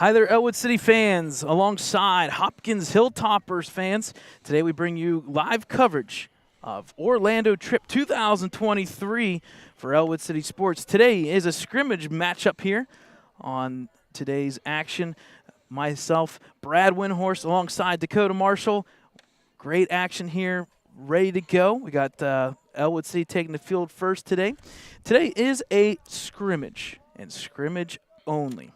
Hi there, Ellwood City fans, alongside Hopkins Hilltoppers fans. Today we bring you live coverage of Orlando Trip 2023 for Ellwood City Sports. Today is a scrimmage matchup here on today's action. Myself, Brad Windhorst, alongside Dakota Marshall. Great action here, ready to go. We got Ellwood City taking the field first today. Today is a scrimmage, and scrimmage only.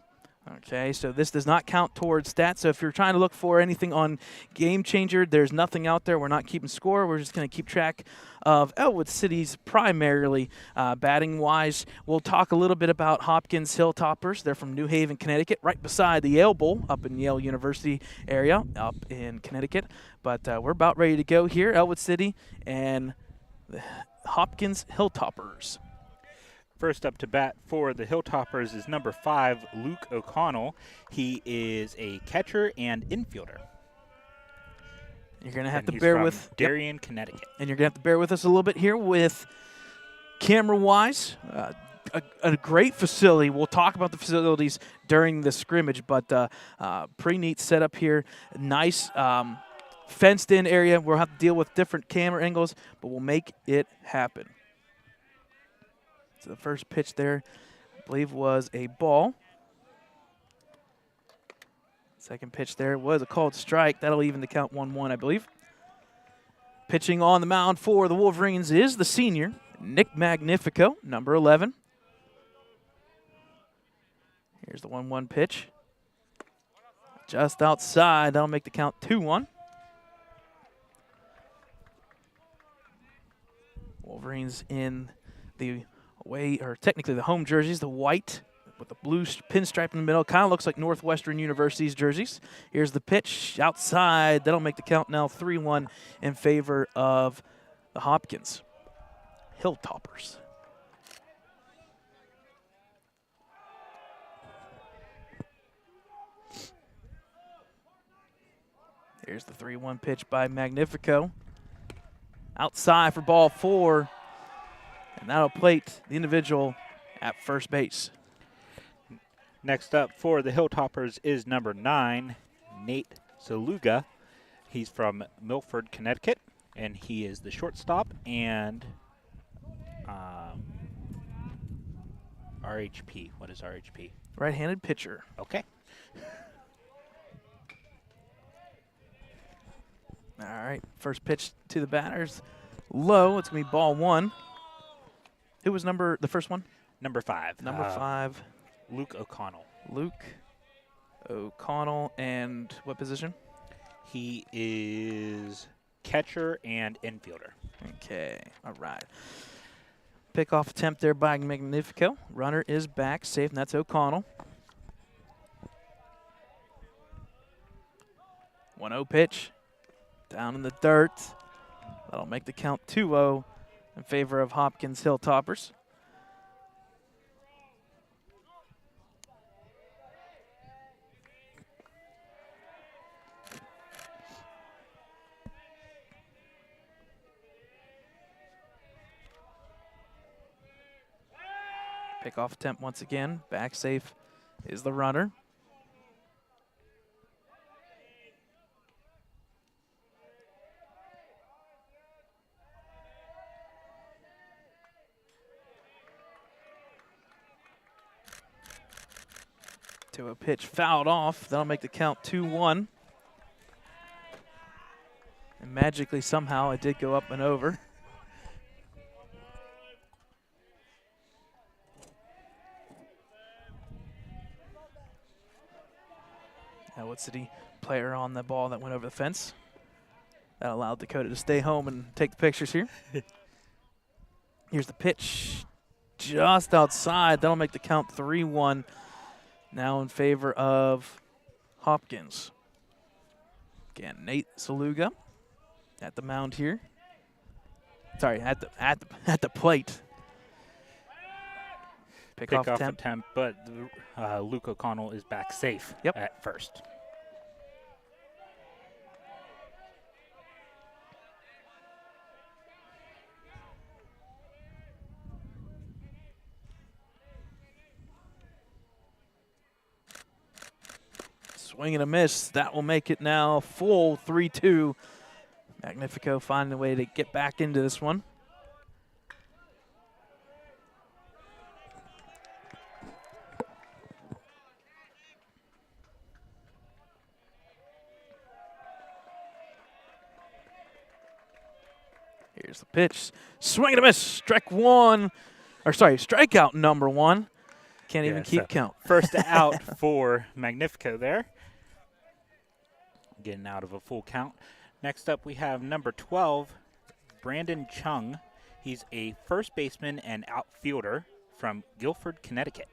Okay, so this does not count towards stats. So if you're trying to look for anything on Game Changer, there's nothing out there. We're not keeping score. We're just going to keep track of Ellwood City's primarily batting-wise. We'll talk a little bit about Hopkins Hilltoppers. They're from New Haven, Connecticut, right beside the Yale Bowl up in Yale University area up in Connecticut. But we're about ready to go here, Ellwood City and the Hopkins Hilltoppers. First up to bat for the Hilltoppers is number 5, Luke O'Connell. He is a catcher and infielder. You're going to have to bear with Darien, Connecticut. And you're going to have to bear with us a little bit here with camera-wise. A great facility. We'll talk about the facilities during the scrimmage, but pretty neat setup here. Nice fenced-in area. We'll have to deal with different camera angles, but we'll make it happen. So the first pitch there, I believe, was a ball. Second pitch there was a called strike. That'll even the count 1-1, I believe. Pitching on the mound for the Wolverines is the senior, Nick Magnifico, number 11. Here's the 1-1 pitch. Just outside. That'll make the count 2-1. Wolverines in the technically the home jerseys, the white with the blue pinstripe in the middle. Kind of looks like Northwestern University's jerseys. Here's the pitch outside. That'll make the count now 3-1 in favor of the Hopkins Hilltoppers. Here's the 3-1 pitch by Magnifico. Outside for ball 4. And that'll plate the individual at first base. Next up for the Hilltoppers is number 9, Nate Zaluga. He's from Milford, Connecticut, and he is the shortstop and RHP. What is RHP? Right-handed pitcher. Okay. All right, first pitch to the batters. Low, it's going to be ball 1. Who was the first one? Number 5. Number 5. Luke O'Connell. Luke O'Connell, and what position? He is catcher and infielder. Okay, all right. Pickoff attempt there by Magnifico. Runner is back, safe, and that's O'Connell. 1-0 pitch. Down in the dirt. That'll make the count 2-0. In favor of Hopkins Hilltoppers. Pickoff attempt once again. Back safe is the runner. To a pitch fouled off. That'll make the count 2-1. And magically, somehow, it did go up and over. Ellwood City player on the ball that went over the fence. That allowed Dakota to stay home and take the pictures here. Here's the pitch just outside. That'll make the count 3-1. Now in favor of Hopkins. Again, Nate Zaluga at the mound here. Sorry, at the plate. Pickoff attempt, but Luke O'Connell is back safe at first. Swing and a miss. That will make it now full 3-2. Magnifico finding a way to get back into this one. Here's the pitch. Swing and a miss. Strikeout number 1. Can't even keep count. First out for Magnifico there. Getting out of a full count. Next up we have number 12, Brandon Chung. He's a first baseman and outfielder from Guilford, Connecticut.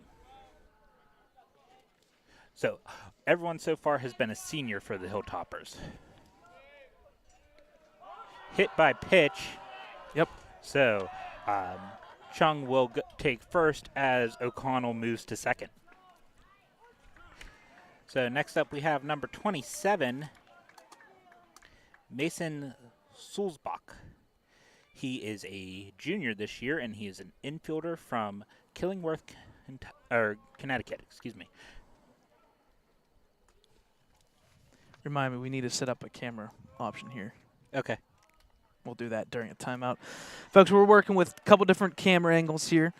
So everyone so far has been a senior for the Hilltoppers. Hit by pitch. Yep. So Chung will take first as O'Connell moves to second. So next up we have number 27, Mason Sulzbach. He is a junior this year, and he is an infielder from Killingworth, Connecticut. Excuse me. Remind me, we need to set up a camera option here. Okay. We'll do that during a timeout. Folks, we're working with a couple different camera angles here.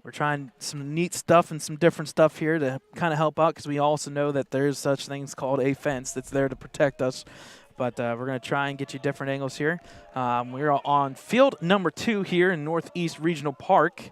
We're trying some neat stuff and some different stuff here to kind of help out, because we also know that there's such things called a fence that's there to protect us. But we're going to try and get you different angles here. We're on field number 2 here in Northeast Regional Park.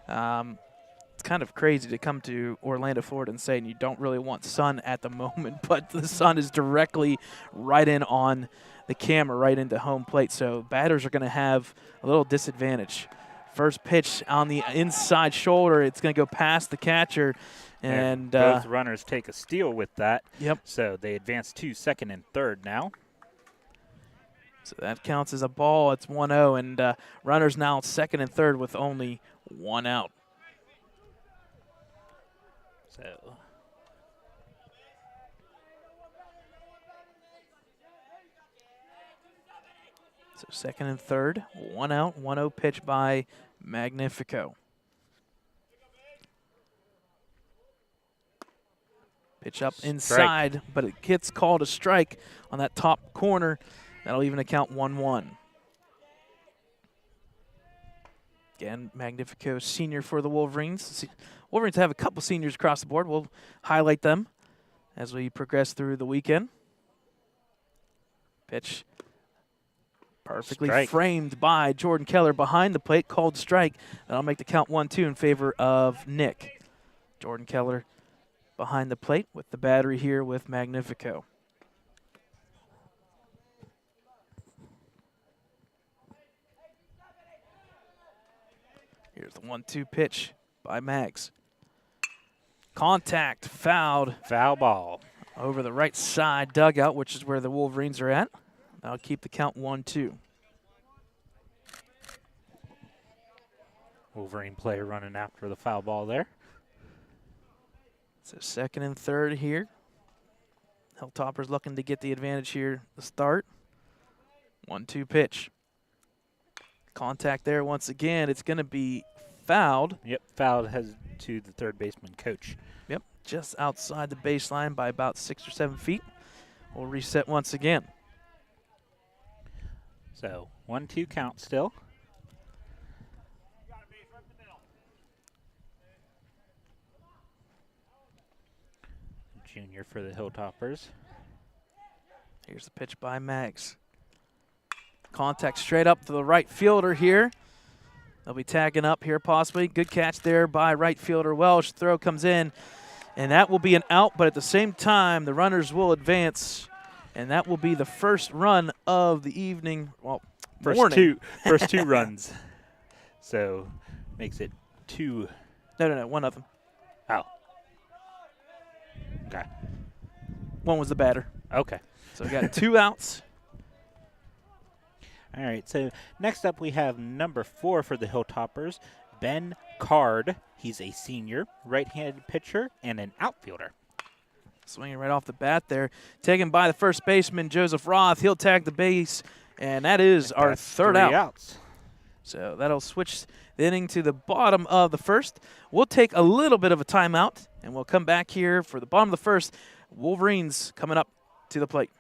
It's kind of crazy to come to Orlando, Florida and say you don't really want sun at the moment, but the sun is directly right in on the camera, right into home plate. So batters are going to have a little disadvantage. First pitch on the inside shoulder. It's going to go past the catcher. And both runners take a steal with that. Yep. So they advance to second and third now. So that counts as a ball. It's 1-0, and runners now second and third with only 1 out. So second and third, 1 out, 1-0 pitch by Magnifico. Pitch up inside, but it gets called a strike on that top corner. That'll even account 1-1. Again, Magnifico senior for the Wolverines. Wolverines have a couple seniors across the board. We'll highlight them as we progress through the weekend. Pitch perfectly framed by Jordan Keller behind the plate, called strike. That'll make the count 1-2 in favor of Nick. Jordan Keller behind the plate with the battery here with Magnifico. Here's the 1-2 pitch by Mags. Contact, fouled. Foul ball. Over the right side dugout, which is where the Wolverines are at. That'll keep the count 1-2. Wolverine player running after the foul ball there. So second and third here. Hilltoppers looking to get the advantage here to start. 1-2 pitch. Contact there once again. It's going to be fouled. Yep, fouled has to the third baseman coach. Yep, just outside the baseline by about 6 or 7 feet. We'll reset once again. So 1-2 count still. Junior for the Hilltoppers. Here's the pitch by Mags. Contact straight up to the right fielder here. They'll be tagging up here possibly. Good catch there by right fielder Welsh. Throw comes in, and that will be an out, but at the same time, the runners will advance, and that will be the first run of the evening. Well, morning. First two runs. So makes it 2. No, 1 of them. Oh. Okay. 1 was the batter. Okay. So we got 2 outs. All right, so next up we have number 4 for the Hilltoppers, Ben Card. He's a senior, right-handed pitcher, and an outfielder. Swinging right off the bat there. Taken by the first baseman, Joseph Roth. He'll tag the base, and that is our third out. 3 outs. So that'll switch the inning to the bottom of the first. We'll take a little bit of a timeout, and we'll come back here for the bottom of the first. Wolverines coming up to the plate.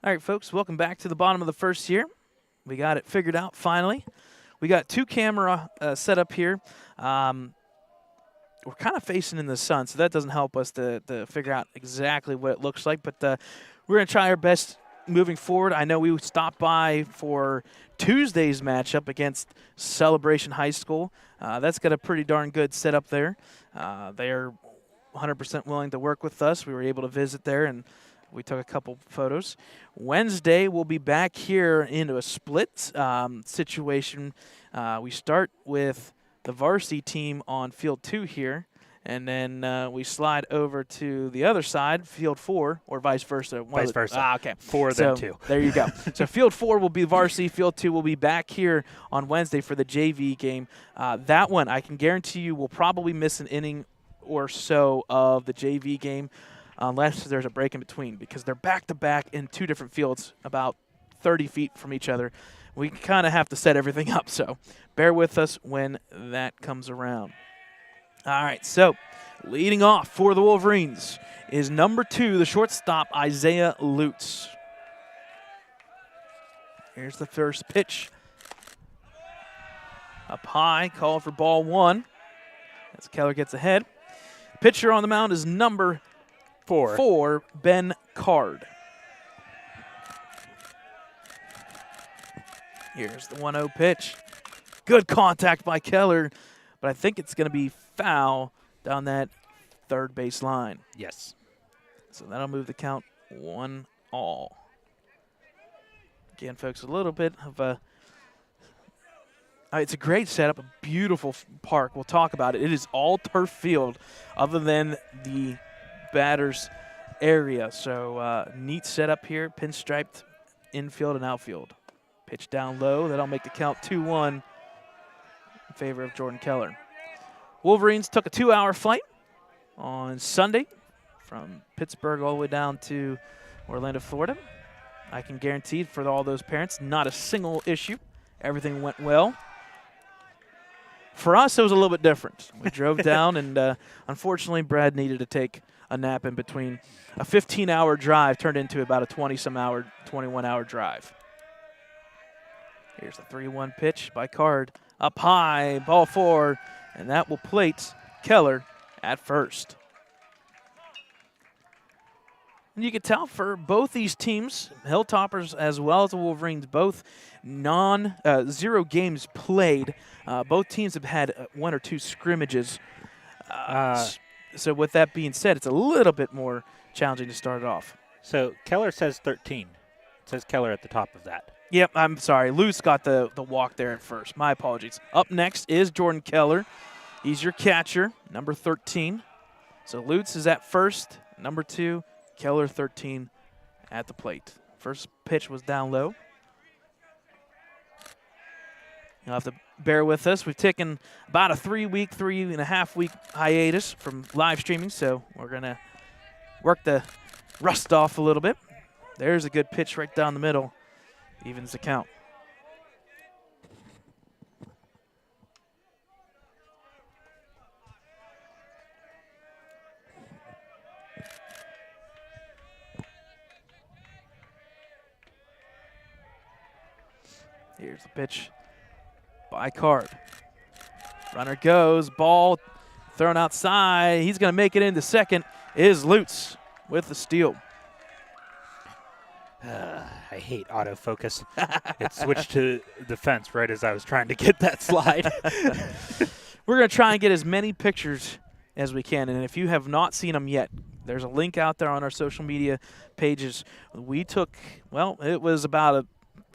All right, folks, welcome back to the bottom of the first here. We got it figured out finally. We got two camera set up here. We're kind of facing in the sun, so that doesn't help us to figure out exactly what it looks like. But we're going to try our best moving forward. I know we stopped by for Tuesday's matchup against Celebration High School. That's got a pretty darn good setup there. They're 100% willing to work with us. We were able to visit there, and we took a couple photos. Wednesday, we'll be back here into a split situation. We start with the varsity team on field 2 here, and then we slide over to the other side, field 4, or vice versa. Vice versa. Ah, okay. 4 then 2. There you go. So field 4 will be varsity. Field 2 will be back here on Wednesday for the JV game. That one, I can guarantee you, will probably miss an inning or so of the JV game, unless there's a break in between, because they're back-to-back in 2 different fields about 30 feet from each other. We kind of have to set everything up, so bear with us when that comes around. All right, so leading off for the Wolverines is number 2, the shortstop, Isaiah Lutz. Here's the first pitch. Up high, call for ball 1 as Keller gets ahead. Pitcher on the mound is number 4, Ben Card. Here's the 1-0 pitch. Good contact by Keller, but I think it's going to be foul down that third base line. Yes. So that'll move the count 1-all. Again, folks, a little bit of a it's a great setup, a beautiful park. We'll talk about it. It is all turf field other than the batter's area. So neat setup here, pinstriped infield and outfield. Pitch down low. That'll make the count 2-1 in favor of Jordan Keller. Wolverines took a 2-hour flight on Sunday from Pittsburgh all the way down to Orlando, Florida. I can guarantee for all those parents, not a single issue. Everything went well. For us, it was a little bit different. We drove down, and unfortunately, Brad needed to take a nap in between. A 15-hour drive turned into about a 20-some-hour, 21-hour drive. Here's the 3-1 pitch by Card. Up high, ball 4, and that will plate Keller at first. And you can tell for both these teams, Hilltoppers as well as the Wolverines, both zero games played. Both teams have had 1 or 2 scrimmages. So with that being said, it's a little bit more challenging to start it off. So Keller says 13. It says Keller at the top of that. Yep, I'm sorry. Luce got the walk there at first. My apologies. Up next is Jordan Keller. He's your catcher, number 13. So Lutz is at first, number 2. Keller 13 at the plate. First pitch was down low. You'll have to bear with us. We've taken about a 3.5 week hiatus from live streaming, so we're going to work the rust off a little bit. There's a good pitch right down the middle. Evens the count. Here's the pitch by Card. Runner goes, ball thrown outside. He's going to make it into second. Is Lutz with the steal. I hate autofocus. It switched to defense right as I was trying to get that slide. We're going to try and get as many pictures as we can. And if you have not seen them yet, there's a link out there on our social media pages. We took, well, it was about a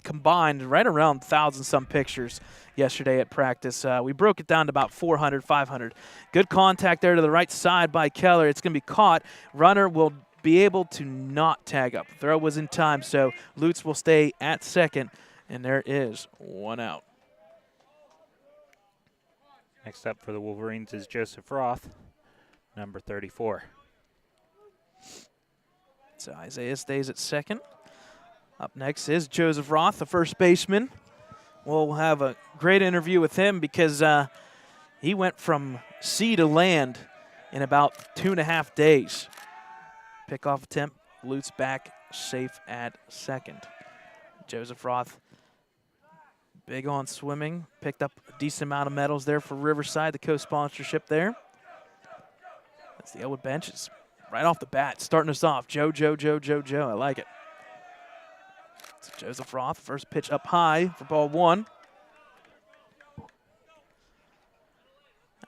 combined right around 1,000-some pictures yesterday at practice. We broke it down to about 400, 500. Good contact there to the right side by Keller. It's going to be caught. Runner will be able to not tag up. Throw was in time, so Lutz will stay at second, and there is 1 out. Next up for the Wolverines is Joseph Roth, number 34. So Isaiah stays at second. Up next is Joseph Roth, the first baseman. We'll have a great interview with him because he went from sea to land in about 2.5 days. Pickoff attempt, Lutz back safe at second. Joseph Roth, big on swimming, picked up a decent amount of medals there for Riverside, the co-sponsorship there. That's the Ellwood bench. It's right off the bat, starting us off. Joe. I like it. So Joseph Roth, first pitch up high for ball 1.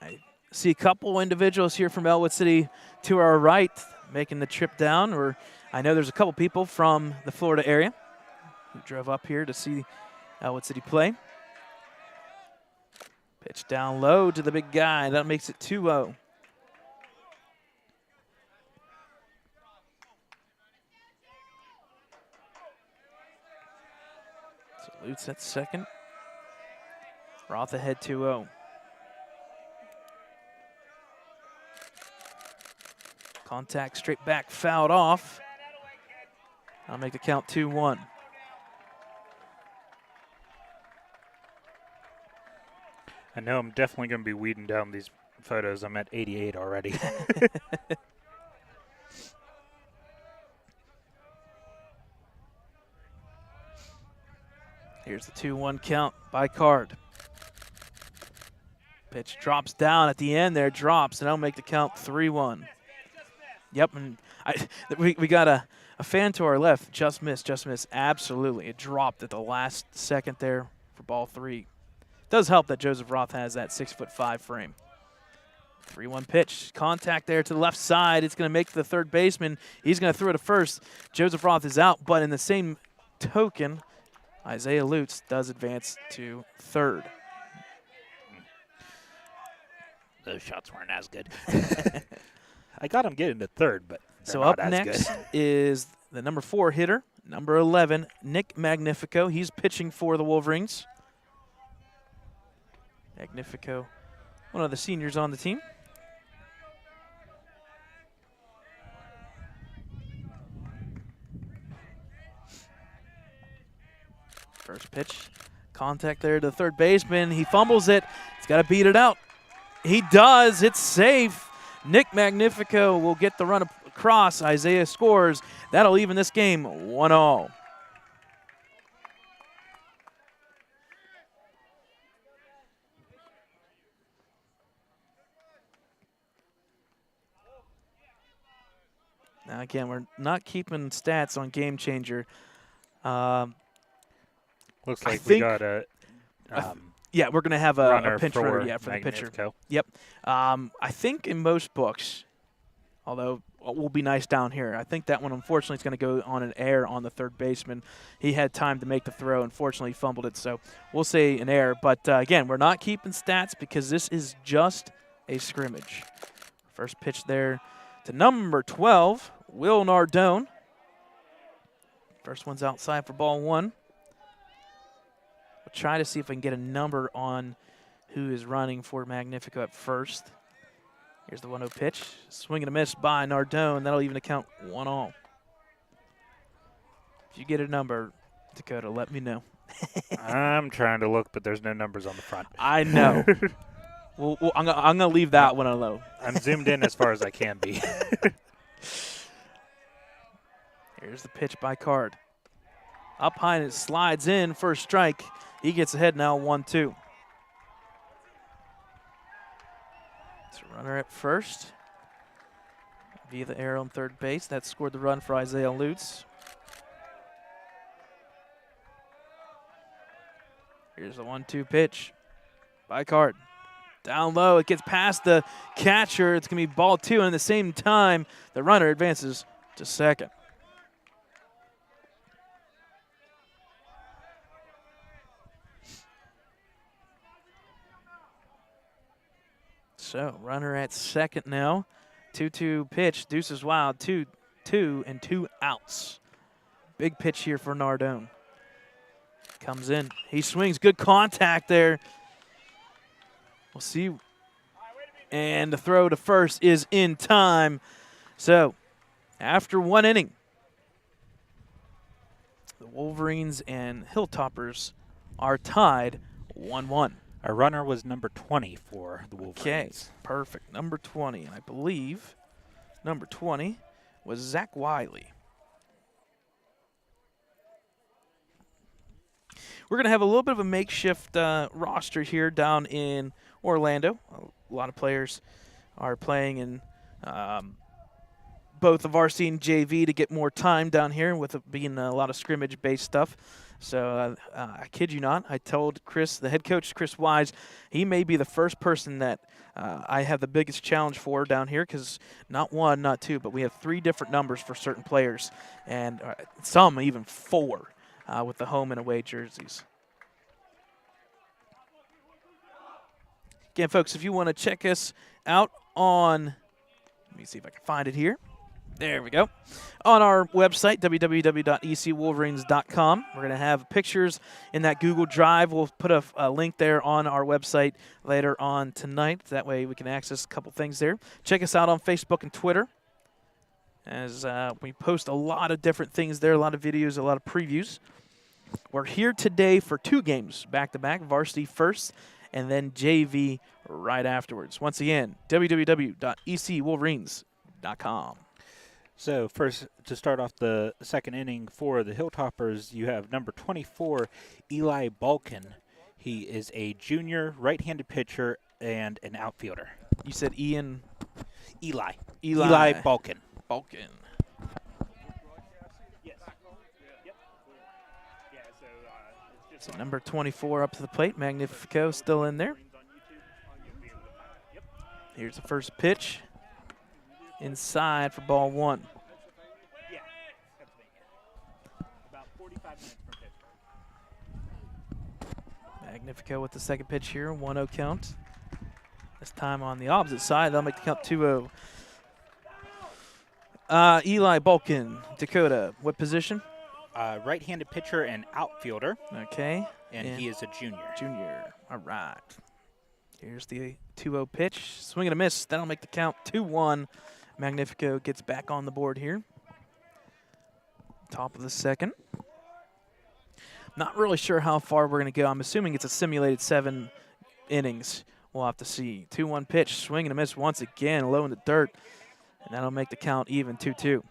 I see a couple individuals here from Ellwood City to our right making the trip down. Or I know there's a couple people from the Florida area who drove up here to see Ellwood City play. Pitch down low to the big guy. That makes it 2-0. So Lutz at second. Roth ahead 2-0. Contact straight back, fouled off. I'll make the count 2-1. I know I'm definitely going to be weeding down these photos. I'm at 88 already. Here's the 2-1 count by Card. Pitch drops down at the end there, drops, and I'll make the count 3-1. Yep, and we got a fan to our left. Just missed. Absolutely. It dropped at the last second there for ball 3. Does help that Joseph Roth has that 6'5" frame. 3-1 pitch. Contact there to the left side. It's going to make the third baseman. He's going to throw it to first. Joseph Roth is out, but in the same token, Isaiah Lutz does advance to third. Those shots weren't as good. I got him getting to third, but so up next is the number 4 hitter, number 11, Nick Magnifico. He's pitching for the Wolverines. Magnifico, one of the seniors on the team. First pitch, contact there to the third baseman. He fumbles it. He's got to beat it out. He does. It's safe. Nick Magnifico will get the run across. Isaiah scores. That'll even this game 1-1. Now Again, we're not keeping stats on Game Changer. Looks like we got a yeah, we're going to have a pinch runner for the pitcher. Magnifico. Yep. I think in most books, although it will be nice down here, I think that one, unfortunately, is going to go on an error on the third baseman. He had time to make the throw. Unfortunately, he fumbled it, so we'll say an error. But, again, we're not keeping stats because this is just a scrimmage. First pitch there to number 12, Will Nardone. First one's outside for ball 1. We'll try to see if I can get a number on who is running for Magnifico at first. Here's the 1-0 pitch. Swing and a miss by Nardone. That'll even account 1-all. If you get a number, Dakota, let me know. I'm trying to look, but there's no numbers on the front. I know. I'm going to leave that one alone. I'm zoomed in as far as I can be. Here's the pitch by Card. Up high and it slides in. First strike. He gets ahead now, 1-2. It's a runner at first. Via the arrow on third base. That scored the run for Isaiah Lutz. Here's the 1-2 pitch by Card. Down low, it gets past the catcher. It's going to be ball 2, and at the same time, the runner advances to second. So, runner at second now. 2-2 pitch, deuces wild, 2-2 and 2 outs. Big pitch here for Nardone. Comes in, he swings, good contact there. We'll see. And the throw to first is in time. So, after 1 inning, the Wolverines and Hilltoppers are tied 1-1. Our runner was number 20 for the Wolverines. Okay, perfect. Number 20, and I believe number 20 was Zach Wiley. We're going to have a little bit of a makeshift roster here down in Orlando. A lot of players are playing in both the varsity and JV to get more time down here with it being a lot of scrimmage-based stuff. So I kid you not, I told Chris, the head coach, Chris Wise, he may be the first person that I have the biggest challenge for down here because not 1, not 2, but we have 3 different numbers for certain players, and some even 4 with the home and away jerseys. Again, folks, if you want to check us out on, let me see if I can find it here. There we go. On our website, www.ecwolverines.com. We're going to have pictures in that Google Drive. We'll put a link there on our website later on tonight. That way we can access a couple things there. Check us out on Facebook and Twitter, as we post a lot of different things there, a lot of videos, a lot of previews. We're here today for 2 games back-to-back, varsity first and then JV right afterwards. Once again, www.ecwolverines.com. So first, to start off the second inning for the Hilltoppers, you have number 24, Eli Balkin. He is a junior right-handed pitcher and an outfielder. You said Ian? Eli Eli Balkin. Balkin. So number 24 up to the plate. Magnifico still in there. Here's the first pitch. Inside for ball 1. Magnifico with the second pitch here, 1-0 count. This time on the opposite side, they'll make the count 2-0. Eli Balkin, Dakota, what position? Right-handed pitcher and outfielder. Okay. And he is a junior. Junior, all right. Here's the 2-0 pitch. Swing and a miss. That'll make the count 2-1. Magnifico gets back on the board here. Top of the second. Not really sure how far we're going to go. I'm assuming it's a simulated 7 innings. We'll have to see. 2-1 pitch. Swing and a miss once again. Low in the dirt. And that'll make the count even 2-2.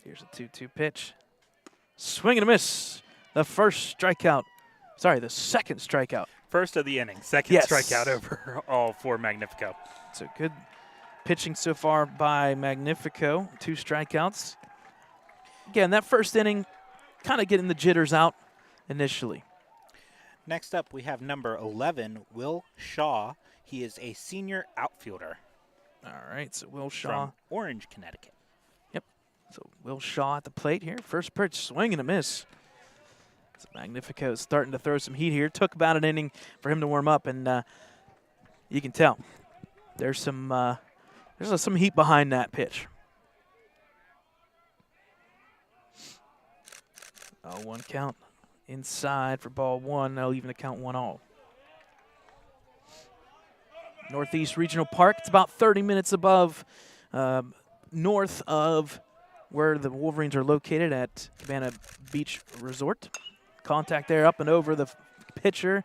Here's a 2-2 pitch. Swing and a miss. The first strikeout Sorry, the second strikeout. First of the inning, second strikeout overall for Magnifico. So good pitching so far by Magnifico. 2 strikeouts. Again, that first inning, kind of getting the jitters out initially. Next up, we have number 11, Will Shaw. He is a senior outfielder. All right, so Will Shaw. From Orange, Connecticut. Yep, so Will Shaw at the plate here. First pitch, swing and a miss. So Magnifico is starting to throw some heat here. Took about an inning for him to warm up, and you can tell there's some heat behind that pitch. 1 count inside for ball 1. That'll even the count 1-all. Northeast Regional Park. It's about 30 minutes above north of where the Wolverines are located at Cabana Beach Resort. Contact there up and over the pitcher.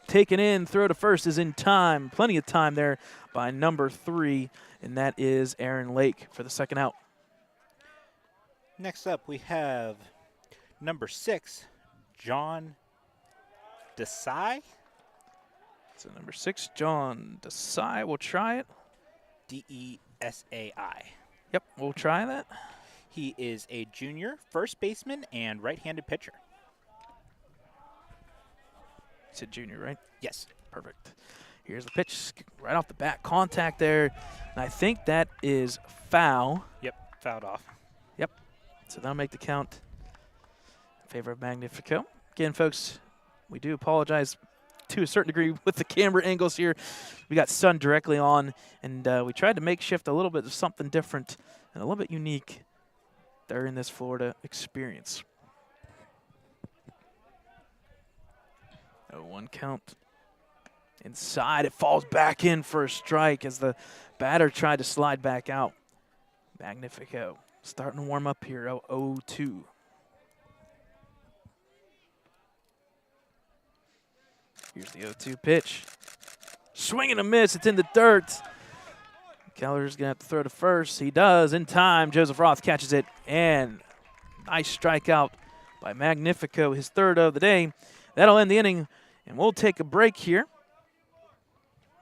Taken in, throw to first is in time. Plenty of time there by number 3, and that is Aaron Lake for the second out. Next up, we have number 6, John Desai. So number 6, John Desai. We'll try it. D-E-S-A-I. Yep, we'll try that. He is a junior first baseman and right-handed pitcher. It's a junior, right? Yes. Perfect. Here's the pitch right off the bat. Contact there. And I think that is foul. Yep, fouled off. Yep. So that'll make the count in favor of Magnifico. Again, folks, we do apologize to a certain degree with the camera angles here. We got sun directly on, and we tried to makeshift a little bit of something different and a little bit unique there in this Florida experience. 1 count. Inside, it falls back in for a strike as the batter tried to slide back out. Magnifico starting to warm up here, 0-2. Here's the 0-2 pitch. Swing and a miss, it's in the dirt. Keller's gonna have to throw to first. He does, in time. Joseph Roth catches it, and nice strikeout by Magnifico, his 3rd of the day. That'll end the inning, and we'll take a break here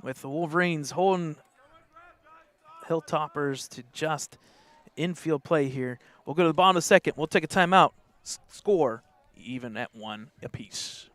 with the Wolverines holding Hilltoppers to just infield play here. We'll go to the bottom of the second. We'll take a timeout. Score even at 1 apiece.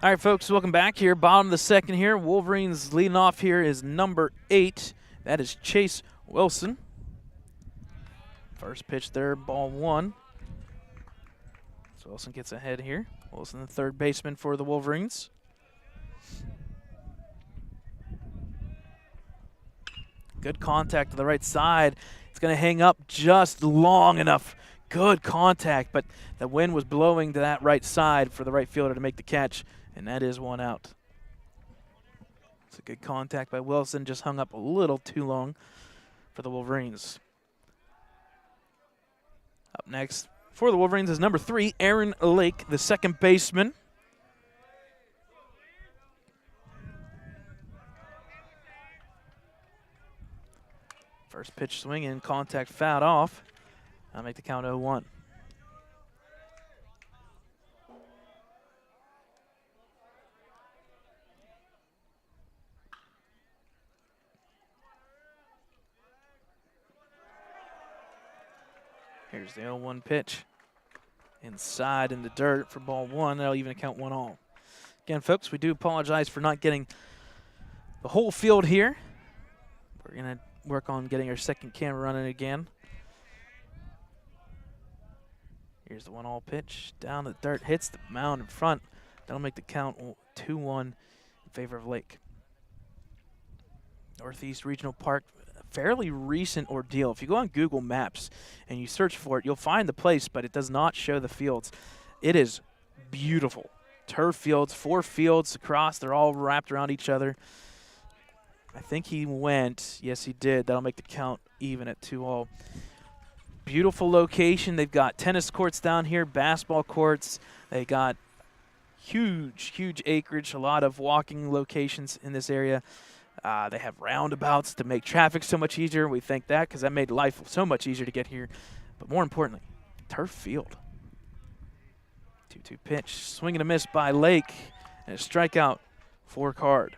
All right, folks, welcome back here. Bottom of the second here. Wolverines leading off here is number 8. That is Chase Wilson. First pitch there, ball 1. So Wilson gets ahead here. Wilson, the 3rd baseman for the Wolverines. Good contact to the right side. It's going to hang up just long enough. Good contact, but the wind was blowing to that right side for the right fielder to make the catch, and that is 1 out. It's a good contact by Wilson, just hung up a little too long for the Wolverines. Up next for the Wolverines is number 3, Aaron Lake, the second baseman. First pitch swinging, contact fouled off. I'll make the count 0-1. Here's the 0-1 pitch. Inside in the dirt for ball 1. That'll even count 1-all. Again, folks, we do apologize for not getting the whole field here. We're going to work on getting our second camera running again. Here's the 1-all pitch. Down the dirt, hits the mound in front. That'll make the count 2-1 in favor of Lake. Northeast Regional Park, a fairly recent ordeal. If you go on Google Maps and you search for it, you'll find the place, but it does not show the fields. It is beautiful. Turf fields, 4 fields across. They're all wrapped around each other. I think he went. Yes, he did. That'll make the count even at 2-all. Beautiful location. They've got tennis courts down here, basketball courts. They got huge, huge acreage, a lot of walking locations in this area. They have roundabouts to make traffic so much easier. We thank that because that made life so much easier to get here. But more importantly, turf field. 2-2 pitch. Swing and a miss by Lake. And a strikeout for Card.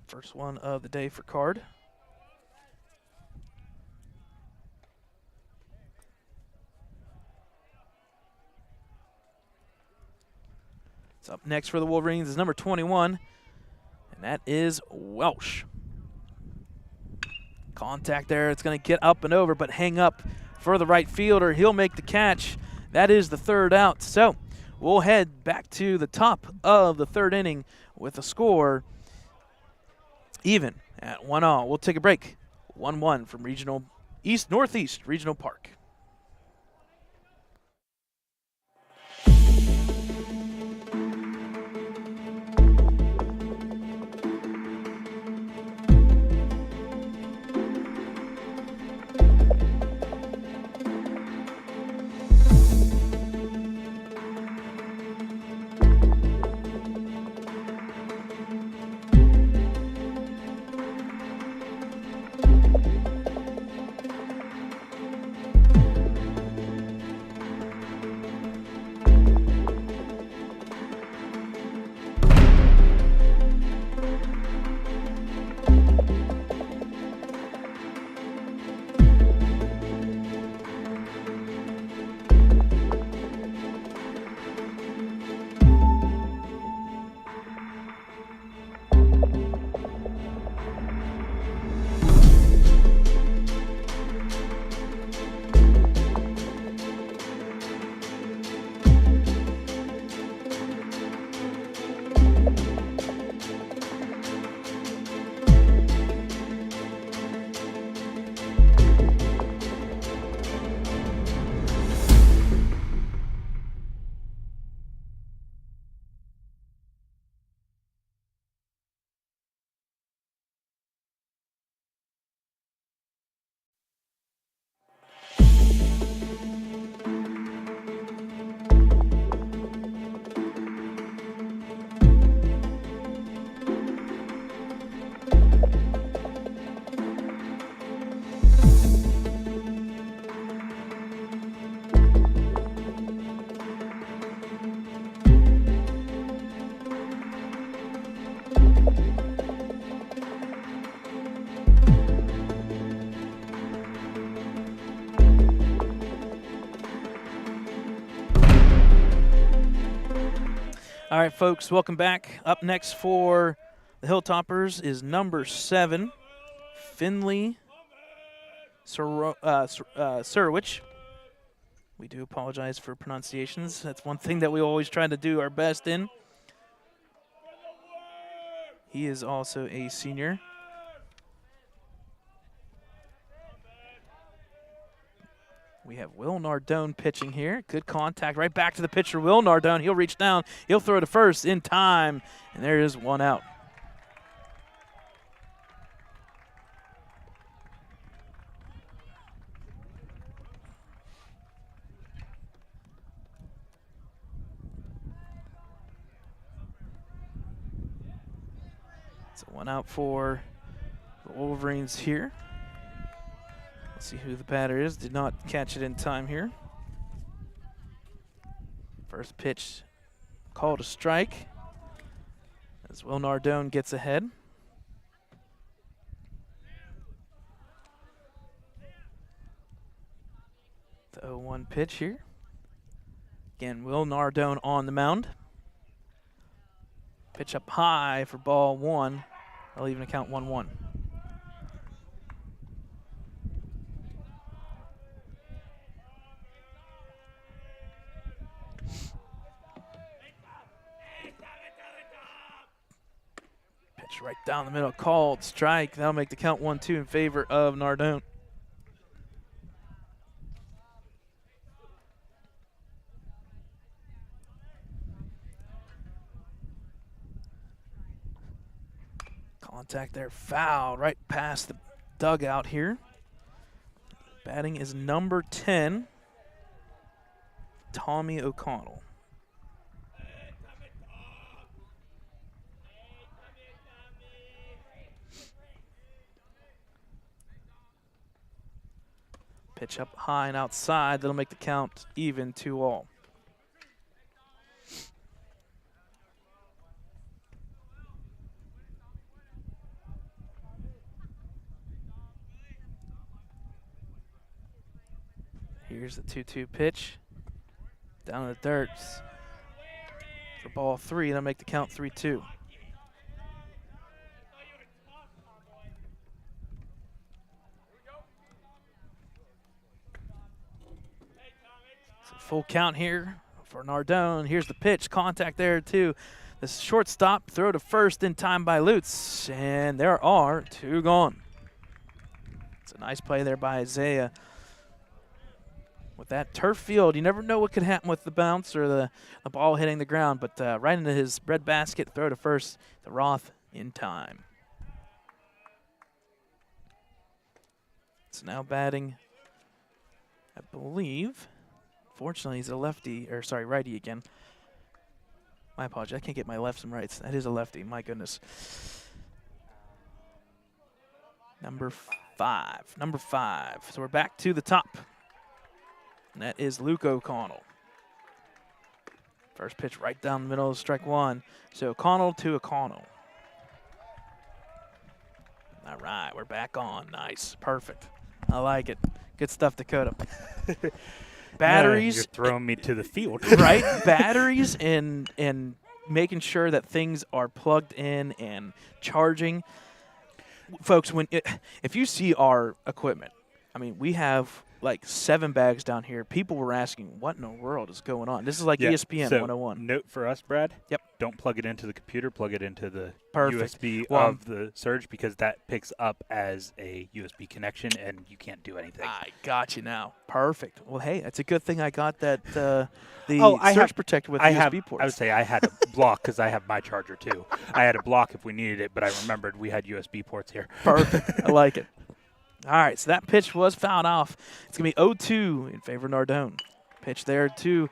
First one of the day for Card. It's up next for the Wolverines is number 21, and that is Welsh. Contact there. It's going to get up and over, but hang up for the right fielder. He'll make the catch. That is the 3rd out. So we'll head back to the top of the 3rd inning with a score even at 1-all. We'll take a break. 1-1 from Northeast Regional Park. All right, folks, welcome back. Up next for the Hilltoppers is number 7, Finley Surwich. We do apologize for pronunciations. That's one thing that we always try to do our best in. He is also a senior. We have Will Nardone pitching here. Good contact right back to the pitcher, Will Nardone. He'll reach down. He'll throw to first in time, and there is 1 out. So 1 out for the Wolverines here. Let's see who the batter is. Did not catch it in time here. First pitch called a strike as Will Nardone gets ahead. The 0-1 pitch here. Again, Will Nardone on the mound. Pitch up high for ball 1. I'll even count 1-1. Pitch right down the middle, called strike. That'll make the count 1-2 in favor of Nardone. Contact there, foul right past the dugout here. Batting is number 10, Tommy O'Connell. Pitch up high and outside. That'll make the count even 2-all. Here's the 2-2 pitch. Down in the dirt for ball 3. That'll make the count 3-2. Full count here for Nardone. Here's the pitch. Contact there, too. The shortstop, throw to first in time by Lutz. And there are 2 gone. It's a nice play there by Isaiah. With that turf field, you never know what could happen with the bounce or the ball hitting the ground. But right into his breadbasket, throw to first to Roth in time. It's now batting, I believe. Fortunately, he's a lefty, or sorry, righty again. My apologies, I can't get my lefts and rights. That is a lefty, my goodness. Number 5. So we're back to the top. And that is Luke O'Connell. First pitch right down the middle of strike 1. So O'Connell to O'Connell. All right, we're back on. Nice, perfect. I like it. Good stuff, Dakota. Batteries. You're throwing me to the field. Right? Batteries and making sure that things are plugged in and charging. Folks, if you see our equipment, I mean, we have like 7 bags down here. People were asking, what in the world is going on? This is like ESPN so 101. Note for us, Brad. Yep. Don't plug it into the computer. Plug it into the Perfect. USB Well, of the Surge because that picks up as a USB connection and you can't do anything. I got you now. Perfect. Well, hey, it's a good thing I got that Surge Protector with USB ports. I would say I had a block because I have my charger too. I had a block if we needed it, but I remembered we had USB ports here. Perfect. I like it. All right, so that pitch was fouled off. It's going to be 0-2 in favor of Nardone. Pitch there to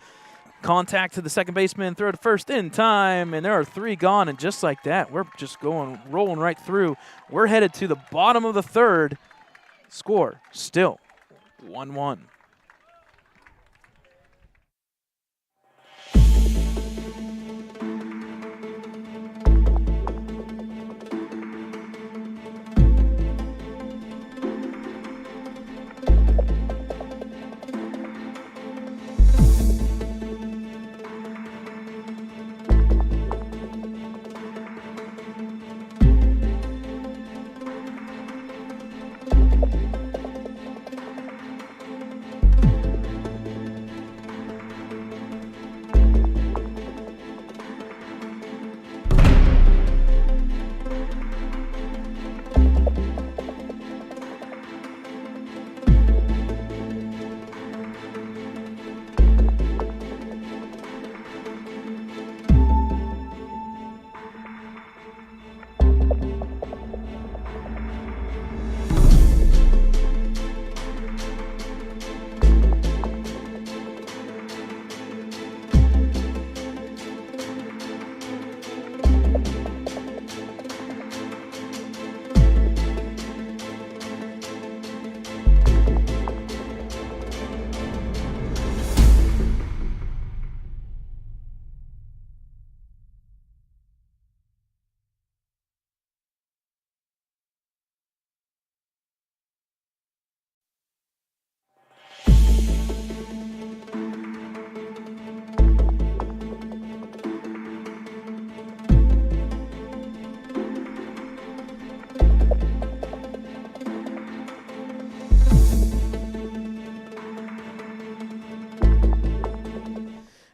contact to the second baseman, throw to first in time, and there are 3 gone, and just like that, we're just rolling right through. We're headed to the bottom of the 3rd. Score still 1-1.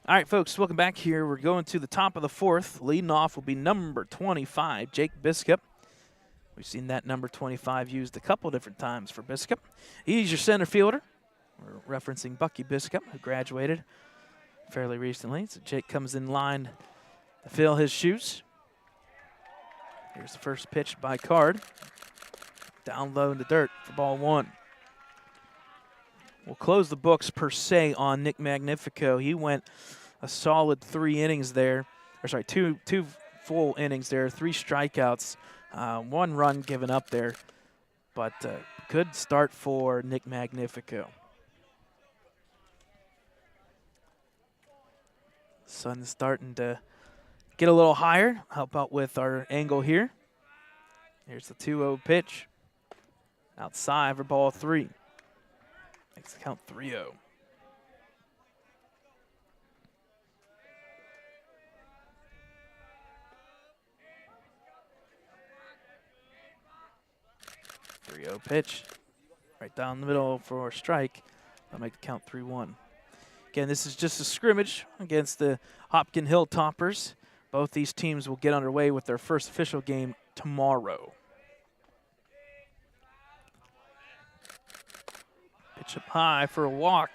All right, folks, welcome back here. We're going to the top of the fourth. Leading off will be number 25, Jake Biscup. We've seen that number 25 used a couple different times for Biscup. He's your center fielder. We're referencing Bucky Biscup, who graduated fairly recently. So Jake comes in line to fill his shoes. Here's the first pitch by Card. Down low in the dirt for ball one. We'll close the books per se on Nick Magnifico. He went a solid 3 innings there, or sorry, two full innings there, 3 strikeouts, 1 run given up there, but good start for Nick Magnifico. Sun's starting to get a little higher. Help out with our angle here. Here's the 2-0 pitch. Outside for ball 3. Makes the count 3-0. Pitch. Right down the middle for a strike. That'll make the count 3-1. Again, this is just a scrimmage against the Hopkins Hilltoppers. Both these teams will get underway with their first official game tomorrow. Pitch up high for a walk.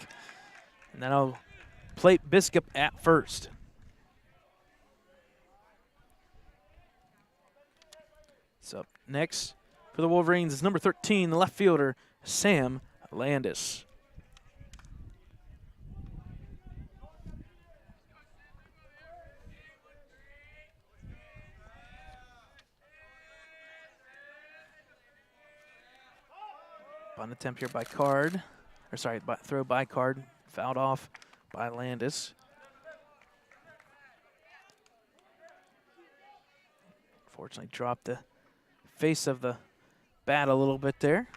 And that'll plate Biscup at first. So next for the Wolverines is number 13, the left fielder, Sam Landis. Bunt attempt here by Card. Or sorry, throw by Card. Fouled off by Landis. Fortunately dropped the face of the bat a little bit there.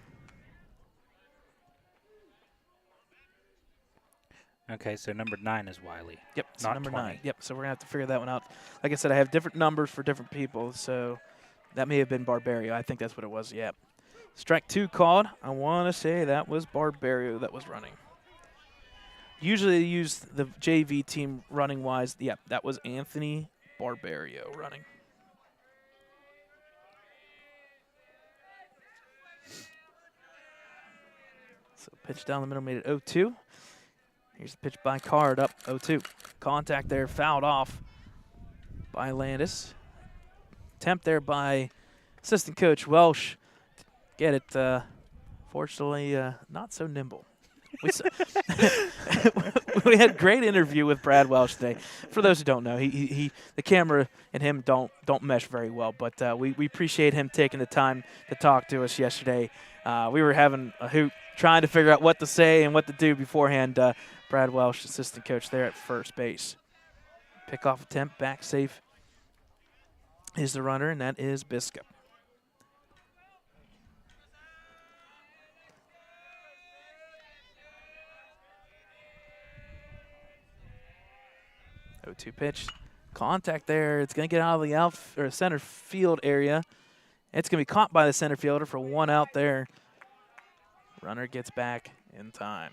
Okay, so number 9 is Wiley. Yep, it's not number 20. 9. Yep, so we're going to have to figure that one out. Like I said, I have different numbers for different people, so that may have been Barbario. I think that's what it was, yeah. Strike 2 called. I want to say that was Barbario that was running. Usually they use the JV team running-wise. Yep, that was Anthony Barbario running. So pitch down the middle made it 0-2. Here's the pitch by Card up 0-2. Contact there, fouled off by Landis. Attempt there by assistant coach Welsh. Get it, fortunately, not so nimble. We had a great interview with Brad Welsh today. For those who don't know, the camera and him don't mesh very well, but we appreciate him taking the time to talk to us yesterday. We were having a hoot trying to figure out what to say and what to do beforehand. Brad Welsh, assistant coach there at first base. Pickoff attempt, back safe is the runner, and that is Biscup. Oh-2 pitch. Contact there. It's going to get out of the center field area. It's going to be caught by the center fielder for 1 out there. Runner gets back in time.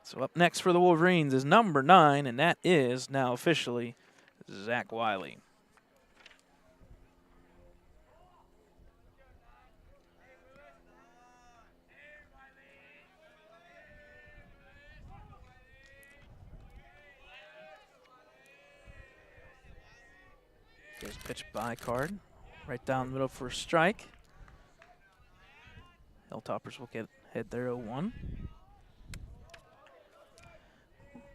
So up next for the Wolverines is number 9, and that is now officially Zach Wiley. Here's a pitch by Card. Right down the middle for a strike. Hilltoppers will head there 0-1.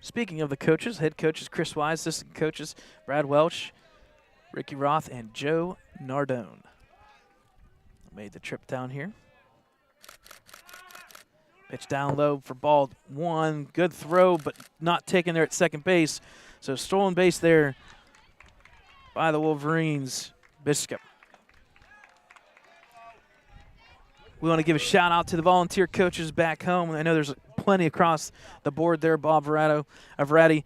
Speaking of the coaches, head coaches Chris Wise, assistant coaches Brad Welch, Ricky Roth, and Joe Nardone made the trip down here. Pitch down low for ball 1. Good throw, but not taken there at second base. So stolen base there by the Wolverines. Biscup. We want to give a shout out to the volunteer coaches back home. I know there's plenty across the board there. Bob Verratti,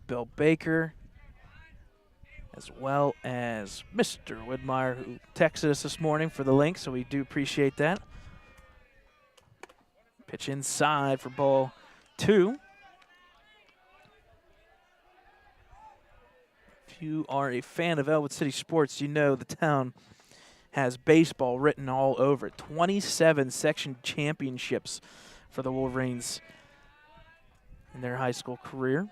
Bill Baker, as well as Mr. Widmeyer, who texted us this morning for the link, so we do appreciate that. Pitch inside for ball 2. If you are a fan of Ellwood City sports, you know the town has baseball written all over it. 27 section championships for the Wolverines in their high school career.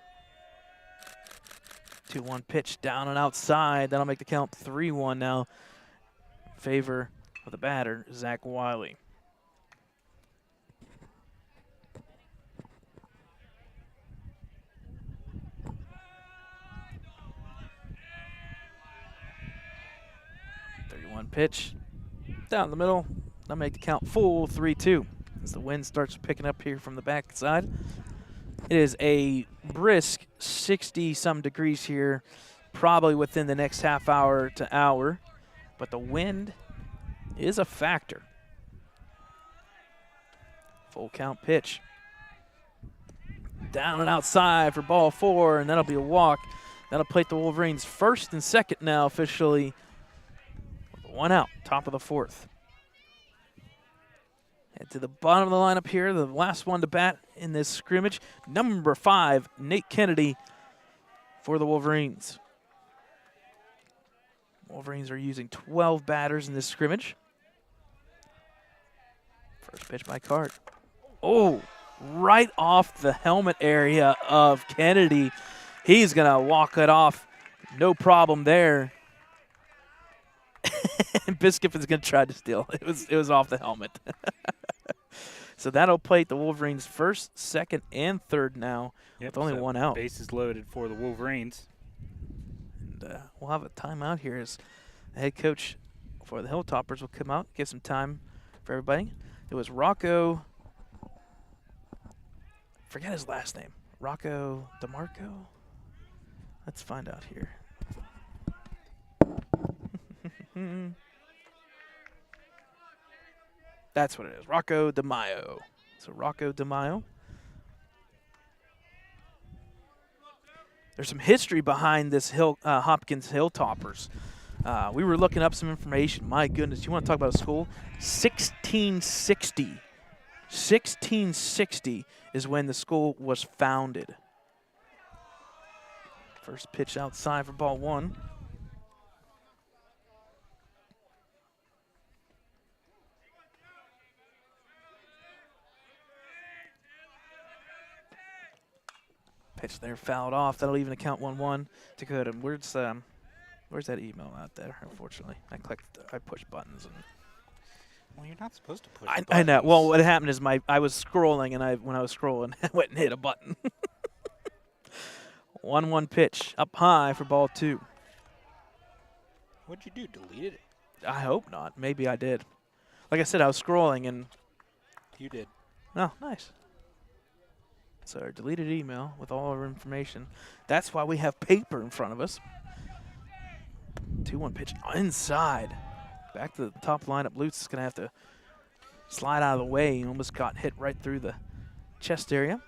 2-1 pitch down and outside. That'll make the count 3-1 now in favor of the batter, Zach Wiley. Pitch down the middle. That'll make the count full 3-2 as the wind starts picking up here from the backside. It is a brisk 60-some degrees here, probably within the next half hour to hour, but the wind is a factor. Full count pitch. Down and outside for ball 4, and that'll be a walk. That'll plate the Wolverines first and second now officially. 1 out, top of the 4th. Head to the bottom of the lineup here, the last one to bat in this scrimmage. Number 5, Nate Kennedy for the Wolverines. Wolverines are using 12 batters in this scrimmage. First pitch by Card. Oh, right off the helmet area of Kennedy. He's going to walk it off. No problem there. Biscuit is going to try to steal. It was off the helmet. So that'll plate the Wolverines first, second, and third now with only 1 out. Bases loaded for the Wolverines. And we'll have a timeout here as the head coach for the Hilltoppers will come out, give some time for everybody. It was Rocco, forget his last name, Rocco DeMarco? Let's find out here. That's what it is, Rocco DeMaio. So Rocco DeMaio. There's some history behind this Hopkins Hilltoppers. We were looking up some information. My goodness, you want to talk about a school? 1660. 1660 is when the school was founded. First pitch outside for ball 1. Pitch there, fouled off. That'll even account 1-1 to go to. Where's that email out there? Unfortunately, I pushed buttons and. Well, you're not supposed to push buttons. I know. Well, what happened is I was scrolling, and when I was scrolling, I went and hit a button. 1-1 pitch up high for ball 2. What'd you do? Deleted it? I hope not. Maybe I did. Like I said, I was scrolling and. You did. Oh, nice. So our deleted email with all our information. That's why we have paper in front of us. 2-1 pitch inside. Back to the top lineup. Lutz is going to have to slide out of the way. He almost got hit right through the chest area.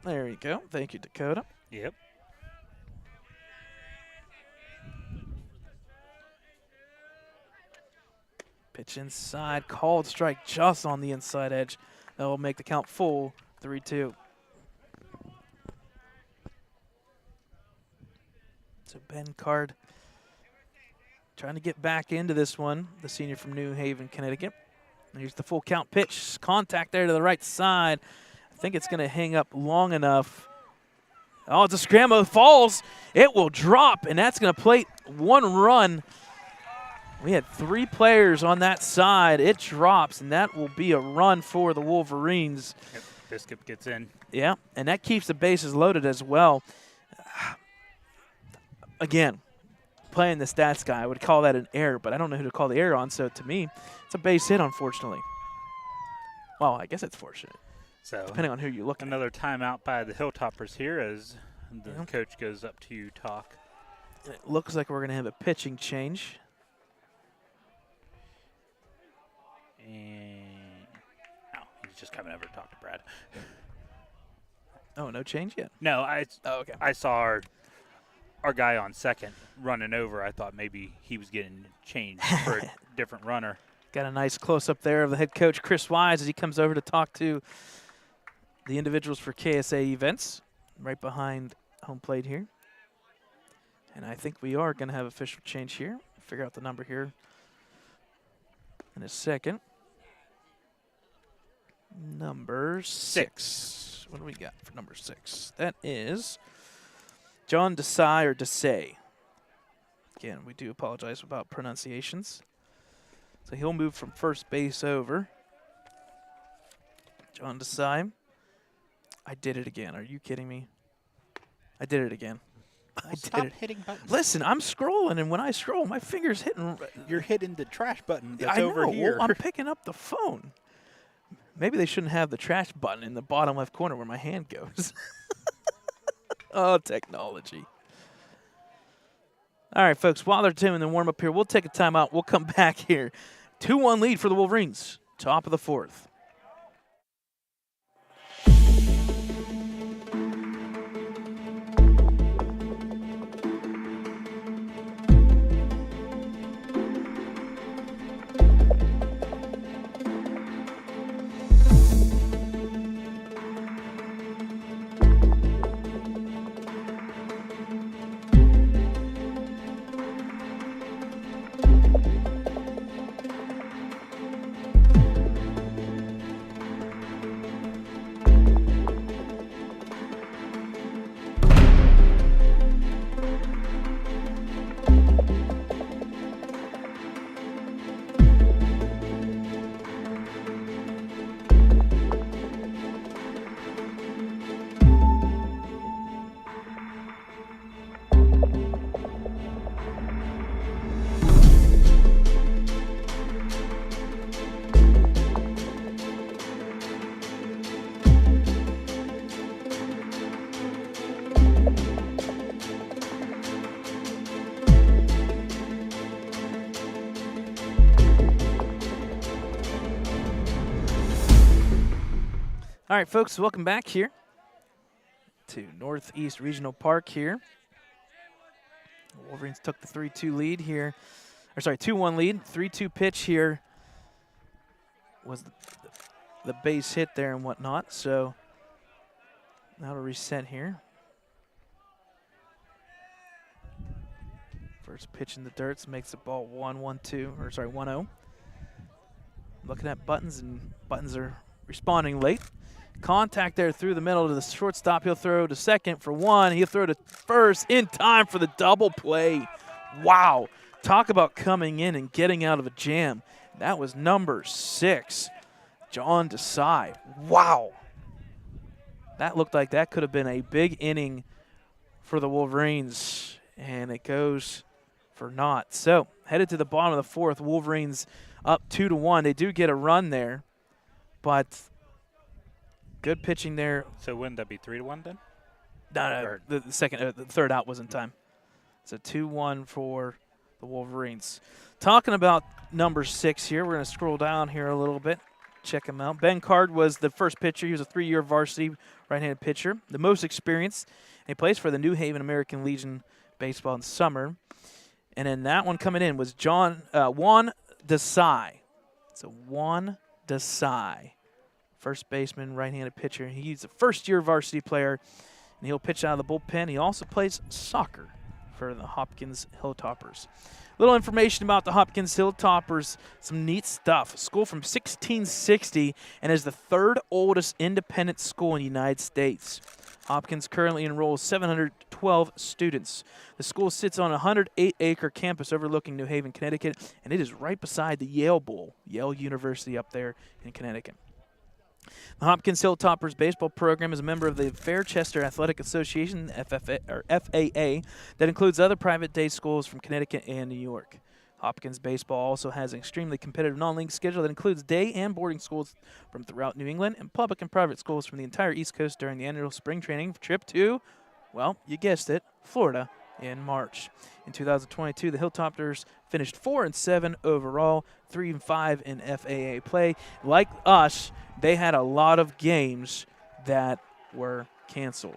There you go. Thank you, Dakota. Yep. Pitch inside. Called strike just on the inside edge. That will make the count full 3-2. So Ben Card trying to get back into this one, the senior from New Haven, Connecticut. And here's the full count pitch. Contact there to the right side. I think it's going to hang up long enough. Oh, it's a scramble. Falls. It will drop, and that's going to plate 1 run. We had 3 players on that side. It drops, and that will be a run for the Wolverines. Yep. Biscuit gets in. Yeah, and that keeps the bases loaded as well. Again, playing the stats guy, I would call that an error, but I don't know who to call the error on, so to me, it's a base hit, unfortunately. Well, I guess it's fortunate, so depending on who you look at. Another timeout by the Hilltoppers here as the coach goes up to talk. And it looks like we're going to have a pitching change. And he's just coming over to talk to Brad. Oh, no change yet? No, okay. I saw our guy on second running over. I thought maybe he was getting changed for a different runner. Got a nice close-up there of the head coach, Chris Wise, as he comes over to talk to the individuals for KSA events right behind home plate here. And I think we are going to have official change here. Figure out the number here in a second. Number 6. What do we got for number 6? That is John Desai or Desai. Again, we do apologize about pronunciations. So he'll move from first base over. John Desai. I did it again. Are you kidding me? I did it again. Well, stop hitting buttons. Listen, I'm scrolling, and when I scroll, my finger's hitting. You're hitting the trash button that's I over know. here. Well, I'm picking up the phone. Maybe they shouldn't have the trash button in the bottom left corner where my hand goes. Oh, technology. All right, folks, while they're doing the warm-up here, we'll take a timeout. We'll come back here. 2-1 lead for the Wolverines, top of the 4th. All right, folks, welcome back here to Northeast Regional Park here. The Wolverines took the 3-2 lead here. Or sorry, 2-1 lead. 3-2 pitch here was the base hit there and whatnot. So now to reset here. First pitch in the dirt makes the ball 1-0. Looking at buttons, and buttons are responding late. Contact there through the middle to the shortstop. He'll throw to second for 1. He'll throw to first in time for the double play. Wow. Talk about coming in and getting out of a jam. That was number 6, John Desai. Wow. That looked like that could have been a big inning for the Wolverines, and it goes for naught. So headed to the bottom of the 4th, Wolverines up 2-1. They do get a run there, but good pitching there. So wouldn't that be 3-1 then? No, the third out was in time. So 2-1 for the Wolverines. Talking about number 6 here, we're going to scroll down here a little bit. Check him out. Ben Card was the first pitcher. He was a 3-year varsity right-handed pitcher, the most experienced. And he plays for the New Haven American Legion baseball in summer. And then that one coming in was Juan Desai. So Juan Desai, first baseman, right-handed pitcher. He's a first-year varsity player, and he'll pitch out of the bullpen. He also plays soccer for the Hopkins Hilltoppers. Little information about the Hopkins Hilltoppers, some neat stuff. School from 1660 and is the 3rd oldest independent school in the United States. Hopkins currently enrolls 712 students. The school sits on a 108-acre campus overlooking New Haven, Connecticut, and it is right beside the Yale Bowl, Yale University up there in Connecticut. The Hopkins Hilltoppers baseball program is a member of the Fairchester Athletic Association, FAA, that includes other private day schools from Connecticut and New York. Hopkins baseball also has an extremely competitive non-league schedule that includes day and boarding schools from throughout New England and public and private schools from the entire East Coast during the annual spring training trip to, well, you guessed it, Florida in March. In 2022, the Hilltoppers finished 4-7 overall, 3-5 in FAA play. Like us, they had a lot of games that were canceled.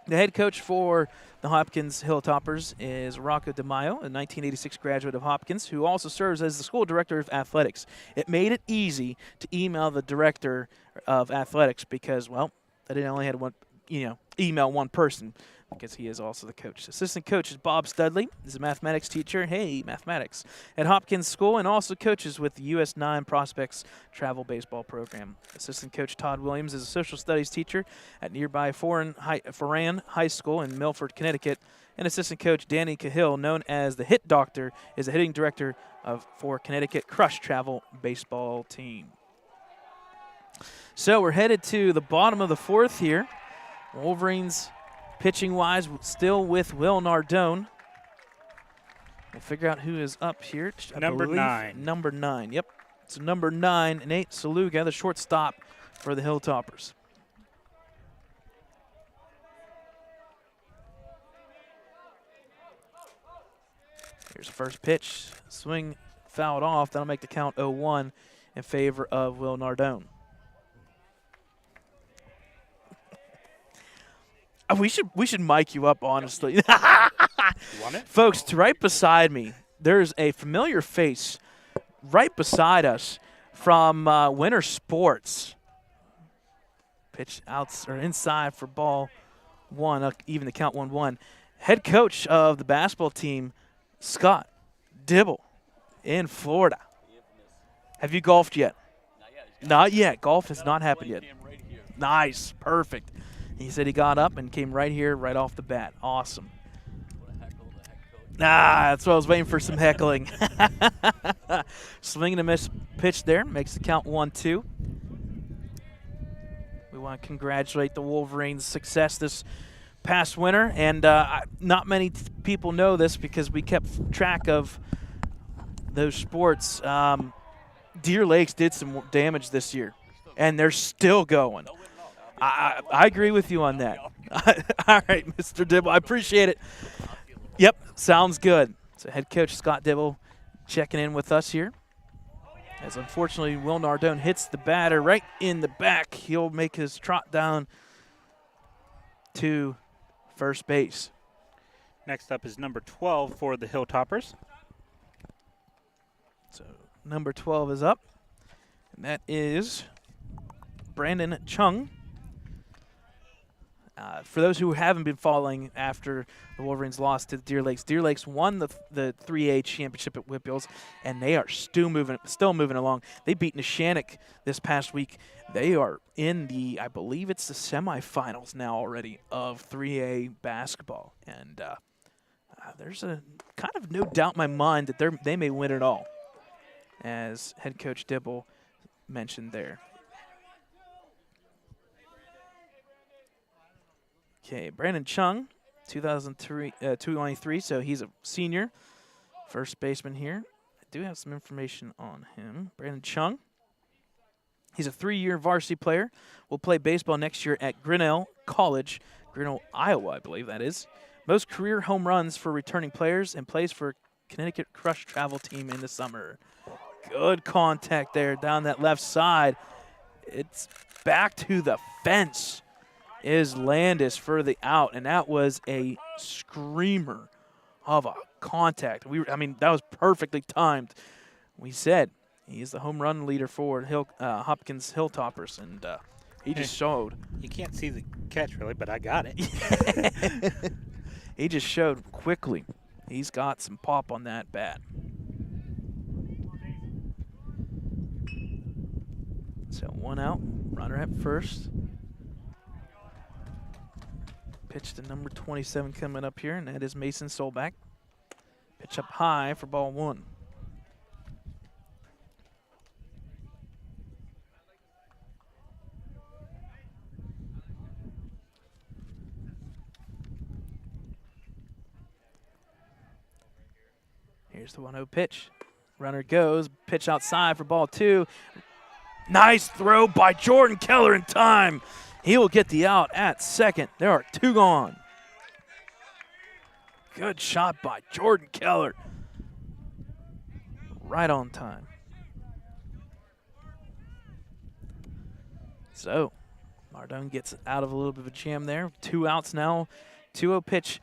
The head coach for the Hopkins Hilltoppers is Rocco DeMaio, a 1986 graduate of Hopkins, who also serves as the school director of athletics. It made it easy to email the director of athletics because, well, they didn't only had one, email one person because he is also the coach. Assistant coach is Bob Studley. He's a mathematics teacher. Hey, mathematics. At Hopkins School and also coaches with the US 9 Prospects Travel Baseball Program. Assistant coach Todd Williams is a social studies teacher at nearby Foran High School in Milford, Connecticut. And assistant coach Danny Cahill, known as the Hit Doctor, is the hitting director for Connecticut Crush Travel Baseball Team. So we're headed to the bottom of the fourth here. Wolverines pitching-wise, still with Will Nardone. We'll figure out who is up here. Number 9. Number 9, yep. So number 9, Nate Saluga, the shortstop for the Hilltoppers. Here's the first pitch. Swing fouled off. That'll make the count 0-1 in favor of Will Nardone. We should mic you up, honestly. You want it? Folks, right beside me, there's a familiar face right beside us from Winter Sports. Pitch outs or inside for ball 1, even the count 1-1. Head coach of the basketball team, Scott Dibble, in Florida. Have you golfed yet? Not yet. Golf has not happened yet. Nice. Perfect. He said he got up and came right here, right off the bat. Awesome. That's what I was waiting for, some heckling. Swing and a miss pitch there. Makes the count 1-2. We want to congratulate the Wolverines' success this past winter. And not many people know this because we kept track of those sports. Deer Lakes did some damage this year, and they're still going. I agree with you on that. All right, Mr. Dibble, I appreciate it. Yep, sounds good. So head coach Scott Dibble checking in with us here. As unfortunately Will Nardone hits the batter right in the back. He'll make his trot down to first base. Next up is number 12 for the Hilltoppers. So number 12 is up, and that is Brandon Chung. For those who haven't been following after the Wolverines lost to the Deer Lakes won the 3A championship at Whitbills, and they are still moving along. They beat Neshannock this past week. They are in the, I believe it's the semifinals now already of 3A basketball, and there's a kind of no doubt in my mind that they may win it all, as head coach Dibble mentioned there. Okay, Brandon Chung, 2023, so he's a senior, first baseman here. I do have some information on him. Brandon Chung, he's a 3-year varsity player. Will play baseball next year at Grinnell College, Grinnell, Iowa, I believe that is. Most career home runs for returning players, and plays for Connecticut Crush Travel Team in the summer. Good contact there down that left side. It's back to the fence. Is Landis for the out, and that was a screamer of a contact. I mean, that was perfectly timed. We said he's the home run leader for Hopkins Hilltoppers, and he just showed. You can't see the catch, really, but I got it. He just showed quickly. He's got some pop on that bat. So 1 out, runner at first. Pitch to number 27 coming up here, and that is Mason Solback. Pitch up high for ball 1. Here's the 1-0 pitch. Runner goes, pitch outside for ball 2. Nice throw by Jordan Keller in time. He will get the out at second. There are 2 gone. Good shot by Jordan Keller. Right on time. So, Nardone gets out of a little bit of a jam there. 2 outs now. 2-0 pitch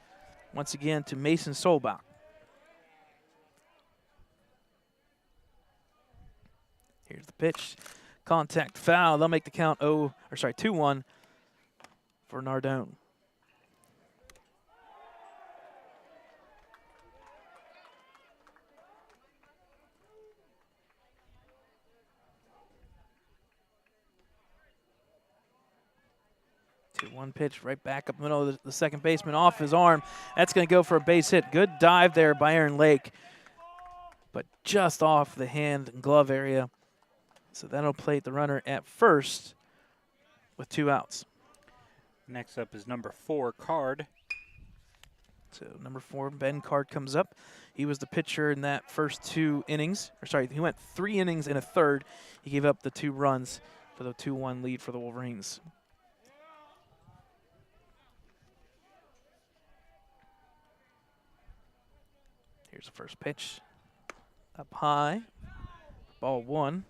once again to Mason Solbach. Here's the pitch. Contact foul. They'll make the count 2-1 for Nardone. One pitch right back up the middle of the second baseman off his arm. That's going to go for a base hit. Good dive there by Aaron Lake, but just off the hand and glove area. So that'll plate the runner at first with 2 outs. Next up is number 4, Card. So number 4, Ben Card comes up. He was the pitcher in that first 2 innings. He went 3 innings and a third. He gave up the 2 runs for the 2-1 lead for the Wolverines. Here's the first pitch. Up high. Ball 1.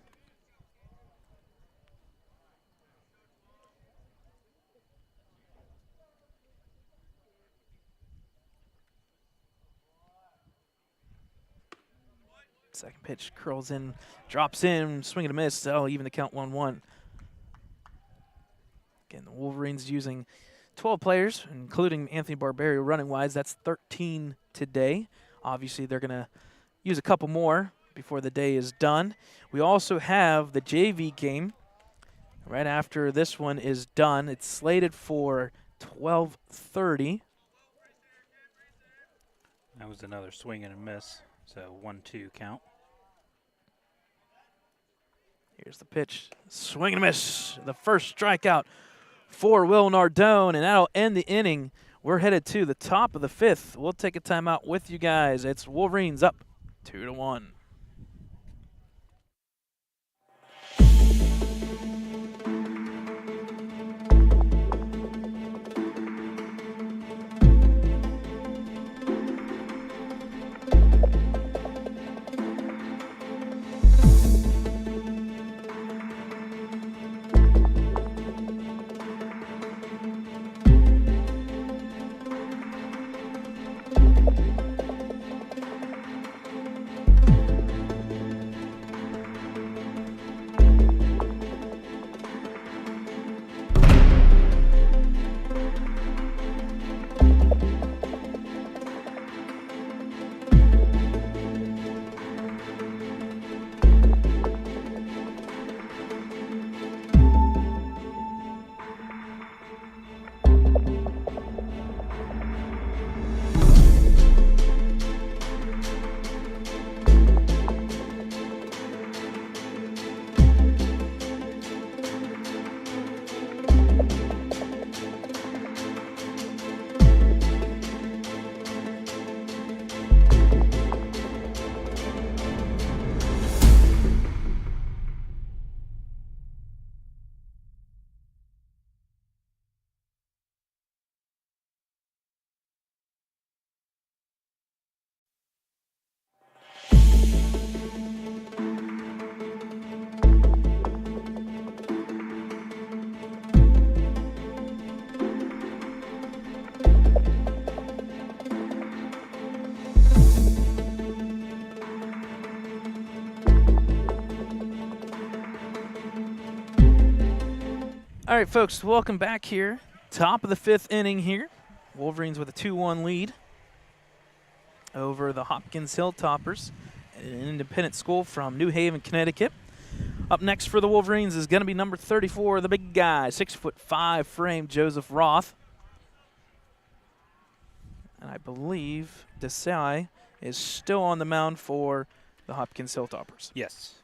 Second pitch curls in, drops in, swing and a miss. That'll even the count 1-1. Again, the Wolverines using 12 players, including Anthony Barberio running wise. That's 13 today. Obviously, they're going to use a couple more before the day is done. We also have the JV game right after this one is done. It's slated for 12:30. That was another swing and a miss, so 1-2 count. Here's the pitch. Swing and a miss. The first strikeout for Will Nardone, and that'll end the inning. We're headed to the top of the 5th. We'll take a timeout with you guys. It's Wolverines up 2-1. All right, folks, welcome back here. Top of the 5th inning here. Wolverines with a 2-1 lead over the Hopkins Hilltoppers, an independent school from New Haven, Connecticut. Up next for the Wolverines is going to be number 34, the big guy, 6'5" frame, Joseph Roth. And I believe Desai is still on the mound for the Hopkins Hilltoppers. Yes.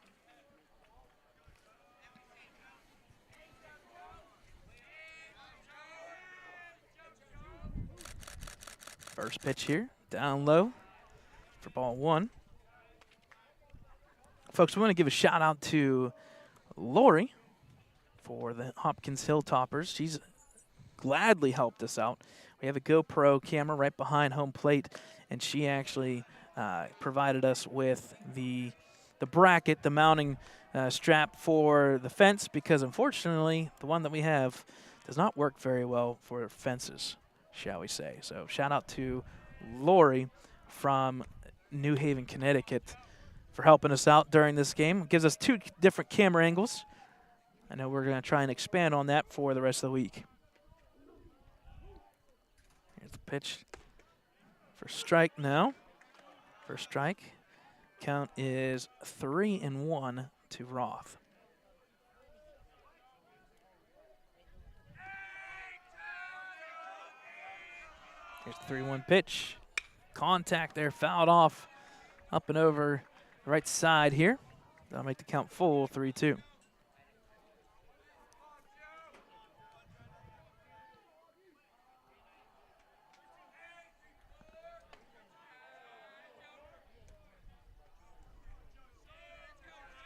First pitch here, down low for ball 1. Folks, we want to give a shout out to Lori for the Hopkins Hilltoppers. She's gladly helped us out. We have a GoPro camera right behind home plate, and she actually provided us with the bracket, the mounting strap for the fence because, unfortunately, the one that we have does not work very well for fences, shall we say. So shout out to Lori from New Haven, Connecticut for helping us out during this game. It gives us 2 different camera angles. I know we're going to try and expand on that for the rest of the week. Here's the pitch for strike now. First strike. Count is 3-1 to Roth. Here's the 3-1 pitch. Contact there, fouled off up and over the right side here. That'll make the count full, 3-2.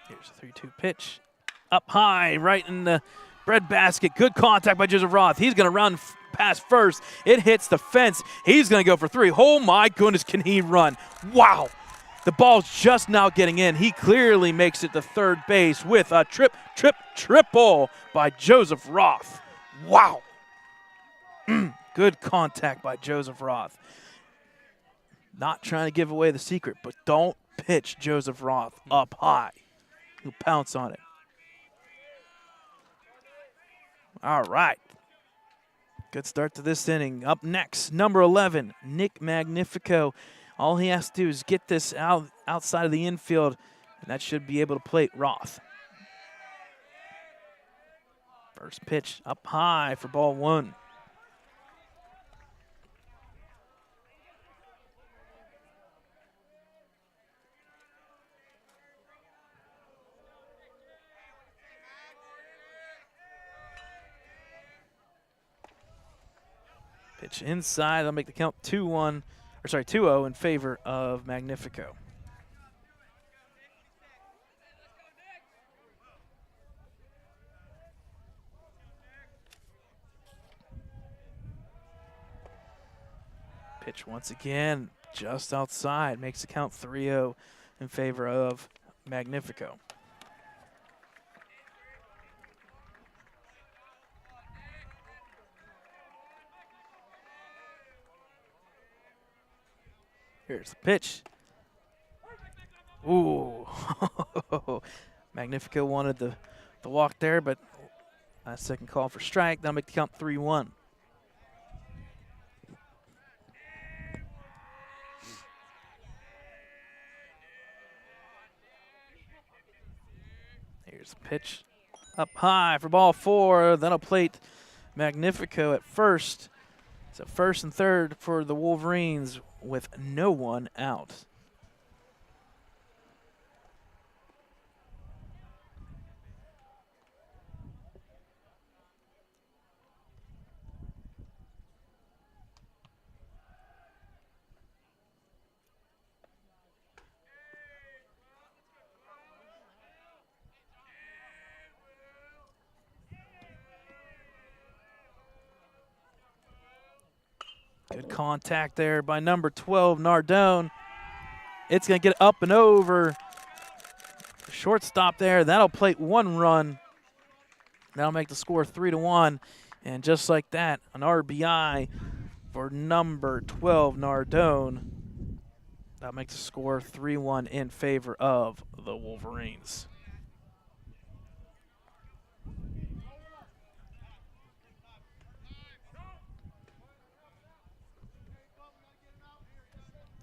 Here's a 3-2 pitch. Up high, right in the breadbasket. Good contact by Joseph Roth. He's going to run past first. It hits the fence. He's going to go for 3. Oh, my goodness, can he run? Wow. The ball's just now getting in. He clearly makes it to third base with a triple by Joseph Roth. Wow. Good contact by Joseph Roth. Not trying to give away the secret, but don't pitch Joseph Roth up high. He'll pounce on it. All right. Good start to this inning. Up next, number 11, Nick Magnifico. All he has to do is get this outside of the infield, and that should be able to plate Roth. First pitch up high for ball 1. Pitch inside. They'll make the count 2-0 in favor of Magnifico. Pitch once again, just outside. Makes the count 3-0 in favor of Magnifico. Here's the pitch. Ooh. Magnifico wanted the walk there, but last second call for strike. That'll make the count 3-1. Here's the pitch. Up high for ball 4. That'll plate Magnifico at first. So first and third for the Wolverines with no one out. Good contact there by number 12, Nardone. It's going to get up and over. Shortstop there. That'll plate 1 run. That'll make the score 3-1. And just like that, an RBI for number 12, Nardone. That'll make the score 3-1 in favor of the Wolverines.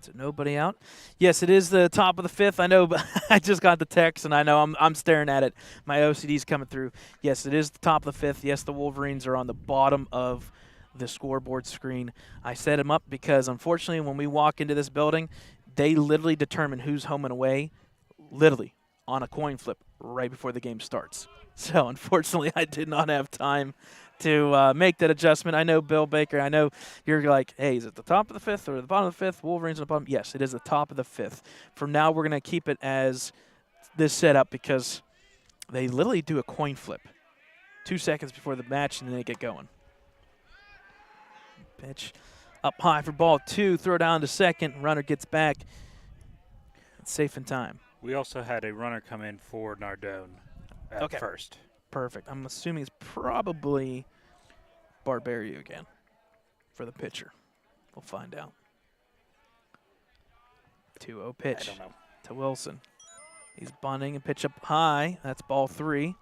So nobody out. Yes, it is the top of the 5th. I know, but I just got the text, and I know I'm staring at it. My OCD's coming through. Yes, it is the top of the 5th. Yes, the Wolverines are on the bottom of the scoreboard screen. I set them up because, unfortunately, when we walk into this building, they literally determine who's home and away, literally, on a coin flip right before the game starts. So, unfortunately, I did not have time to make that adjustment. I know, Bill Baker, I know you're like, hey, is it the top of the 5th or the bottom of the 5th? Wolverines on the bottom? Yes, it is the top of the 5th. From now, we're going to keep it as this setup because they literally do a coin flip 2 seconds before the match, and then they get going. Pitch up high for ball 2. Throw down to second. Runner gets back. It's safe in time. We also had a runner come in for Nardone at first. Perfect. I'm assuming it's probably Barberio again for the pitcher. We'll find out. 2-0 pitch I don't know. to Wilson. He's bunting and pitch up high. That's ball 3.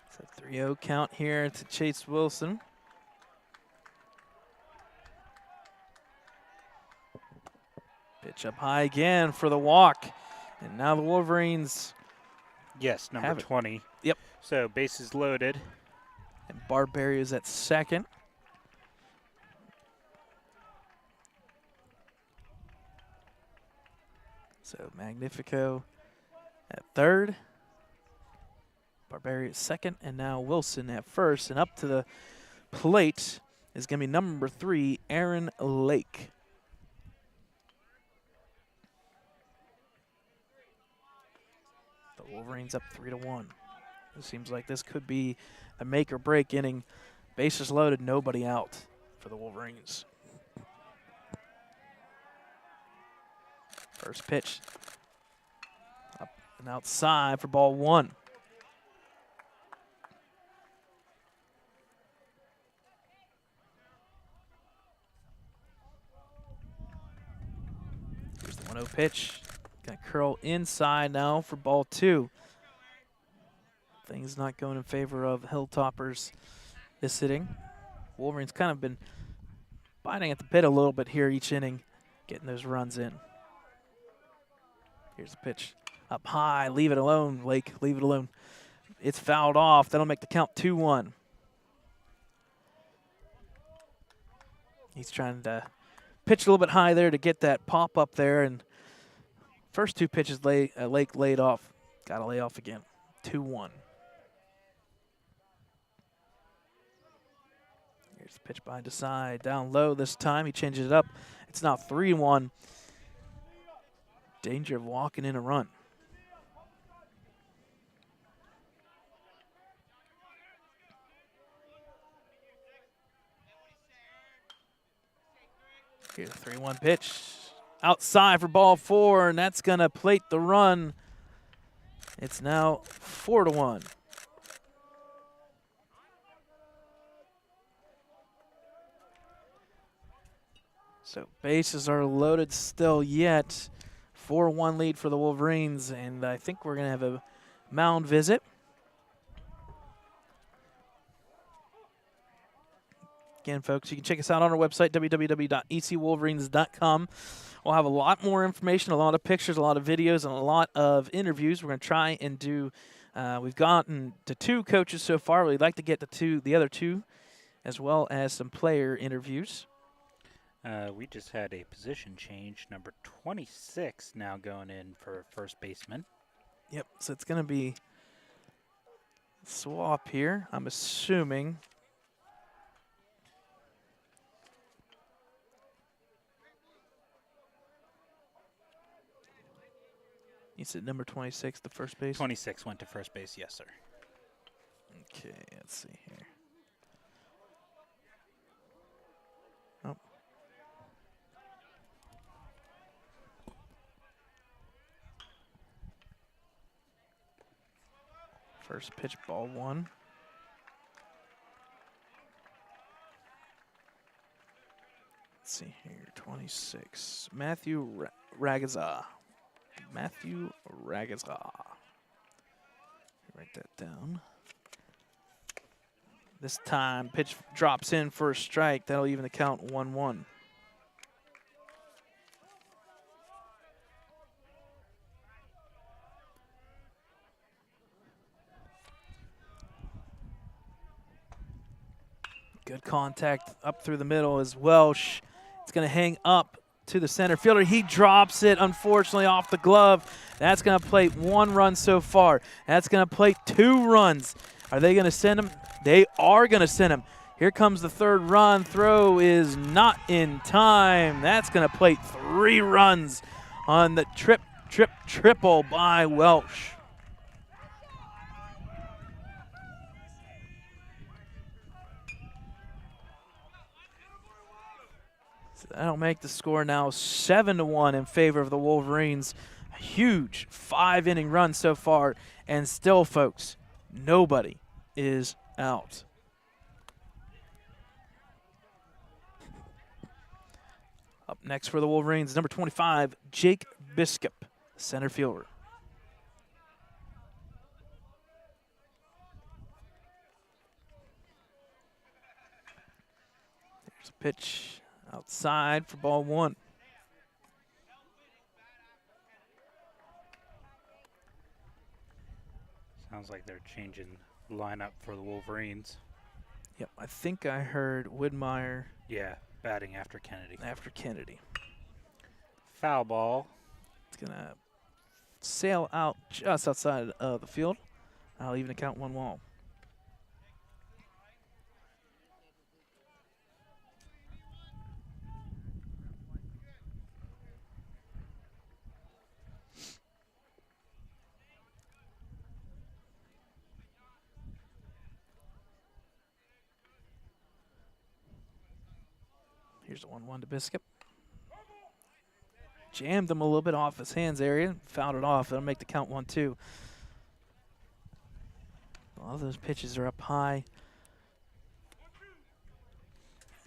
It's a 3-0 count here to Chase Wilson. Pitch up high again for the walk. And now the Wolverines. Yes, number 20. Yep. So bases loaded. And Barberio's at second. So Magnifico at third. Barberio at second. And now Wilson at first. And up to the plate is going to be number 3, Aaron Lake. The Wolverines up 3-1. It seems like this could be a make or break inning. Bases loaded, nobody out for the Wolverines. First pitch up and outside for ball 1. Here's the 1-0 pitch. Gonna curl inside now for ball 2. Things not going in favor of Hilltoppers this inning. Wolverines kind of been biting at the bit a little bit here each inning, getting those runs in. Here's the pitch. Up high, leave it alone, Lake, leave it alone. It's fouled off. That'll make the count 2-1. He's trying to pitch a little bit high there to get that pop up there, and first 2 pitches Lake laid off. Got to lay off again. 2-1. Here's the pitch behind the side. Down low this time. He changes it up. It's now 3-1. Danger of walking in a run. Here's a 3-1 pitch. Outside for ball 4, and that's going to plate the run. It's now 4-1. So bases are loaded still yet. 4-1 lead for the Wolverines, and I think we're going to have a mound visit. Again, folks, you can check us out on our website, www.ecwolverines.com. We'll have a lot more information, a lot of pictures, a lot of videos, and a lot of interviews. We're going to try and do, we've gotten to 2 coaches so far. We'd like to get to the other 2, as well as some player interviews. We just had a position change. Number 26 now going in for first baseman. Yep, so it's going to be a swap here, I'm assuming. You said number 26, the first base? 26 went to first base, yes, sir. Okay, let's see here. Oh. First pitch, ball 1. Let's see here, 26. Matthew Ragazza. Matthew Ragazza. Write that down. This time, pitch drops in for a strike. That'll even the count 1-1. Good contact up through the middle as Welsh. It's going to hang up to the center fielder. He drops it, unfortunately, off the glove. That's going to plate 1 run so far. That's going to plate 2 runs. Are they going to send him? They are going to send him. Here comes the 3rd run. Throw is not in time. That's going to plate 3 runs on the triple by Welsh. So that'll make the score now 7-1 in favor of the Wolverines. A huge 5-inning run so far, and still, folks, nobody is out. Up next for the Wolverines, number 25, Jake Biscup, center fielder. There's a pitch outside for ball 1. Sounds like they're changing the lineup for the Wolverines. Yep, I think I heard Widmeyer. Yeah, batting after Kennedy. After Kennedy. Foul ball. It's going to sail out just outside of the field. I'll even count 1-1. Here's the 1-1 to Biscup. Jammed him a little bit off his hands area, fouled it off. That'll make the count 1-2. All those pitches are up high.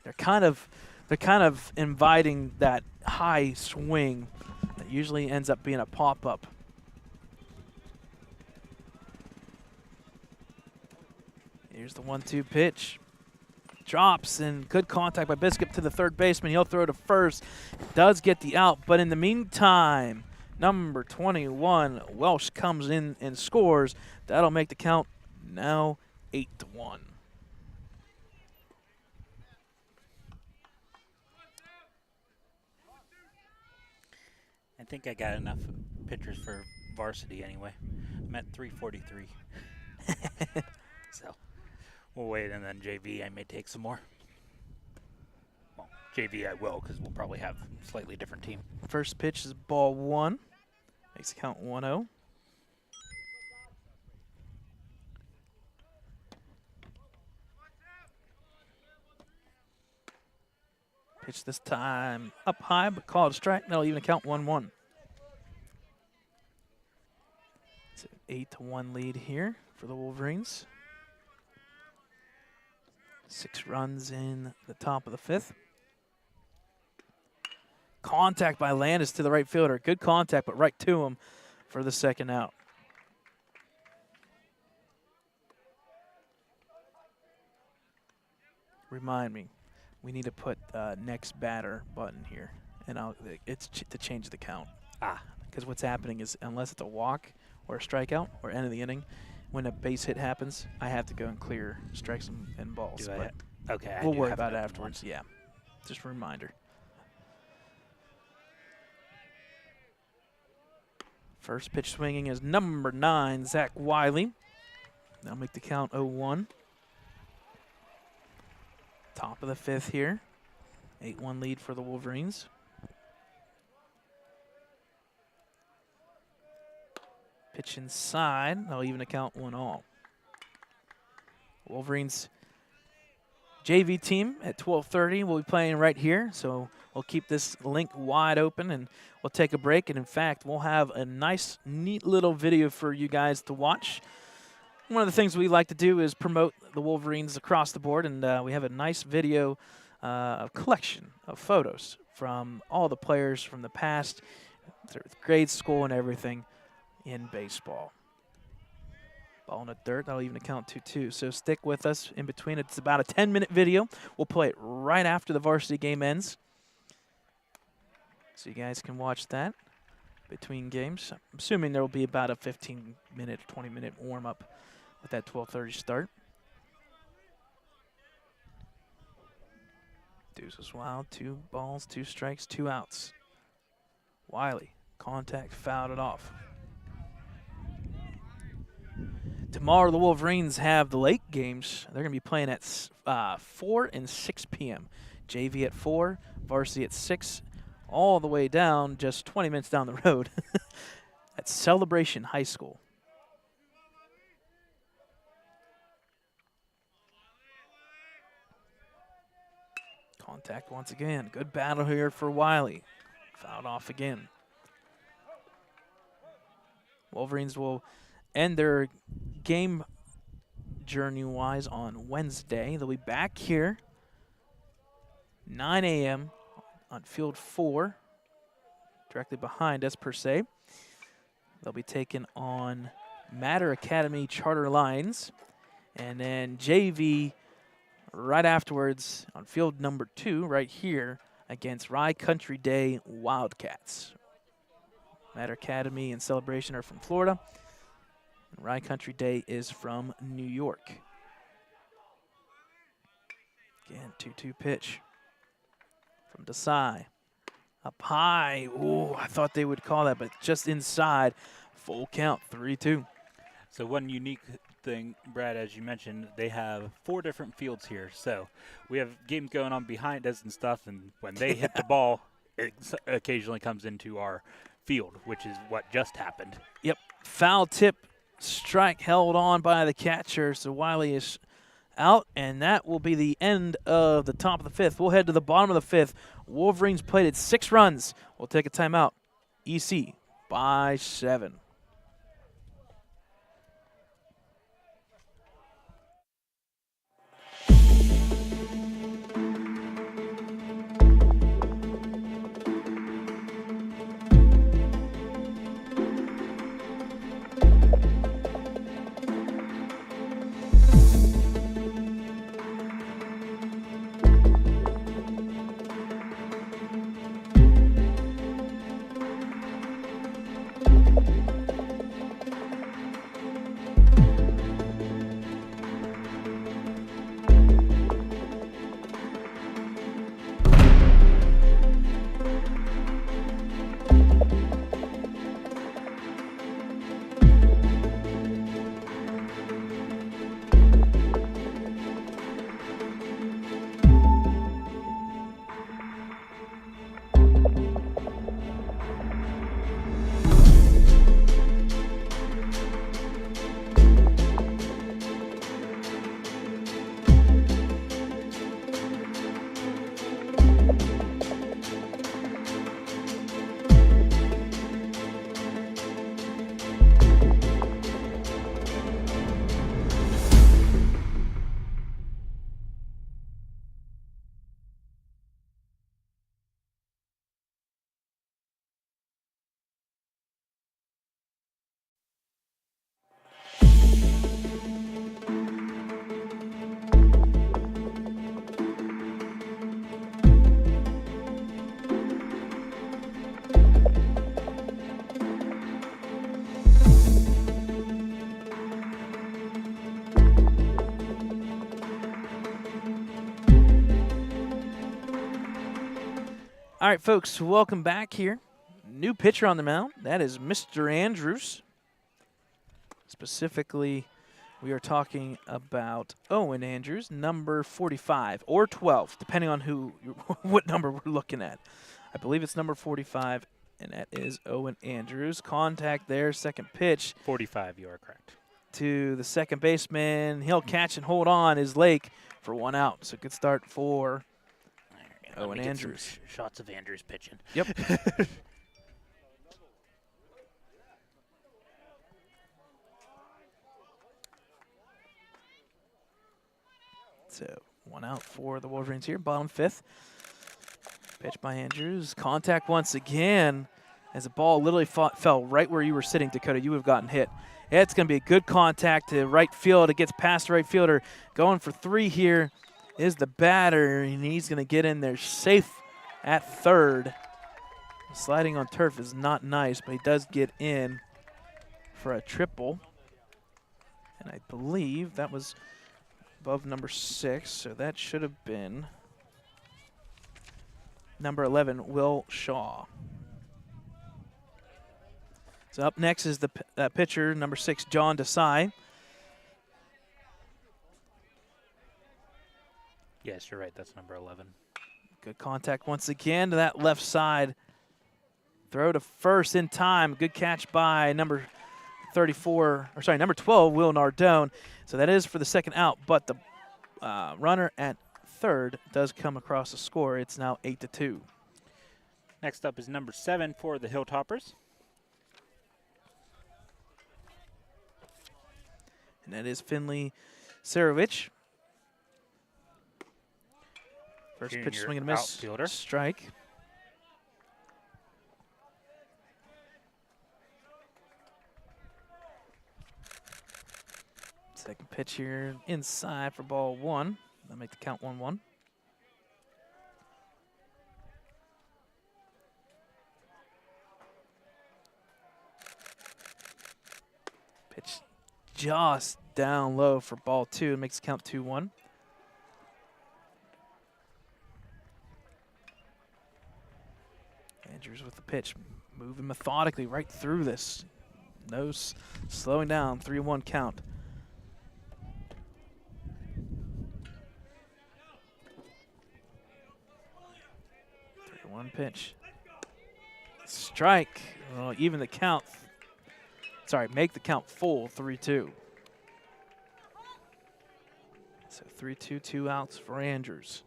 They're kind of inviting that high swing that usually ends up being a pop-up. Here's the 1-2 pitch. Drops, and good contact by Biscup to the third baseman. He'll throw to first. Does get the out, but in the meantime, number 21, Welsh, comes in and scores. That'll make the count now 8-1. I think I got enough pitchers for varsity anyway. I'm at 343. So we'll wait, and then JV, I may take some more. Well, JV I will, because we'll probably have a slightly different team. First pitch is ball 1. Makes the count 1-0. Pitch this time up high, but called a strike. That'll even count 1-1. It's an 8-1 lead here for the Wolverines. 6 runs in the top of the 5th. Contact by Landis to the right fielder. Good contact, but right to him for the second out. Remind me, we need to put next batter button here, and it's to change the count. Because what's happening is, unless it's a walk or a strikeout or end of the inning, when a base hit happens, I have to go and clear strikes and balls. Okay, we'll worry about it afterwards. Yeah, just a reminder. First pitch swinging is number 9, Zach Wiley. That'll make the count 0-1. Top of the 5th here. 8-1 lead for the Wolverines. Pitch inside. They'll even count 1-all. Wolverines JV team at 12:30 will be playing right here, so we'll keep this link wide open, and we'll take a break. And in fact, we'll have a nice, neat little video for you guys to watch. One of the things we like to do is promote the Wolverines across the board, and we have a nice video, a collection of photos from all the players from the past, through grade school and everything in baseball. Ball in the dirt, that'll even count 2-2. So stick with us in between. It's about a 10-minute video. We'll play it right after the varsity game ends, so you guys can watch that between games. I'm assuming there will be about a 15-minute, 20-minute warm-up with that 12:30 start. Deuces wild, 2 balls, 2 strikes, 2 outs. Wiley, contact, fouled it off. Tomorrow, the Wolverines have the late games. They're going to be playing at 4 and 6 p.m. JV at 4, varsity at 6, all the way down, just 20 minutes down the road, at Celebration High School. Contact once again. Good battle here for Wiley. Fouled off again. Wolverines will end their game journey-wise on Wednesday. They'll be back here 9 a.m. on field 4, directly behind us per se. They'll be taking on Matter Academy Charter Lions, and then JV right afterwards on field number 2 right here against Rye Country Day Wildcats. Matter Academy and Celebration are from Florida. And Rye Country Day is from New York. Again, 2-2 pitch from Desai. Up high. Ooh, I thought they would call that, but just inside. Full count, 3-2. So one unique thing, Brad, as you mentioned, they have 4 different fields here. So we have games going on behind us and stuff, and when they hit the ball, it occasionally comes into our field, which is what just happened. Yep, foul tip, strike held on by the catcher, so Wiley is out, and that will be the end of the top of the 5th. We'll head to the bottom of the 5th. Wolverines played at 6 runs. We'll take a timeout. EC by 7. All right, folks, welcome back here. New pitcher on the mound. That is Mr. Andrews. Specifically, we are talking about Owen Andrews, number 45 or 12, depending on what number we're looking at. I believe it's number 45, and that is Owen Andrews. Contact there, second pitch. 45, you are correct. To the second baseman. He'll catch and hold on his Lake for 1 out. So good start for Owen Andrews. Shots of Andrews pitching. Yep. So 1 out for the Wolverines here, bottom 5th. Pitch by Andrews. Contact once again as the ball literally fell right where you were sitting, Dakota. You would have gotten hit. It's going to be a good contact to right field. It gets past the right fielder. Going for 3 here is the batter, and he's going to get in there safe at third. Sliding on turf is not nice, but he does get in for a triple. And I believe that was above number 6, so that should have been number 11, Will Shaw. So up next is the pitcher, number 6, John Desai. Yes, you're right. That's number 11. Good contact once again to that left side. Throw to first in time. Good catch by number 12, Will Nardone. So that is for the second out, but the runner at third does come across the score. It's now 8-2. Next up is number 7 for the Hilltoppers. And that is Finley Sarovich. First pitch, Junior swing and a miss. outfielder. Strike. Second pitch here inside for ball 1. That'll make the count 1-1. Pitch just down low for ball 2. It makes the count 2-1. Andrews with the pitch, moving methodically right through this. No slowing down, 3-1 count. One pitch. Strike. Well, even the count. Sorry, make the count full, 3-2. So 3-2, 2 outs for Andrews.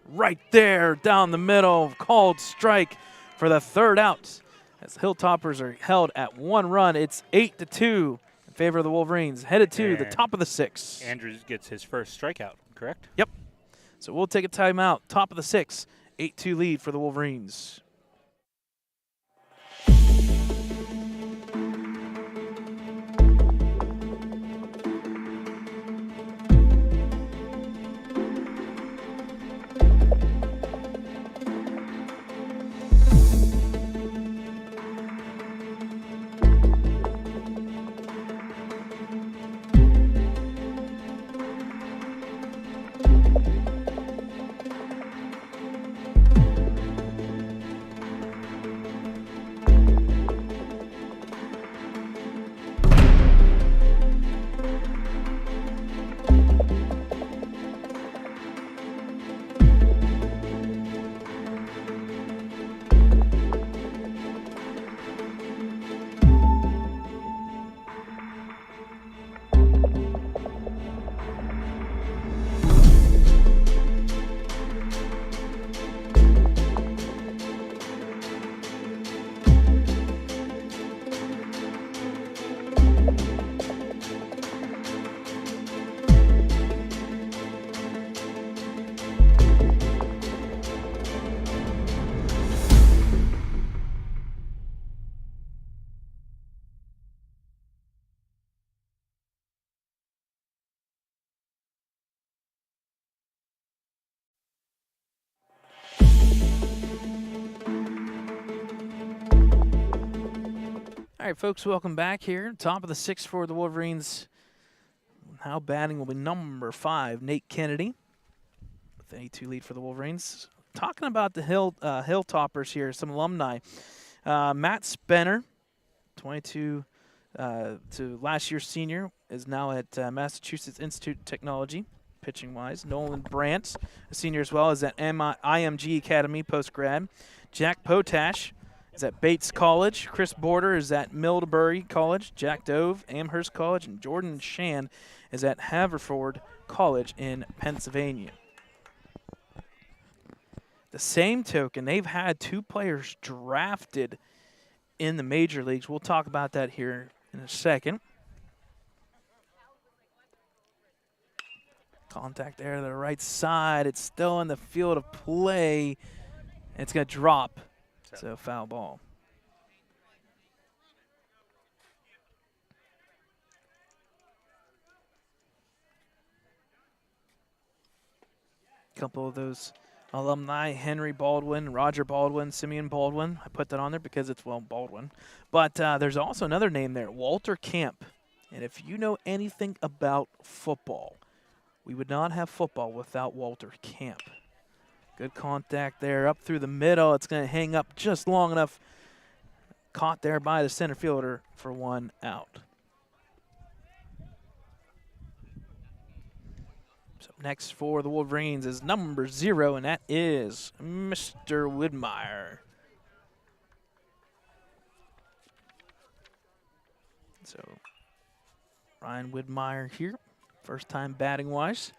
Right there, down the middle, called strike for the third out. As the Hilltoppers are held at 1 run, it's 8-2 in favor of the Wolverines. Headed to the top of the 6th. Andrews gets his first strikeout, correct? Yep. So we'll take a timeout. Top of the 6th, 8-2 lead for the Wolverines. All right, folks, welcome back here. Top of the 6th for the Wolverines. Now batting will be number 5, Nate Kennedy, with an 8-2 lead for the Wolverines. Talking about the Hilltoppers here, some alumni. Matt Spenner, 22 to last year's senior, is now at Massachusetts Institute of Technology, pitching-wise. Nolan Brandt, a senior as well, is at IMG Academy post-grad. Jack Potash is at Bates College. Chris Border is at Middlebury College. Jack Dove, Amherst College. And Jordan Shan is at Haverford College in Pennsylvania. The same token, they've had 2 players drafted in the major leagues. We'll talk about that here in a second. Contact there to the right side. It's still in the field of play. It's going to drop. So foul ball. Couple of those alumni, Henry Baldwin, Roger Baldwin, Simeon Baldwin. I put that on there because it's, well, Baldwin. But there's also another name there, Walter Camp. And if you know anything about football, we would not have football without Walter Camp. Good contact there up through the middle. It's going to hang up just long enough. Caught there by the center fielder for 1 out. So next for the Wolverines is number 0, and that is Mr. Widmeyer. So Ryan Widmeyer here, first time batting wise.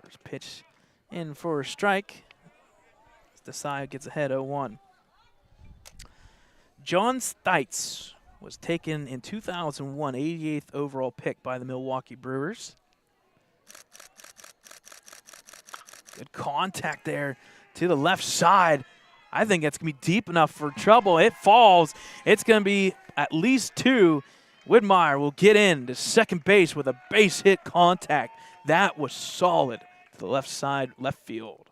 First pitch in for a strike. Desai gets ahead 0-1. John Stites was taken in 2001, 88th overall pick by the Milwaukee Brewers. Good contact there to the left side. I think that's going to be deep enough for trouble. It falls. It's going to be at least 2. Widmeyer will get in to second base with a base hit contact. That was solid to the left side, left field.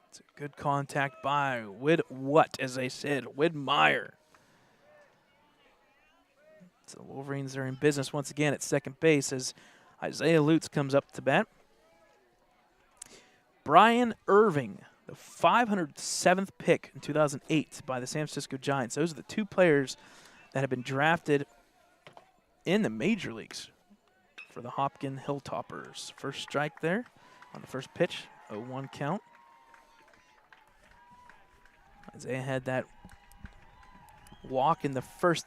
It's a good contact by as they said, Widmeyer. So the Wolverines are in business once again at second base as Isaiah Lutz comes up to bat. Brian Irving, the 507th pick in 2008 by the San Francisco Giants. Those are the 2 players that have been drafted in the major leagues for the Hopkins Hilltoppers. First strike there on the first pitch, 0-1 count. Isaiah had that walk in the first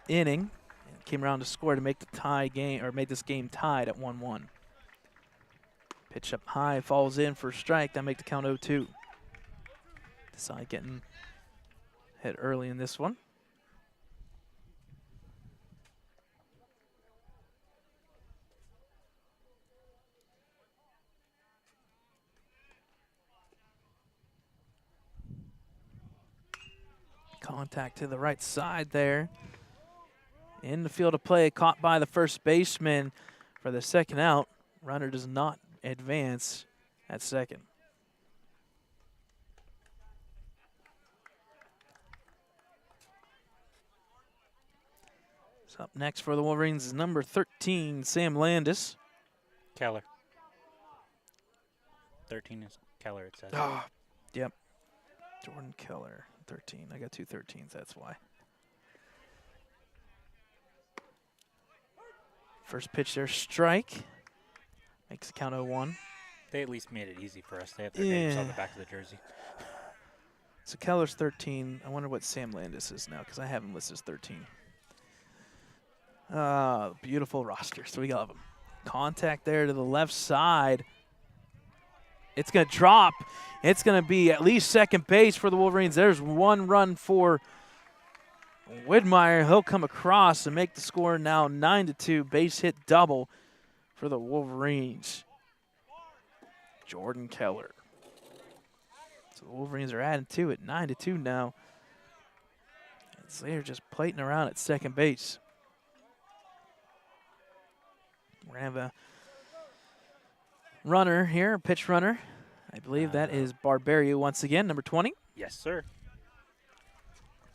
inning and came around to score to make the tie game, or make this game tied at 1-1. Pitch up high, falls in for a strike. That make the count 0-2. Desai getting hit early in this one. Contact to the right side there. In the field of play, caught by the first baseman for the second out. Runner does not advance at second. So up next for the Wolverines is number 13, Sam Landis. Keller. 13 is Keller, it says. Oh, yep. Jordan Keller, 13. I got 2 13s, that's why. First pitch there, strike. Makes the count 0-1. They at least made it easy for us. They have their names on the back of the jersey. So Keller's 13. I wonder what Sam Landis is now because I have him listed as 13. Beautiful roster. So we got them. Contact there to the left side. It's going to drop. It's going to be at least second base for the Wolverines. There's 1 run for Widmeyer. He'll come across and make the score now 9-2. Base hit double for the Wolverines. Jordan Keller. So the Wolverines are adding to it, 9-2 now. As they're just plating around at second base. We're going to have a runner here, a pitch runner. I believe that is Barberio once again, number 20. Yes, sir.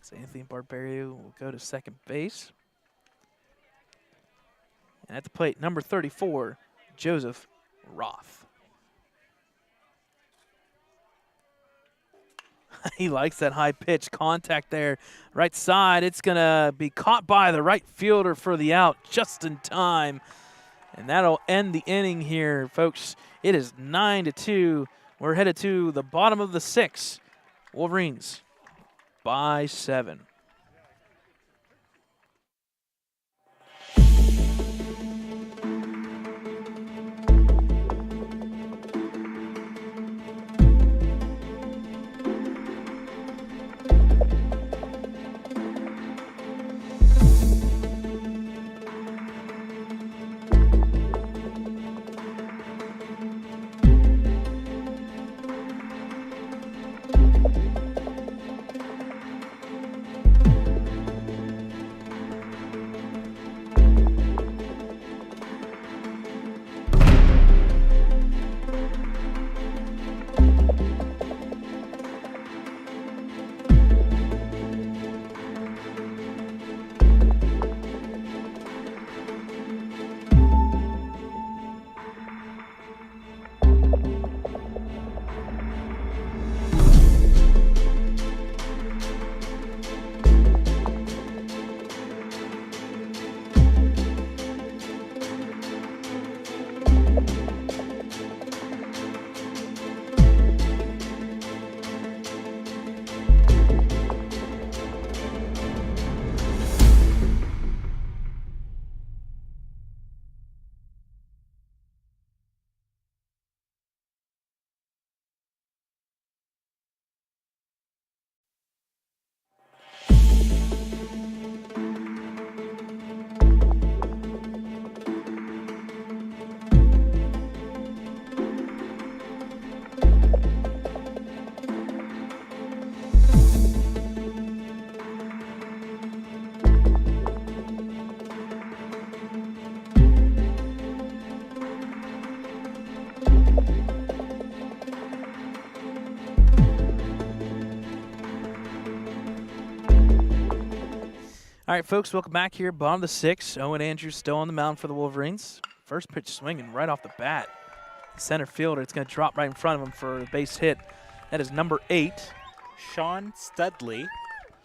So Anthony Barberio will go to second base. And at the plate, number 34, Joseph Roth. He likes that high pitch contact there. Right side, it's going to be caught by the right fielder for the out just in time. And that'll end the inning here, folks. It is 9-2. We're headed to the bottom of the 6th. Wolverines by 7. All right, folks, welcome back here. Bottom of the sixth. Owen Andrews still on the mound for the Wolverines. First pitch swinging right off the bat. Center fielder, it's going to drop right in front of him for a base hit. That is number 8. Sean Studley.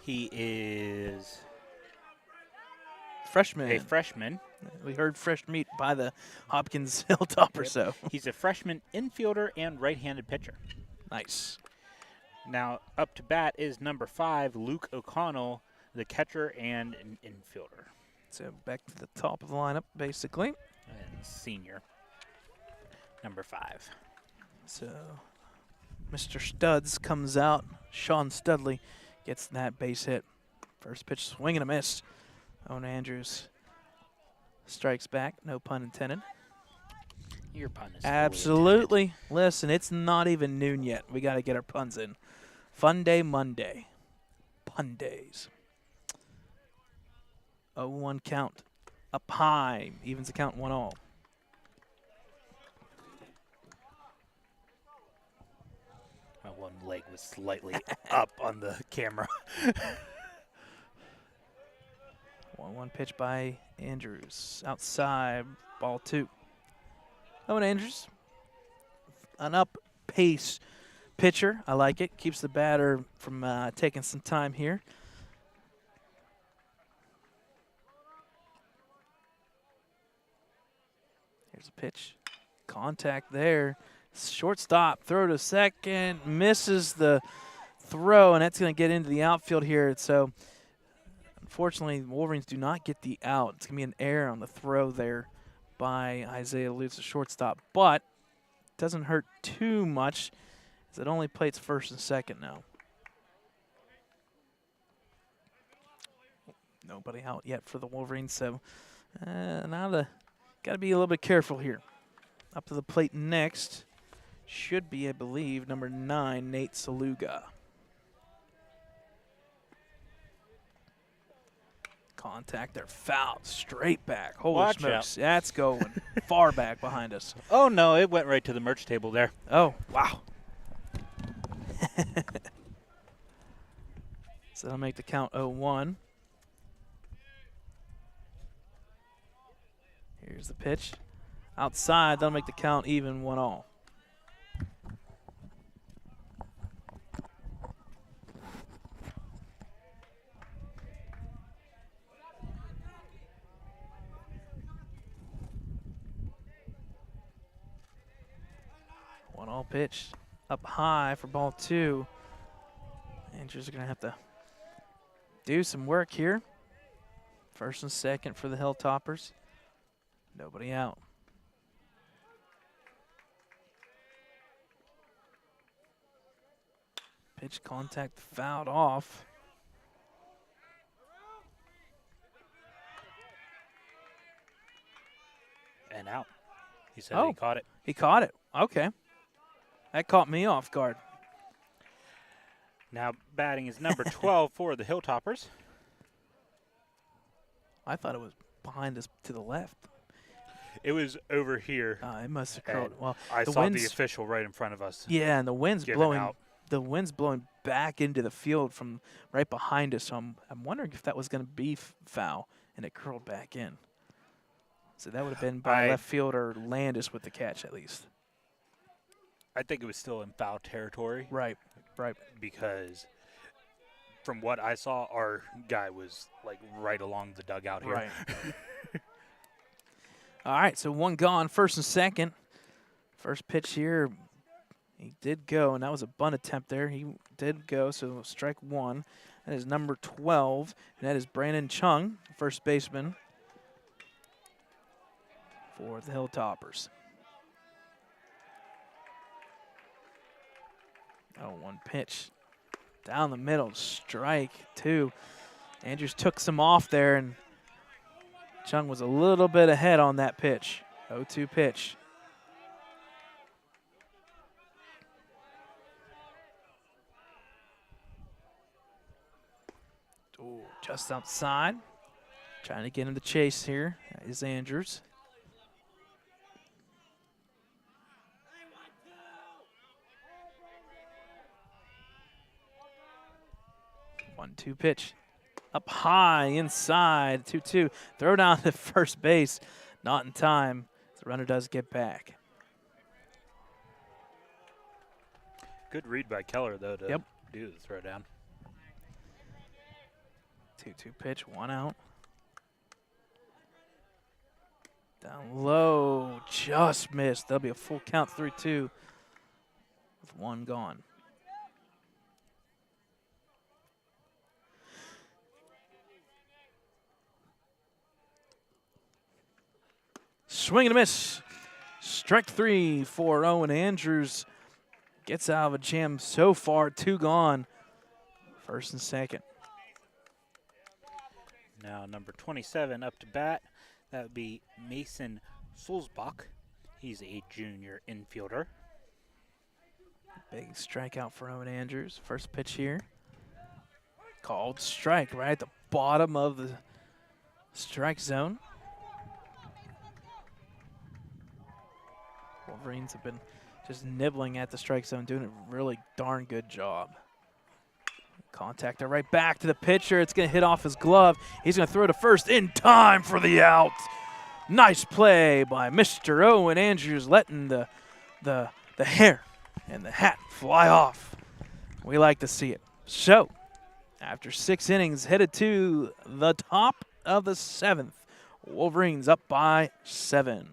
He is Freshman. a freshman. We heard fresh meat by the Hopkins Hilltop or so. He's a freshman infielder and right-handed pitcher. Nice. Now, up to bat is number 5, Luke O'Connell, the catcher and an infielder. So back to the top of the lineup, basically. And senior, number 5. So Mr. Studs comes out. Sean Studley gets that base hit. First pitch swing and a miss. Owen Andrews strikes back, no pun intended. Your pun is Absolutely. Listen, it's not even noon yet. We got to get our puns in. Fun day Monday. Pun days. 0-1 count. Up high. Evens the count 1-all. My one leg was slightly up on the camera. 1-1 pitch by Andrews. Outside, ball 2. Owen Andrews, an up-pace pitcher. I like it. Keeps the batter from taking some time here. Here's a pitch. Contact there. Shortstop, throw to second, misses the throw, and that's going to get into the outfield here. So, unfortunately, the Wolverines do not get the out. It's going to be an error on the throw there by Isaiah Lutz, the shortstop. But it doesn't hurt too much, as it only plays first and second now. Nobody out yet for the Wolverines, so now got to be a little bit careful here. Up to the plate next should be, I believe, number 9, Nate Saluga. Contact there, foul, straight back. Holy Watch smokes, out. that's going far back behind us. Oh, no, it went right to the merch table there. Oh, wow. So that'll make the count 0-1. Here's the pitch. Outside, that'll make the count even 1-all. One-all pitch up high for ball 2. Andrews are going to have to do some work here. First and second for the Hilltoppers. Nobody out. Pitch contact fouled off. And out. He said Oh. he caught it. He caught it. Okay. That caught me off guard. Now batting is number 12 for the Hilltoppers. I thought it was behind us to the left. It was over here. It must have curled. And Well, I the saw wind's, the official right in front of us. yeah, and the wind's Giving blowing. out. The wind's blowing back into the field from right behind us. So I'm wondering if that was going to be foul, and it curled back in. So that would have been by left fielder Landis with the catch at least. I think it was still in foul territory. Right. Because from what I saw, our guy was like right along the dugout here. Right. All right, so one gone, first and second. First pitch here, he did go, and that was a bunt attempt there. He did go, so strike 1. That is number 12, and that is Brandon Chung, first baseman for the Hilltoppers. Oh, one pitch. Down the middle, strike 2. Andrews took some off there, and Chung was a little bit ahead on that pitch. 0-2 pitch. Ooh, just outside. Trying to get in the chase here is Andrews. 1-2 pitch. up high inside, 2-2. Throw down to first base, not in time. The runner does get back. Good read by Keller, though, to do the throw down. 2-2 pitch, 1 out. Down low, just missed. That'll be a full count, 3-2 with 1 gone. Swing and a miss. Strike 3 for Owen Andrews. Gets out of a jam so far, 2 gone. First and second. Now number 27 up to bat. That would be Mason Sulzbach. He's a junior infielder. Big strikeout for Owen Andrews. First pitch here. Called strike right at the bottom of the strike zone. Wolverines have been just nibbling at the strike zone, doing a really darn good job. Contactor right back to the pitcher. It's going to hit off his glove. He's going to throw to first in time for the out. Nice play by Mr. Owen Andrews, letting the hair and the hat fly off. We like to see it. So, after 6 innings, headed to the top of the 7th. Wolverines up by 7.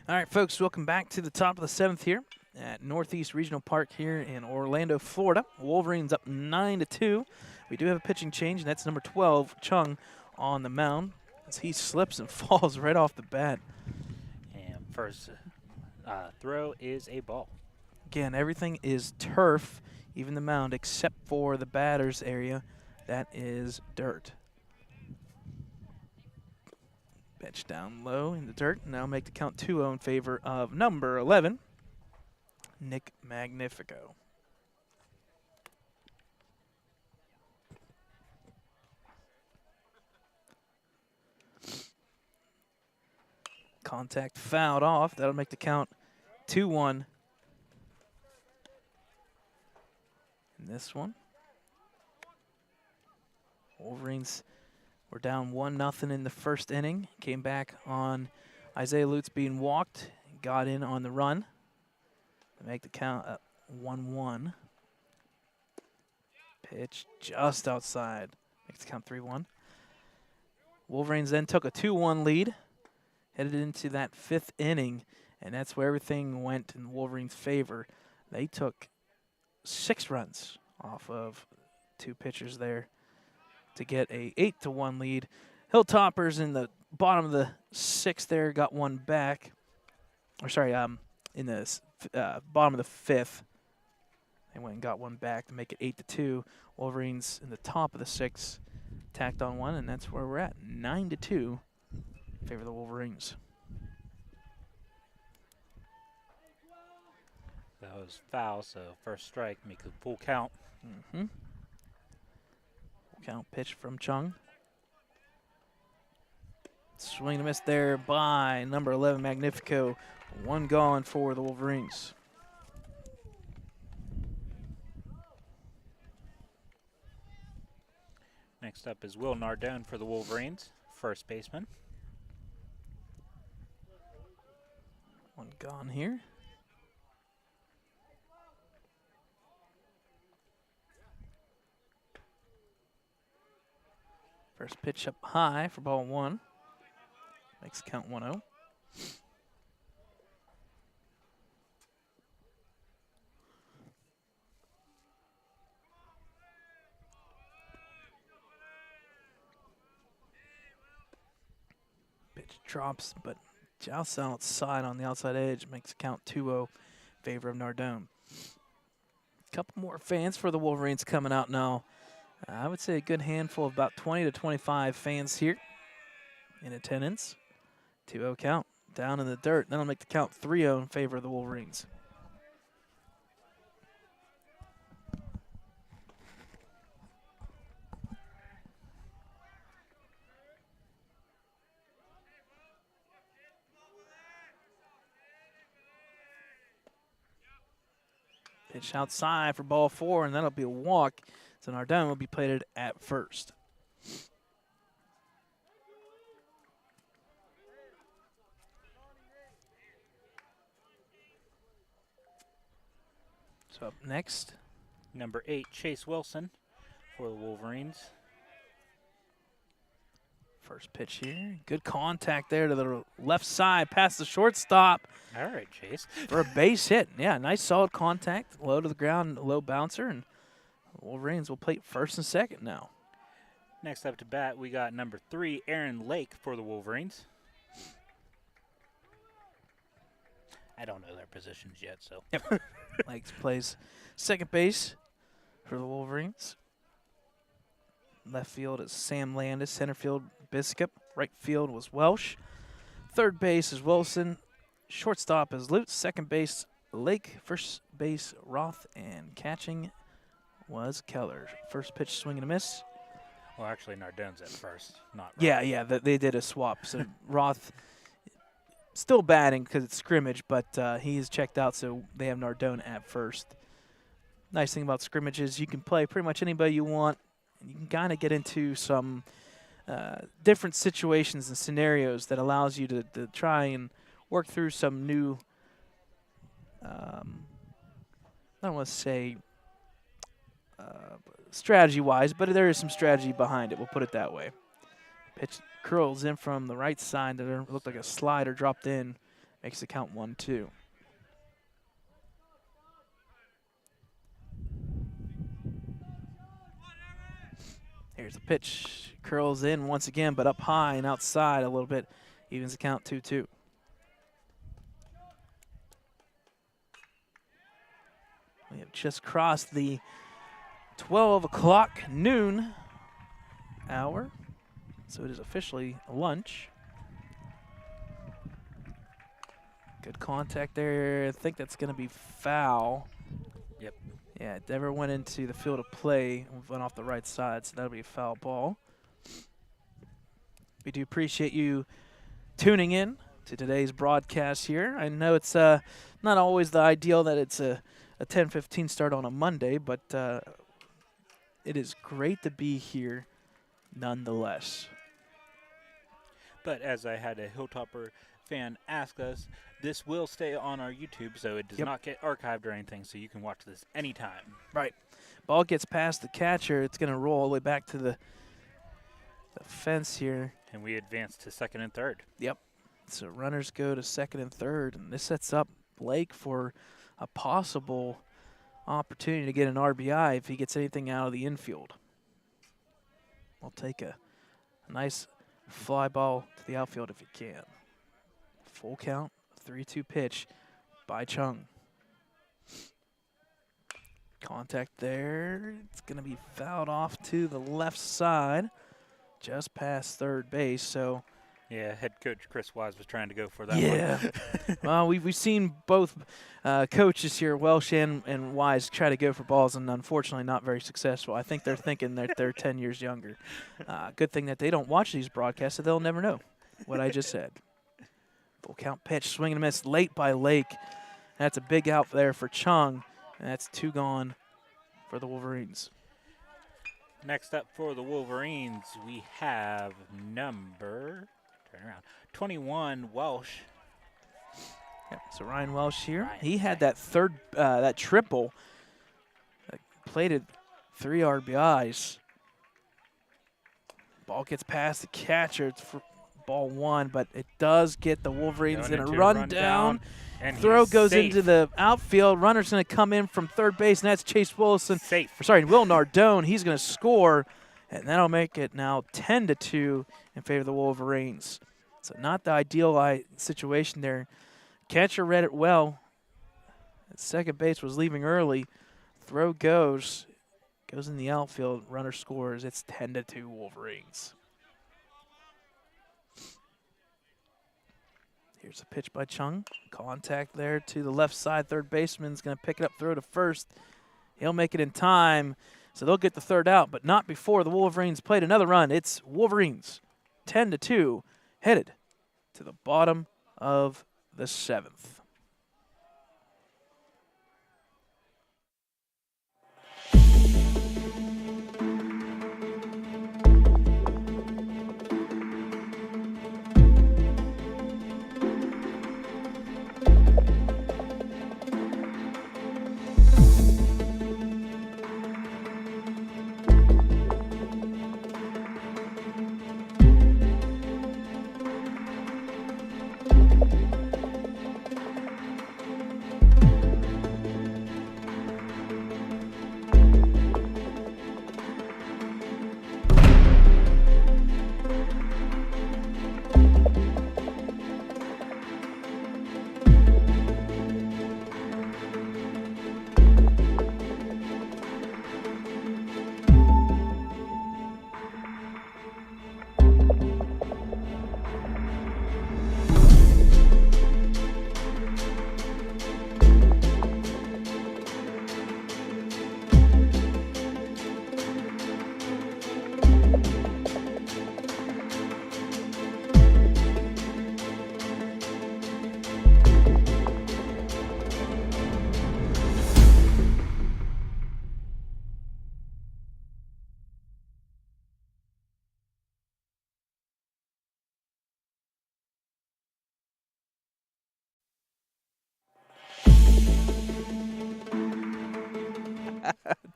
All right, folks, welcome back to the top of the 7th here at Northeast Regional Park here in Orlando, Florida. Wolverines up 9-2. We do have a pitching change, and that's number 12, Chung, on the mound as he slips and falls right off the bat. And first throw is a ball. Again, everything is turf, even the mound, except for the batter's area. That is dirt. Pitch down low in the dirt. Now make the count 2-0 in favor of number 11, Nick Magnifico. Contact fouled off. That'll make the count 2-1 in this one. Wolverines were down 1-0 in the first inning. Came back on Isaiah Lutz being walked. Got in on the run to make the count 1-1. Pitch just outside. Makes the count 3-1. Wolverines then took a 2-1 lead. headed into that 5th inning, and that's where everything went in the Wolverines' favor. They took 6 runs off of 2 pitchers there to get a 8-1 lead. Hilltoppers in the bottom of the 6th there got one back. Or sorry, in the bottom of the 5th, they went and got one back to make it 8-2. Wolverines in the top of the 6th tacked on one, and that's where we're at, 9-2 in favor of the Wolverines. That was foul, so first strike, make a full count. Full count pitch from Chung. Swing and a miss there by number 11, Magnifico. One gone for the Wolverines. Next up is Will Nardone for the Wolverines, first baseman. One gone here. First pitch up high for ball 1. Makes count 1-0. Pitch drops, but just outside on the outside edge. Makes count 2-0 in favor of Nardone. Couple more fans for the Wolverines coming out now. I would say a good handful of about 20 to 25 fans here in attendance. 2-0 count down in the dirt. That'll make the count 3-0 in favor of the Wolverines. Pitch outside for ball 4, and that'll be a walk. So Nardone will be plated at first. So up next, Number 8, Chase Wilson for the Wolverines. first pitch here. Good contact there to the left side, past the shortstop. All right, Chase. For a base hit. Yeah, nice solid contact. Low to the ground, low bouncer, and Wolverines will play first and second now. Next up to bat, we got number 3, Aaron Lake for the Wolverines. I don't know their positions yet, so. Yep. Lakes plays second base for the Wolverines. Left field is Sam Landis. Center field, Biscup. Right field was Welsh. Third base is Wilson. Shortstop is Lutz. Second base, Lake. First base, Roth. And catching was Keller. First pitch, swing and a miss. Well, actually, Nardone's at first, not Roth. Yeah, they did a swap. So Roth still batting because it's scrimmage, but he is checked out, so they have Nardone at first. Nice thing about scrimmages, you can play pretty much anybody you want, and you can kind of get into some different situations and scenarios that allows you to try and work through some new, I don't want to say strategy-wise, but there is some strategy behind it, we'll put it that way. Pitch curls in from the right side. There looked like a slider dropped in. Makes the count 1-2. Here's the pitch. Curls in once again, but up high and outside a little bit. Evens the count 2-2. We have just crossed the 12 o'clock noon hour. So it is officially lunch. Good contact there. I think that's going to be foul. Yep. Yeah, it never went into the field of play. Went off the right side, so that'll be a foul ball. We do appreciate you tuning in to today's broadcast here. I know it's not always the ideal that it's a 10:15 start on a Monday, but it is great to be here nonetheless. But as I had a Hilltopper fan ask us, this will stay on our YouTube, so it does not get archived or anything, so you can watch this anytime. Right. Ball gets past the catcher. It's going to roll all the way back to the fence here. And we advance to second and third. Yep. So runners go to second and third, and this sets up Blake for a possible opportunity to get an RBI if he gets anything out of the infield. We'll take a nice fly ball to the outfield if he can. Full count, 3-2 pitch by Chung. Contact there. It's going to be fouled off to the left side, just past third base. So, yeah, head coach Chris Wise was trying to go for that one. Well, we've seen both coaches here, Welsh and Wise, try to go for balls, and unfortunately not very successful. I think they're thinking that they're 10 years younger. Good thing that they don't watch these broadcasts, so they'll never know what I just said. Full count pitch, swing and a miss late by Lake. That's a big out there for Chung, and that's 2 gone for the Wolverines. Next up for the Wolverines, we have number, turn around, 21, Welsh. Yep, so Ryan Welsh here. He had that that triple that plated 3 RBIs. Ball gets past the catcher. It's for ball 1, but it does get the Wolverines in a rundown. Throw goes into the outfield. Runner's going to come in from third base, and that's Chase Wilson. Will Nardone. He's going to score, and that'll make it now 10-2 in favor of the Wolverines. So not the ideal situation there. Catcher read it well. Second base was leaving early. Throw goes in the outfield. Runner scores. It's 10-2 Wolverines. Here's a pitch by Chung. Contact there to the left side. Third baseman's going to pick it up, throw to first. He'll make it in time, so they'll get the third out, but not before the Wolverines played another run. It's Wolverines 10-2, headed to the bottom of the 7th.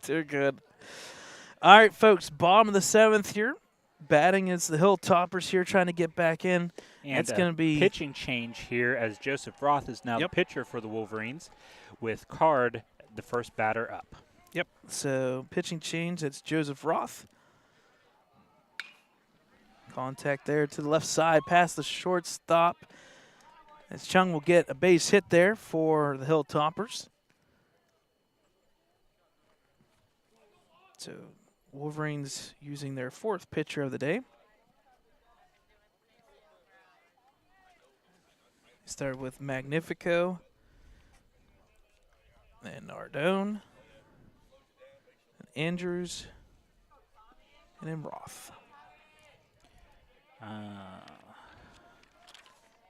Too good. All right, folks, bottom of the 7th here. Batting is the Hilltoppers here trying to get back in. And it's going to be pitching change here as Joseph Roth is now the pitcher for the Wolverines with Card, the first batter, up. Yep. So pitching change, it's Joseph Roth. Contact there to the left side, past the shortstop. As Chung will get a base hit there for the Hilltoppers. So Wolverines using their 4th pitcher of the day. Start with Magnifico, then Nardone, and Andrews, and then Roth.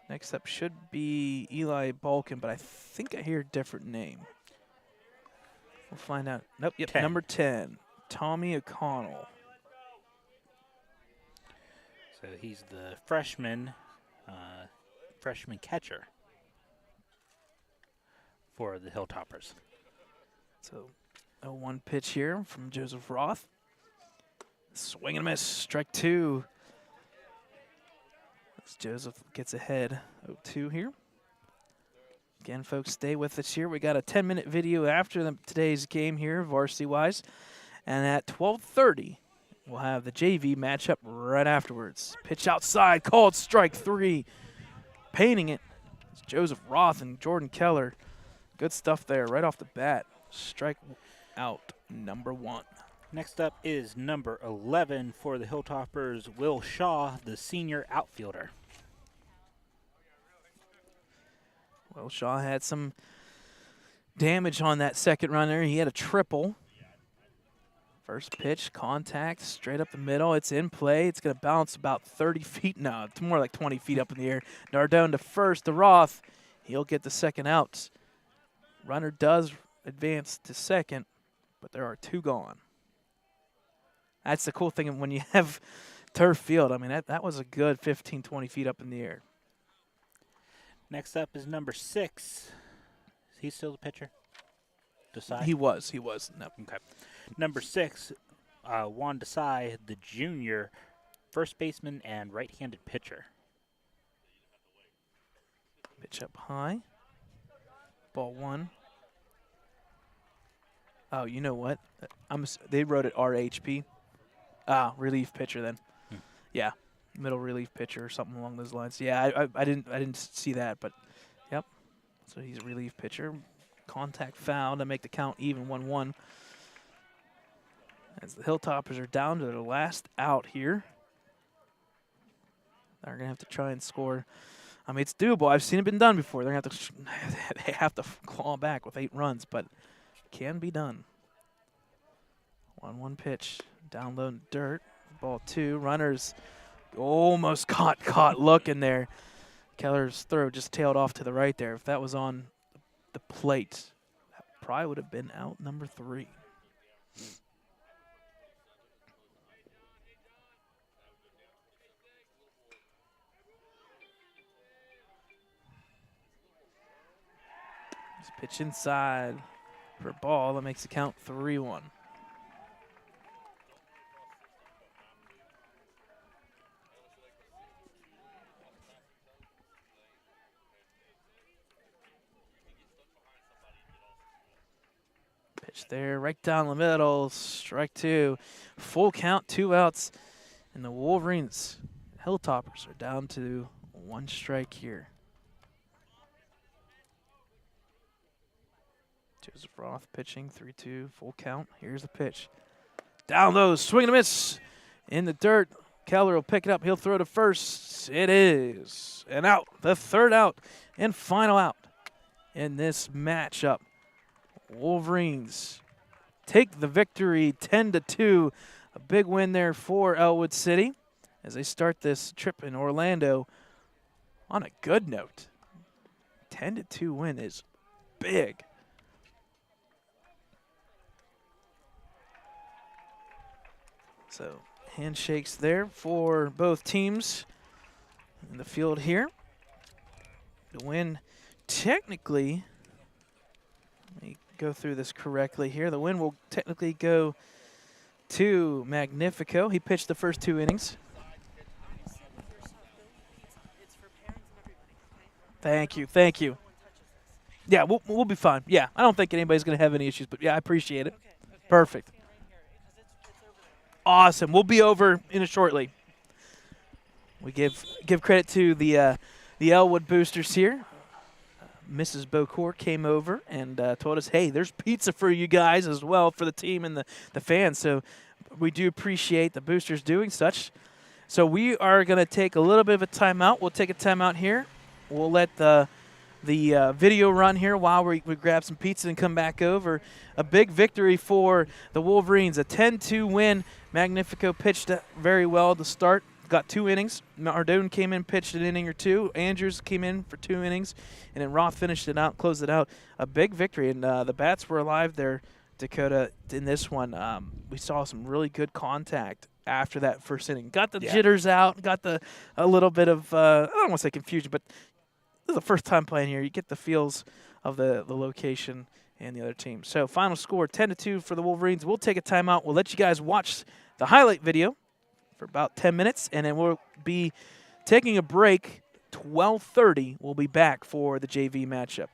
Next up should be Eli Balkin, but I think I hear a different name. We'll find out. Nope, yep, 10. Number 10, Tommy O'Connell. So he's the freshman catcher for the Hilltoppers. So 0-1 pitch here from Joseph Roth. Swing and a miss, strike 2. As Joseph gets ahead 0-2 here. Again, folks, stay with us here. We got a 10-minute video after today's game here, varsity-wise. And at 12:30, we'll have the JV matchup right afterwards. Pitch outside, called strike 3. Painting it, it's Joseph Roth and Jordan Keller. Good stuff there right off the bat. Strike out number 1. Next up is number 11 for the Hilltoppers, Will Shaw, the senior outfielder. Will Shaw had some damage on that second runner. He had a triple. First pitch, contact, straight up the middle. It's in play. It's going to bounce about 30 feet. No, it's more like 20 feet up in the air. Nardone to first, to Roth. He'll get the second out. Runner does advance to second, but there are 2 gone. That's the cool thing when you have turf field. I mean, that was a good 15, 20 feet up in the air. Next up is number 6. Is he still the pitcher? Desai? He was. No. Okay. Number 6, Juan Desai, the junior, first baseman and right-handed pitcher. Pitch up high. Ball 1. Oh, you know what? They wrote it RHP. Relief pitcher then. Yeah, middle relief pitcher or something along those lines. Yeah, I didn't see that, but yep. So he's a relief pitcher. Contact foul to make the count even 1-1. As the Hilltoppers are down to their last out here. They're gonna have to try and score. I mean, it's doable. I've seen it been done before. They're gonna have to claw back with 8 runs, but it can be done. 1-1 pitch. Down low in dirt. Ball 2. Runners almost caught looking there. Keller's throw just tailed off to the right there. If that was on the plate, that probably would have been out number 3. Just pitch inside for a ball. That makes the count 3-1. Pitch there, right down the middle, strike 2. Full count, 2 outs, and the Wolverines, Hilltoppers, are down to 1 strike here. Joseph Roth pitching, 3-2, full count. Here's the pitch. Down low, swing and a miss. In the dirt, Keller will pick it up. He'll throw to first. It is an out, the 3rd out and final out in this matchup. Wolverines take the victory 10-2. A big win there for Ellwood City as they start this trip in Orlando on a good note. 10-2 win is big. So handshakes there for both teams in the field here. The win technically, let me go through this correctly here. The win will technically go to Magnifico. He pitched the first 2 innings. Thank you. Yeah, we'll be fine. Yeah, I don't think anybody's going to have any issues, but yeah, I appreciate it. Perfect. Awesome. We'll be over in a shortly. We give credit to the Ellwood boosters here. Mrs. Bocourt came over and told us, hey, there's pizza for you guys as well for the team and the fans. So we do appreciate the boosters doing such. So we are going to take a little bit of a timeout. We'll take a timeout here. We'll let the video run here while we grab some pizza and come back over. A big victory for the Wolverines, a 10-2 win. Magnifico pitched very well to start. Got 2 innings. Nardone came in, pitched an inning or 2. Andrews came in for 2 innings. And then Roth finished it out, closed it out. A big victory. And the bats were alive there, Dakota, in this one. We saw some really good contact after that first inning. Got the jitters out. Got a little bit of, I don't want to say confusion, but this is the first time playing here. You get the feels of the location and the other team. So final score, 10-2 for the Wolverines. We'll take a timeout. We'll let you guys watch the highlight video for about 10 minutes, and then we'll be Taking a break, 12:30. We'll be back for the JV matchup.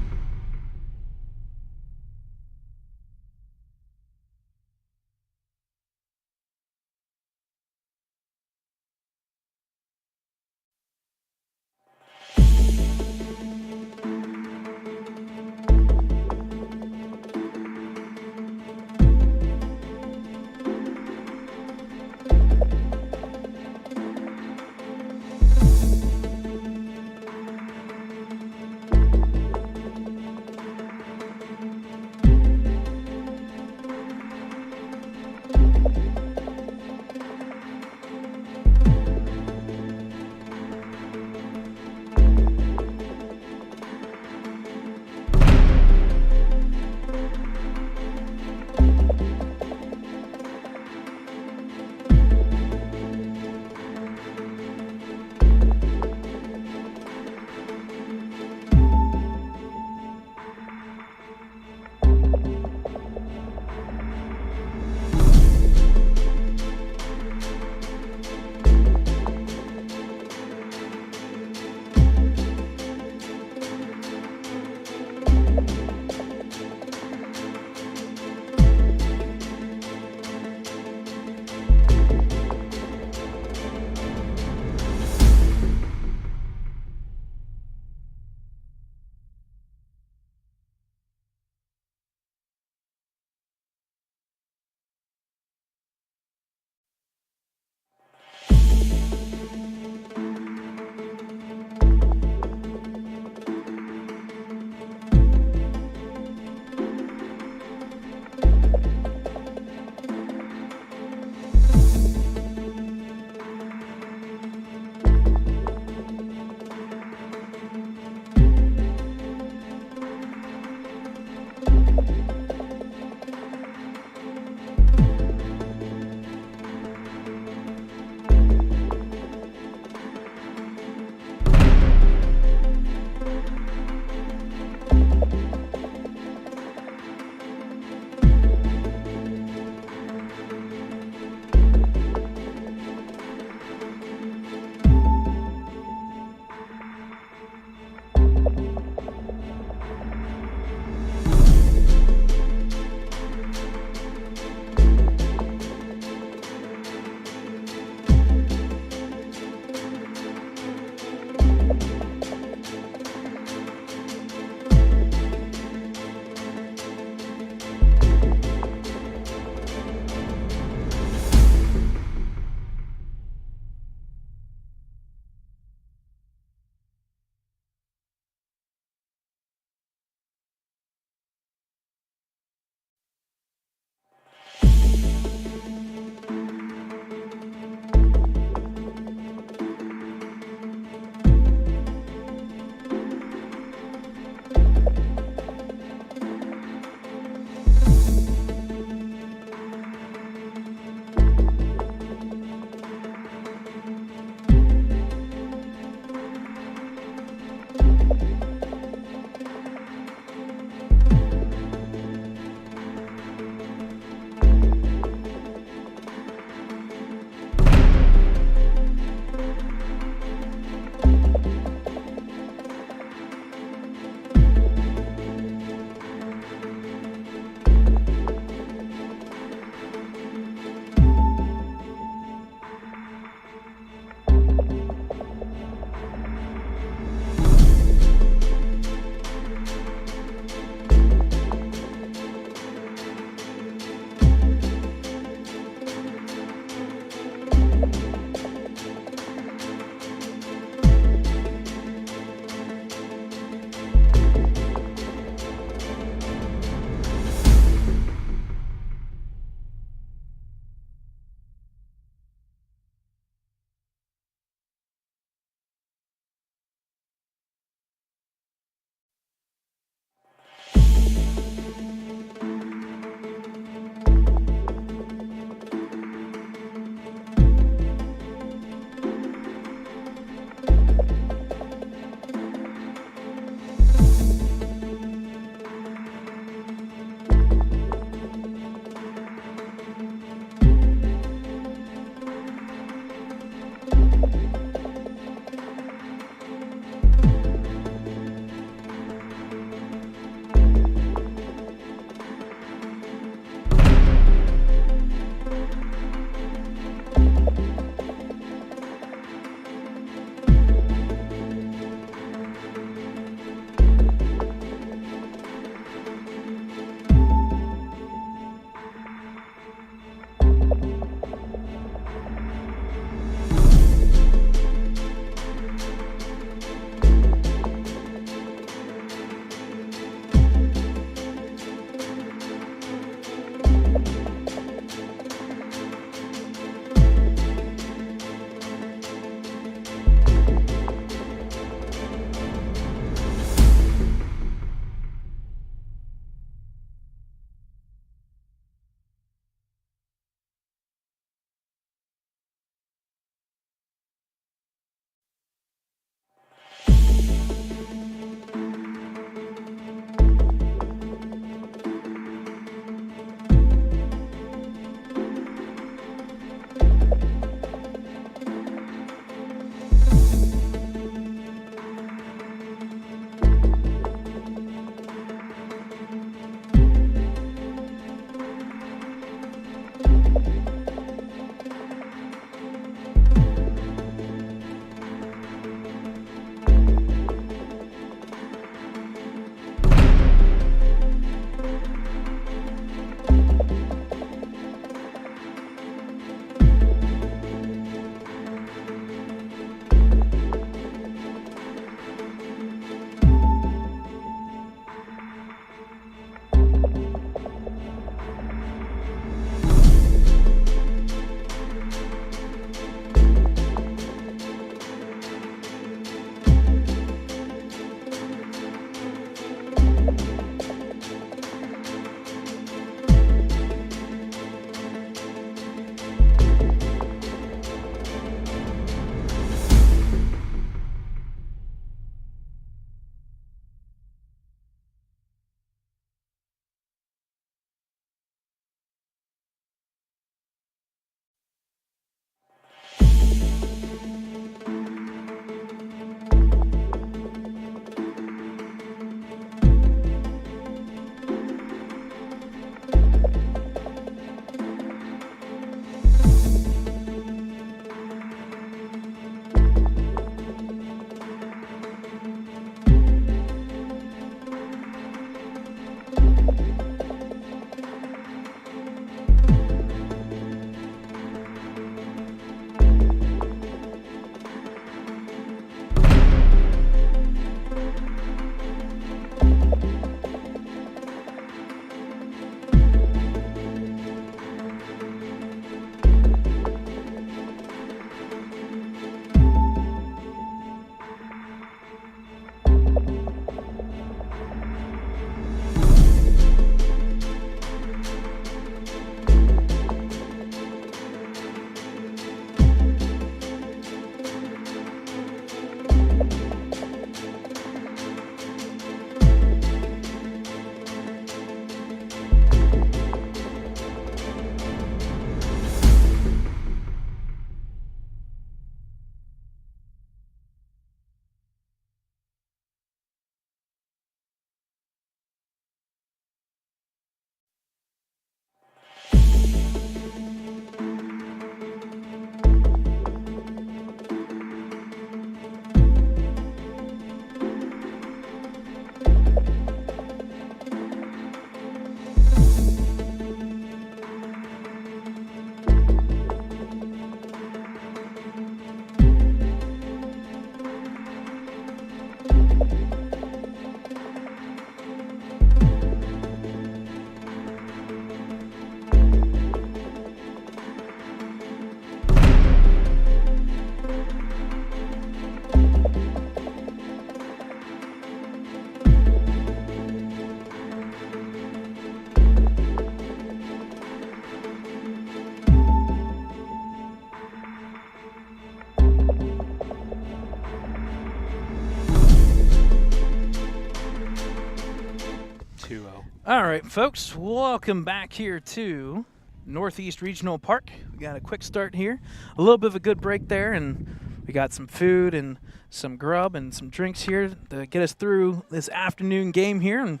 2-0. All right, folks, welcome back here to Northeast Regional Park. We got a quick start here. A little bit of a good break there, and we got some food and some grub and some drinks here to get us through this afternoon game here. And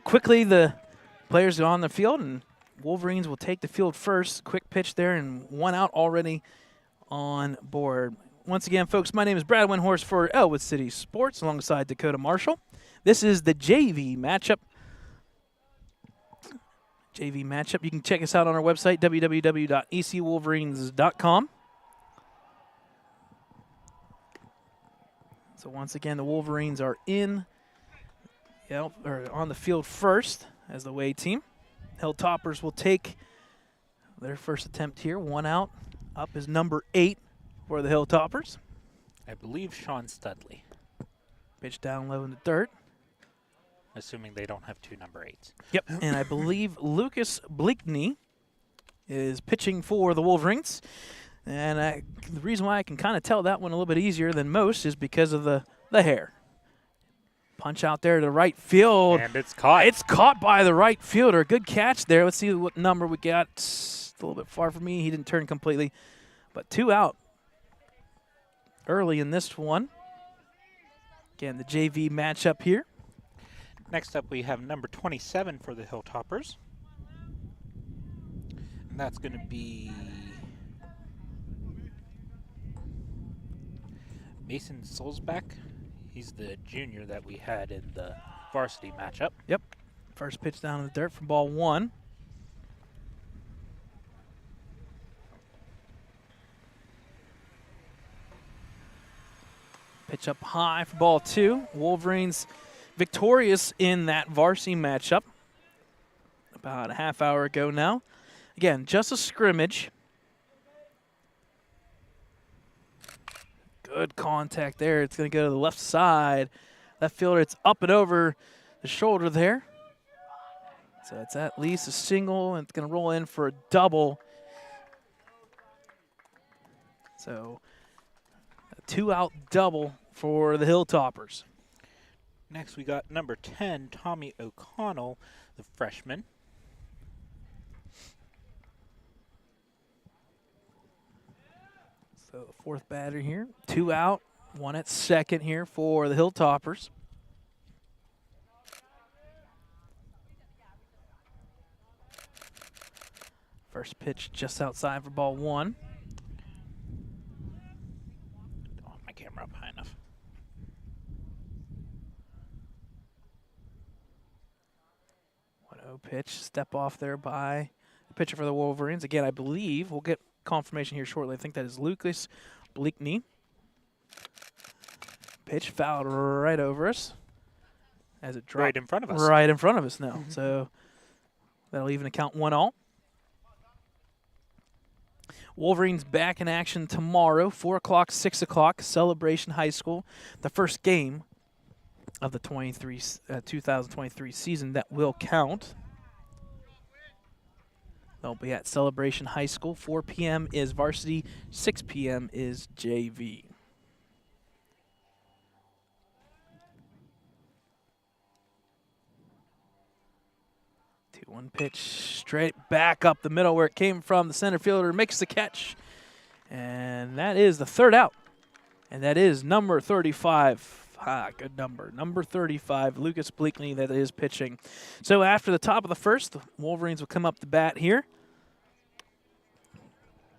quickly, the players are on the field, and Wolverines will take the field first. Quick pitch there, and one out already on board. Once again, folks, my name is Brad Winhorst for Ellwood City Sports alongside Dakota Marshall. This is the JV matchup. You can check us out on our website, www.ecwolverines.com. So once again, the Wolverines are on the field first as the away team. Hilltoppers will take their first attempt here. One out. Up is number 8 for the Hilltoppers. I believe Sean Studley. Pitch down low in the dirt. Assuming they don't have 2 number 8s. Yep, and I believe Lucas Bleakney is pitching for the Wolverines. And the reason why I can kind of tell that one a little bit easier than most is because of the hair. Punch out there to right field. And it's caught. It's caught by the right fielder. Good catch there. Let's see what number we got. It's a little bit far from me. He didn't turn completely. But 2 out early in this one. Again, the JV matchup here. Next up, we have number 27 for the Hilltoppers. And that's going to be Mason Solzback. He's the junior that we had in the varsity matchup. Yep. First pitch down in the dirt for ball 1. Pitch up high for ball 2. Wolverines victorious in that varsity matchup about a half hour ago now. Again, just a scrimmage. Good contact there. It's going to go to the left side. Left fielder, it's up and over the shoulder there. So it's at least a single, and it's going to roll in for a double. So a 2-out double for the Hilltoppers. Next, we got number 10, Tommy O'Connell, the freshman. So the fourth batter here. 2 out, 1 at second here for the Hilltoppers. First pitch just outside for ball 1. Don't want my camera up high enough. 1-0 pitch, step off there by the pitcher for the Wolverines. Again, I believe we'll get confirmation here shortly. I think that is Lucas Bleakney. Pitch fouled right over us as it dropped Right in front of us. Right in front of us now. So that'll even account 1-0. Wolverines back in action tomorrow, 4 o'clock, 6 o'clock, Celebration High School. The first game of the 2023 season that will count. They'll be at Celebration High School. 4 p.m. is varsity, 6 p.m. is JV. One pitch straight back up the middle where it came from. The center fielder makes the catch. And that is the 3rd out. And that is number 35. Good number. Number 35, Lucas Bleakney, that is pitching. So after the top of the first, the Wolverines will come up to bat here.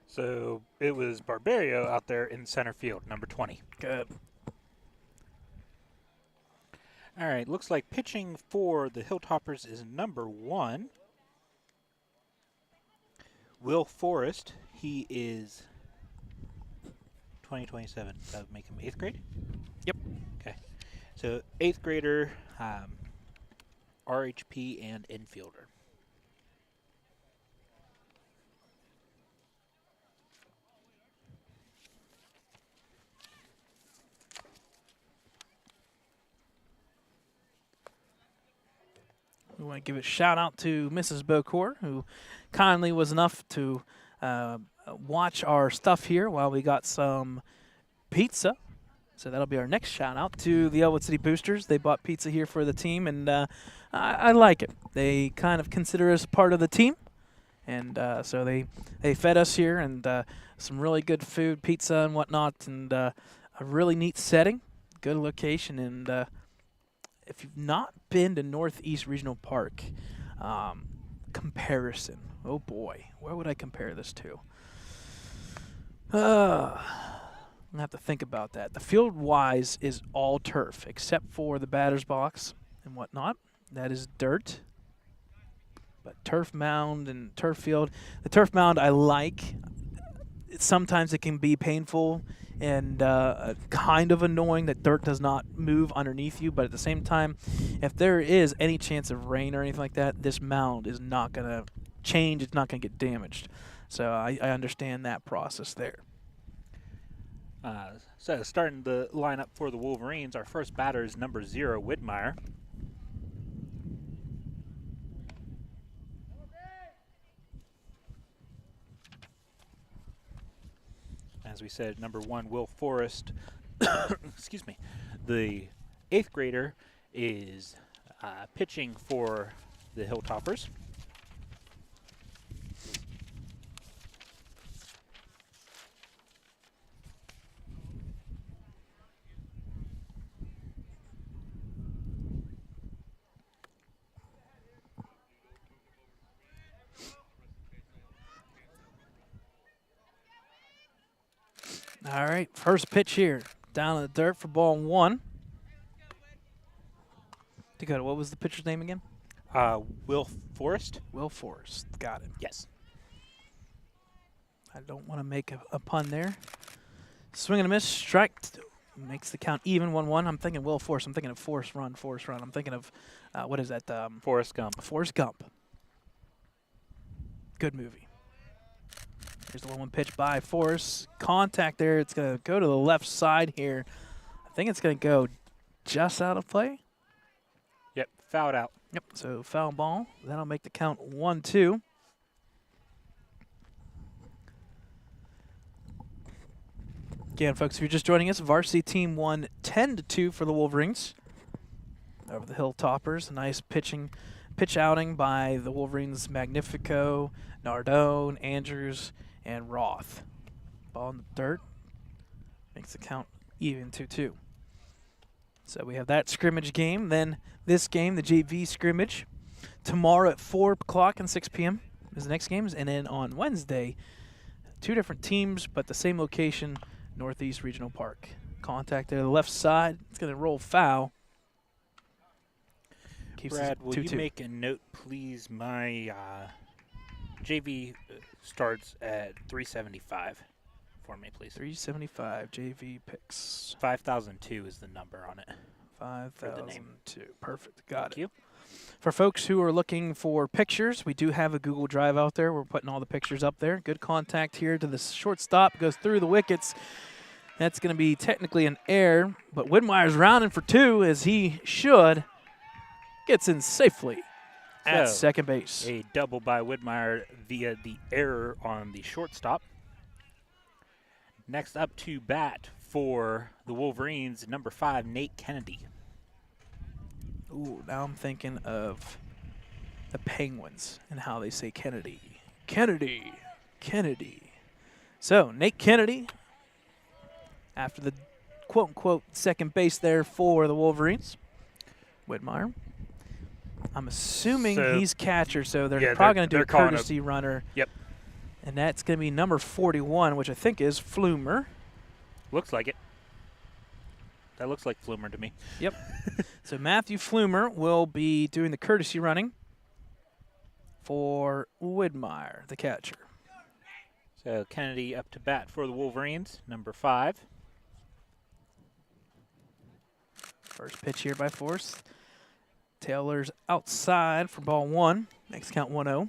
So it was Barbario out there in center field, number 20. Good. All right, looks like pitching for the Hilltoppers is number 1. Will Forrest, he is 2027. That would make him 8th grade? Yep. Okay. So 8th grader, RHP, and infielder. We want to give a shout out to Mrs. Bocor, who kindly was enough to watch our stuff here while we got some pizza, So that'll be our next shout out to the Ellwood City Boosters. They bought pizza here for the team, and I like it. They kind of consider us part of the team, and so they fed us here, and some really good food, pizza and whatnot, and a really neat setting, good location. And if you've not been to Northeast Regional Park, comparison, oh boy, where would I compare this to? I'm going to have to think about that. The field-wise is all turf, except for the batter's box and whatnot. That is dirt. But turf mound and turf field. The turf mound I like. Sometimes it can be painful and kind of annoying that dirt does not move underneath you. But at the same time, if there is any chance of rain or anything like that, this mound is not going to change. It's not going to get damaged. So I understand that process there. So starting the lineup for the Wolverines, our first batter is number 0, Widmeyer. As we said, number 1, Will Forrest. Excuse me. The 8th grader is pitching for the Hilltoppers. All right, first pitch here. Down in the dirt for ball 1. Dakota, what was the pitcher's name again? Will Forrest. Will Forrest. Got it. Yes. I don't want to make a pun there. Swing and a miss. Strike. Makes the count even, 1-1. I'm thinking Will Forrest. I'm thinking of Forrest Run. I'm thinking of, what is that? Forrest Gump. Forrest Gump. Good movie. Here's the 1-1 pitch by Forrest. Contact there. It's going to go to the left side here. I think it's going to go just out of play. Yep, fouled out. Yep, so foul ball. That'll make the count 1-2. Again, folks, if you're just joining us, Varsity team won 10-2 for the Wolverines over the Hilltoppers. A nice pitch outing by the Wolverines, Magnifico, Nardone, Andrews, and Roth. Ball in the dirt. Makes the count even 2-2. So we have that scrimmage game. Then this game, the JV scrimmage. Tomorrow at 4 o'clock and 6 p.m. is the next games. And then on Wednesday, 2 different teams, but the same location, Northeast Regional Park. Contact there to the left side. It's going to roll foul. Keeps Brad, will 2-2. you make a note, please? My JV starts at 375 for me, please. 375 JV picks. 5002 is the number on it. 5002. Perfect. Got Thank it. you. For folks who are looking for pictures, we do have a Google Drive out there. We're putting all the pictures up there. Good contact here to the shortstop. Goes through the wickets. That's going to be technically an error, but Widmeyer's rounding for 2 as he should. Gets in safely at second base. A double by Widmeyer via the error on the shortstop. Next up to bat for the Wolverines, number 5, Nate Kennedy. Ooh, now I'm thinking of the Penguins and how they say Kennedy. Kennedy. Kennedy. So, Nate Kennedy, after the quote-unquote second base there for the Wolverines. Widmeyer. I'm assuming he's catcher, so they're probably going to do a courtesy runner. Yep. And that's going to be number 41, which I think is Flumer. Looks like it. That looks like Flumer to me. Yep. So Matthew Flumer will be doing the courtesy running for Widmeyer, the catcher. So Kennedy up to bat for the Wolverines, number 5. First pitch here by Forrest. Taylor's outside for ball 1. Next count 1-0.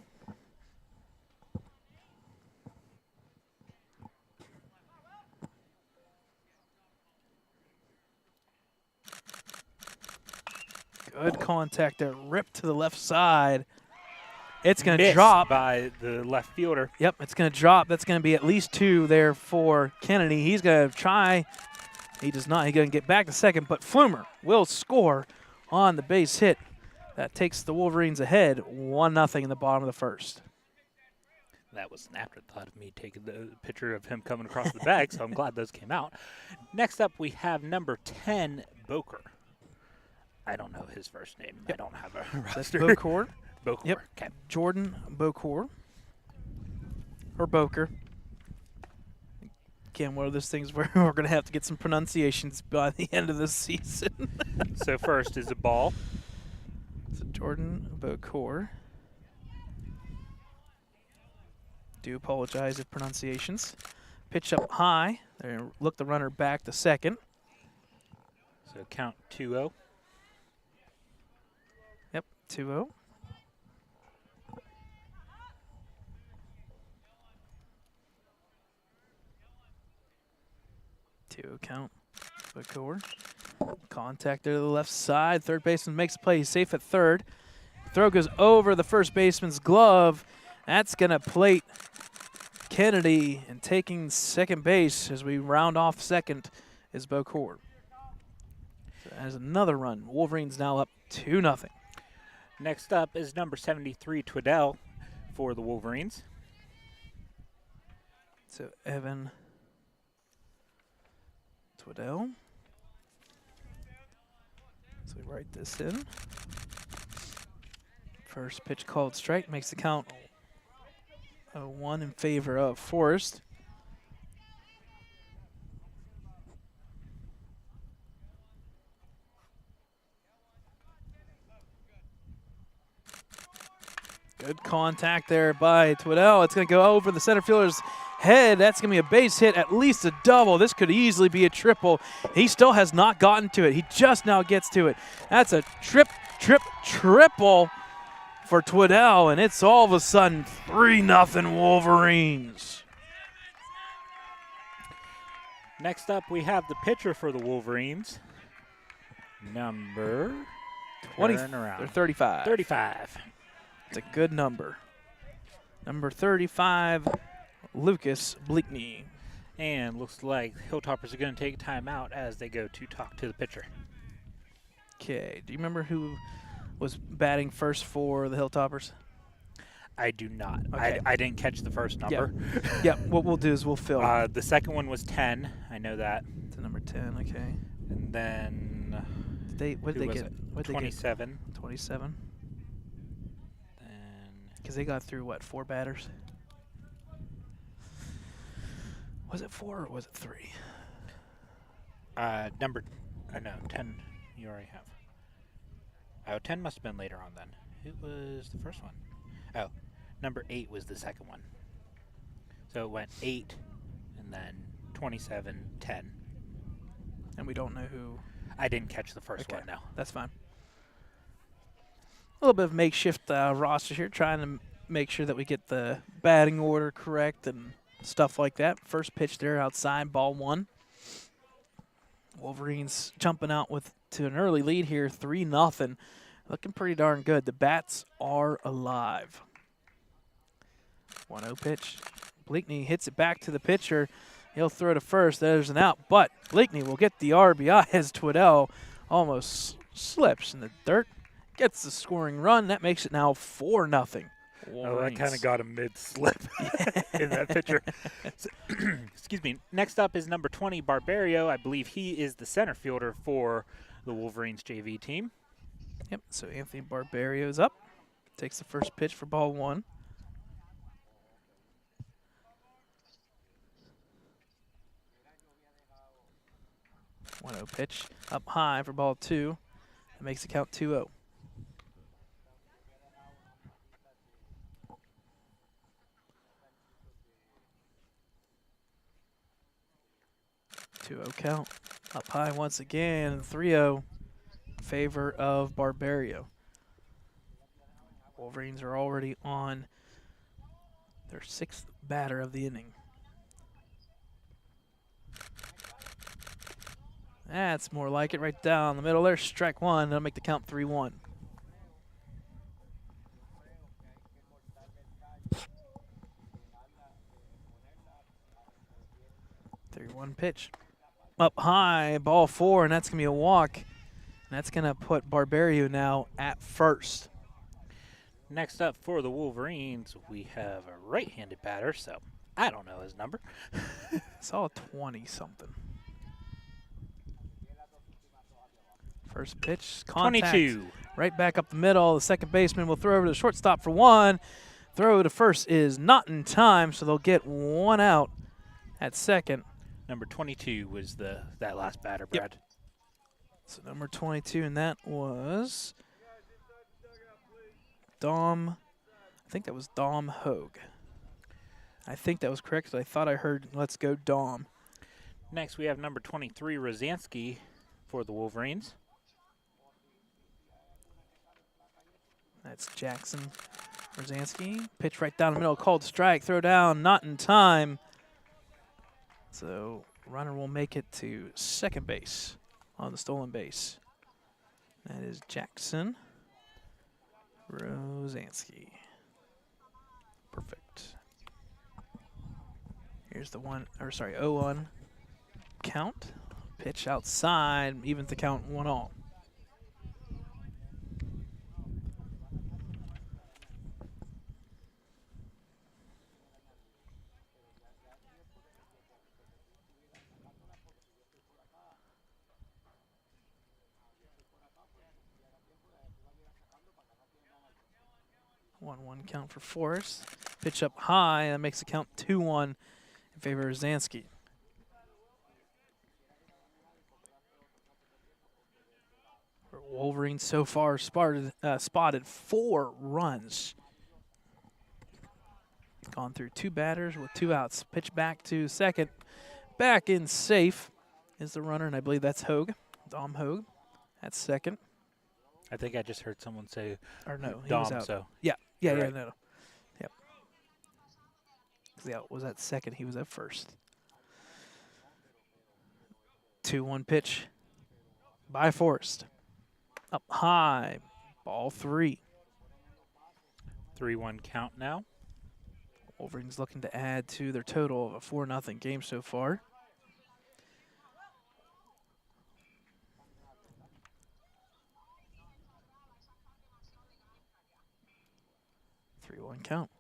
Good contact there. Ripped to the left side. It's going to drop. By the left fielder. Yep, it's going to drop. That's going to be at least 2 there for Kennedy. He's going to try He does not. He's going to get back to second, but Flumer will score on the base hit. That takes the Wolverines ahead 1-0 in the bottom of the first. That was an afterthought of me taking the picture of him coming across the bag, so I'm glad those came out. Next up, we have number 10, Boker. I don't know his first name. Yep. I don't have a roster. That's Boker. Boker. Yep. Okay. Jordan Boker. Or Boker. Again, one of those things where we're going to have to get some pronunciations by the end of this season. So first is the ball. So Jordan Boker. Do apologize if pronunciations. Pitch up high. They're going to look the runner back to second. So count 2-0. Yep, 2-0. Count. Boker. Contact there to the left side. Third baseman makes a play. He's safe at third. Throw goes over the first baseman's glove. That's going to plate Kennedy, and taking second base as we round off second is Boker. So as another run, Wolverines now up 2-0. Next up is number 73, Twiddell, for the Wolverines. So Evan Twiddell. So we write this in. First pitch called strike, makes the count 0-1 in favor of Forrest. Good contact there by Twiddell. It's going to go over the center fielder's head. That's going to be a base hit, at least a double. This could easily be a triple. He still has not gotten to it. He just now gets to it. That's a triple for Twiddell, and it's all of a sudden 3-0 Wolverines. Next up, we have the pitcher for the Wolverines, number 20. Turn around. 35. 35. It's a good number. Number 35, Lucas Bleakney. And looks like Hilltoppers are going to take time out as they go to talk to the pitcher. Okay, do you remember who was batting first for the Hilltoppers? I do not. Okay. I didn't catch the first number. Yep, what we'll do is we'll fill. The second one was 10. I know that. To number 10, okay. And then What did they get? 27. 27. Because they got through, what, 4 batters? Was it 4 or was it 3? No, 10 you already have. Oh, 10 must have been later on then. It was the first one. Oh, number 8 was the second one. So it went 8, and then 27, 10. And we don't know who. I didn't catch the first one, no. That's fine. A little bit of makeshift roster here, trying to make sure that we get the batting order correct and stuff like that. First pitch there outside, ball 1. Wolverines jumping out to an early lead here, 3-0. Looking pretty darn good. The bats are alive. 1-0 pitch. Bleakney hits it back to the pitcher. He'll throw to first. There's an out, but Bleakney will get the RBI as Twiddell almost slips in the dirt. Gets the scoring run. That makes it now 4-0. Oh, I kind of got a mid-slip in that pitcher. So, excuse me. Next up is number 20, Barbario. I believe he is the center fielder for the Wolverines JV team. Yep, so Anthony Barbario's up. Takes the first pitch for ball 1. Pitch up high for ball 2. That makes the count 2-0. Count. Up high once again, 3-0 in favor of Barbario. Wolverines are already on their 6th batter of the inning. That's more like it, right down the middle there. Strike 1, that'll make the count 3-1. Pitch. up high, ball 4, and that's going to be a walk. And that's going to put Barberio now at first. Next up for the Wolverines, we have a right-handed batter, so I don't know his number. I saw a 20-something. First pitch, contact. 22. Right back up the middle. The second baseman will throw over to the shortstop for 1. Throw to first is not in time, so they'll get 1 out at second. Number 22 was that last batter, Brad. Yep. So number 22, and that was Dom. I think that was Dom Hogue. I think that was correct, 'cause I thought I heard "Let's go Dom." Next, we have number 23, Rosansky, for the Wolverines. That's Jackson Rosansky. Pitch right down the middle, called strike. Throw down, not in time. So runner will make it to second base on the stolen base. That is Jackson Rosansky. Perfect. Here's the 0-1 count. Pitch outside, evens the count 1-1. One count for Forrest. Pitch up high, and that makes the count 2-1 in favor of Zansky. Wolverines so far spotted 4 runs. Gone through 2 batters with 2 outs. Pitch back to second. Back in safe is the runner, and I believe that's Hogue, Dom Hogue. That's second. I think I just heard someone say Or no, he Dom, was out. so. Yeah, Right. no. Yep. The out was at second. He was at first. 2-1 pitch by Forrest. Up high, ball 3. 3-1 count now. Wolverines looking to add to their total of a 4-0 game so far. Count.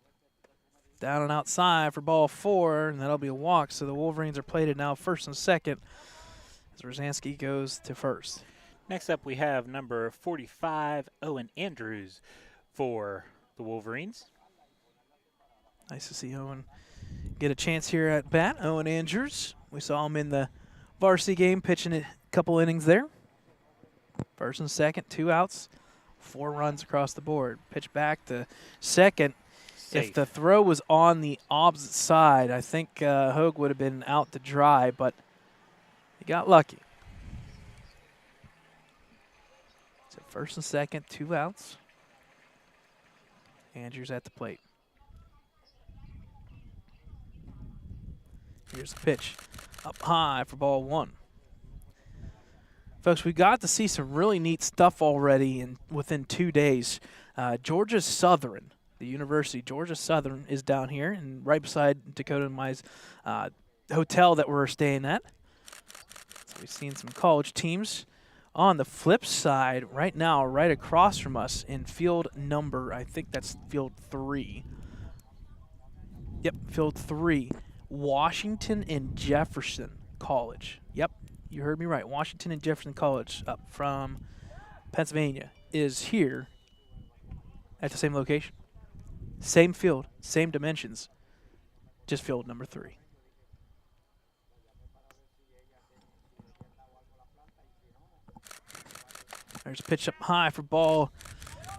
Down and outside for ball 4, and that'll be a walk. So the Wolverines are plated now first and second as Rosansky goes to first. Next up, we have number 45, Owen Andrews, for the Wolverines. Nice to see Owen get a chance here at bat. Owen Andrews. We saw him in the varsity game pitching a couple innings there. First and second, 2 outs, 4 runs across the board. Pitch back to second. Safe. If the throw was on the opposite side, I think Hogue would have been out to dry, but he got lucky. So first and second, 2 outs. Andrews at the plate. Here's the pitch. Up high for ball 1. Folks, we got to see some really neat stuff already within 2 days. Georgia Southern. The University, Georgia Southern, is down here and right beside Dakota and my hotel that we're staying at. So we've seen some college teams. On the flip side, right now, right across from us in field number, I think that's field 3. Yep, field 3. Washington and Jefferson College. Yep, you heard me right. Washington and Jefferson College up from Pennsylvania is here at the same location. Same field, same dimensions, just field number 3. There's a pitch up high for ball.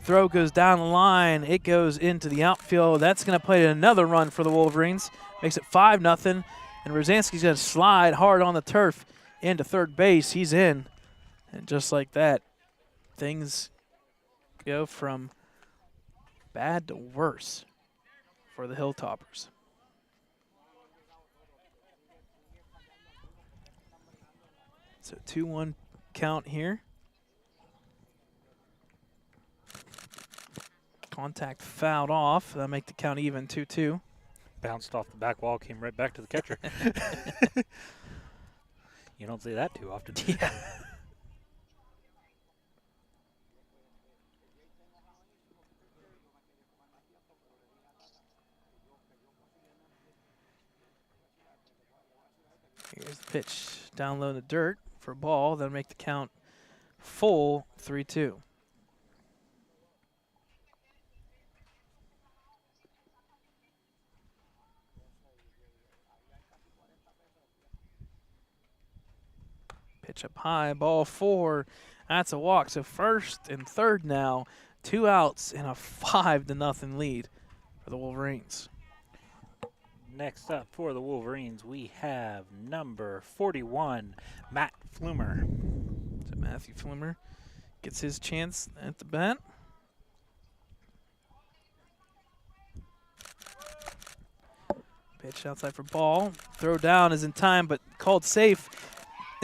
Throw goes down the line. It goes into the outfield. That's going to play another run for the Wolverines. Makes it 5-0. And Rosansky's going to slide hard on the turf into third base. He's in. And just like that, things go from bad to worse for the Hilltoppers. So 2-1 count here. Contact fouled off. That'll make the count even, 2-2. Bounced off the back wall, came right back to the catcher. You don't say that too often. Yeah. Here's the pitch. Down low in the dirt for a ball. That'll make the count full 3-2. Pitch up high, ball 4. That's a walk. So first and third now, 2 outs and a 5-0 lead for the Wolverines. Next up for the Wolverines, we have number 41, Matt Flumer. So Matthew Flumer gets his chance at the bat. Pitch outside for ball. Throw down is in time, but called safe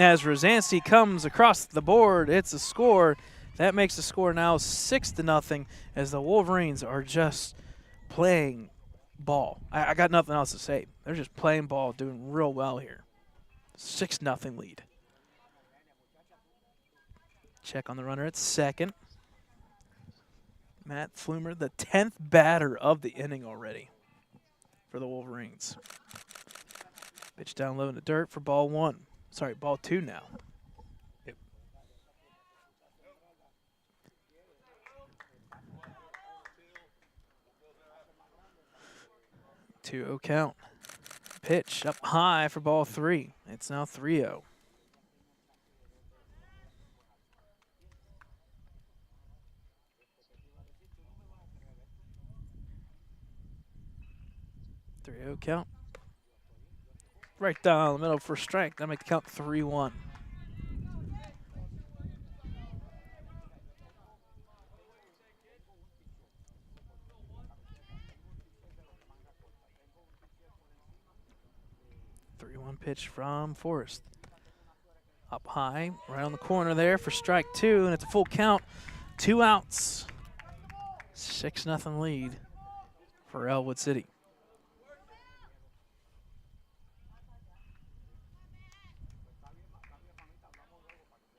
as Rosansky comes across the board. It's a score. That makes the score now 6-0 as the Wolverines are just playing ball. I got nothing else to say. They're just playing ball, doing real well here. 6-0 lead. Check on the runner at second. Matt Flumer, the 10th batter of the inning already for the Wolverines. Pitch down low in the dirt for ball 1. Sorry, ball 2 now. Yep. Two-0 count. Pitch up high for ball 3. It's now 3-0. Count. Right down the middle for a strike. That'll make the count 3-1. Pitch from Forrest. Up high, right on the corner there for strike 2, and it's a full count. 2 outs. 6-0 lead for Ellwood City.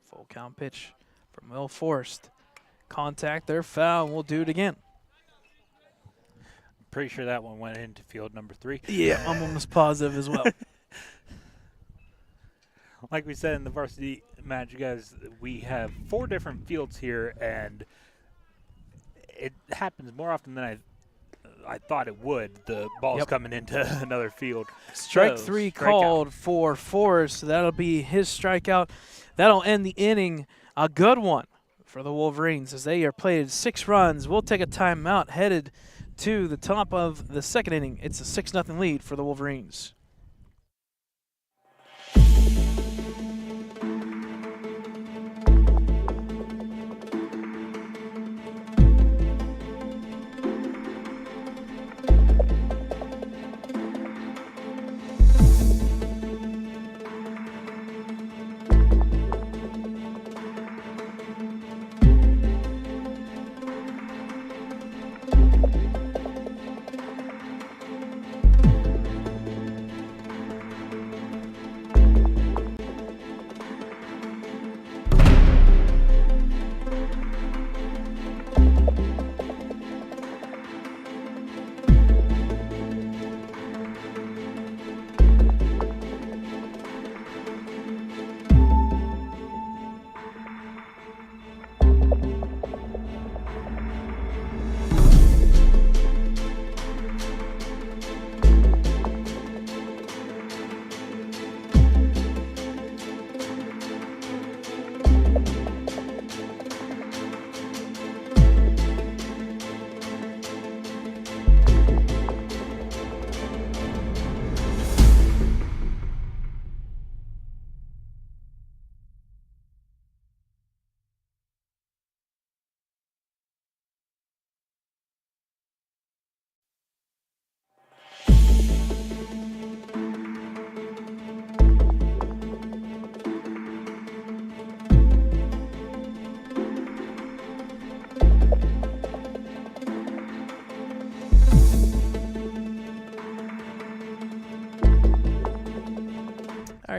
Full count pitch from Will Forrest. Contact, they're foul, and we'll do it again. Pretty sure that one went into field number 3. Yeah, I'm almost positive as well. Like we said in the varsity match, you guys, we have 4 different fields here, and it happens more often than I thought it would. The ball's coming into another field. Strike 3 called for Forrest, so that'll be his strikeout. That'll end the inning. A good one for the Wolverines as they are played 6 runs. We'll take a timeout headed to the top of the second inning. It's a 6-0 lead for the Wolverines.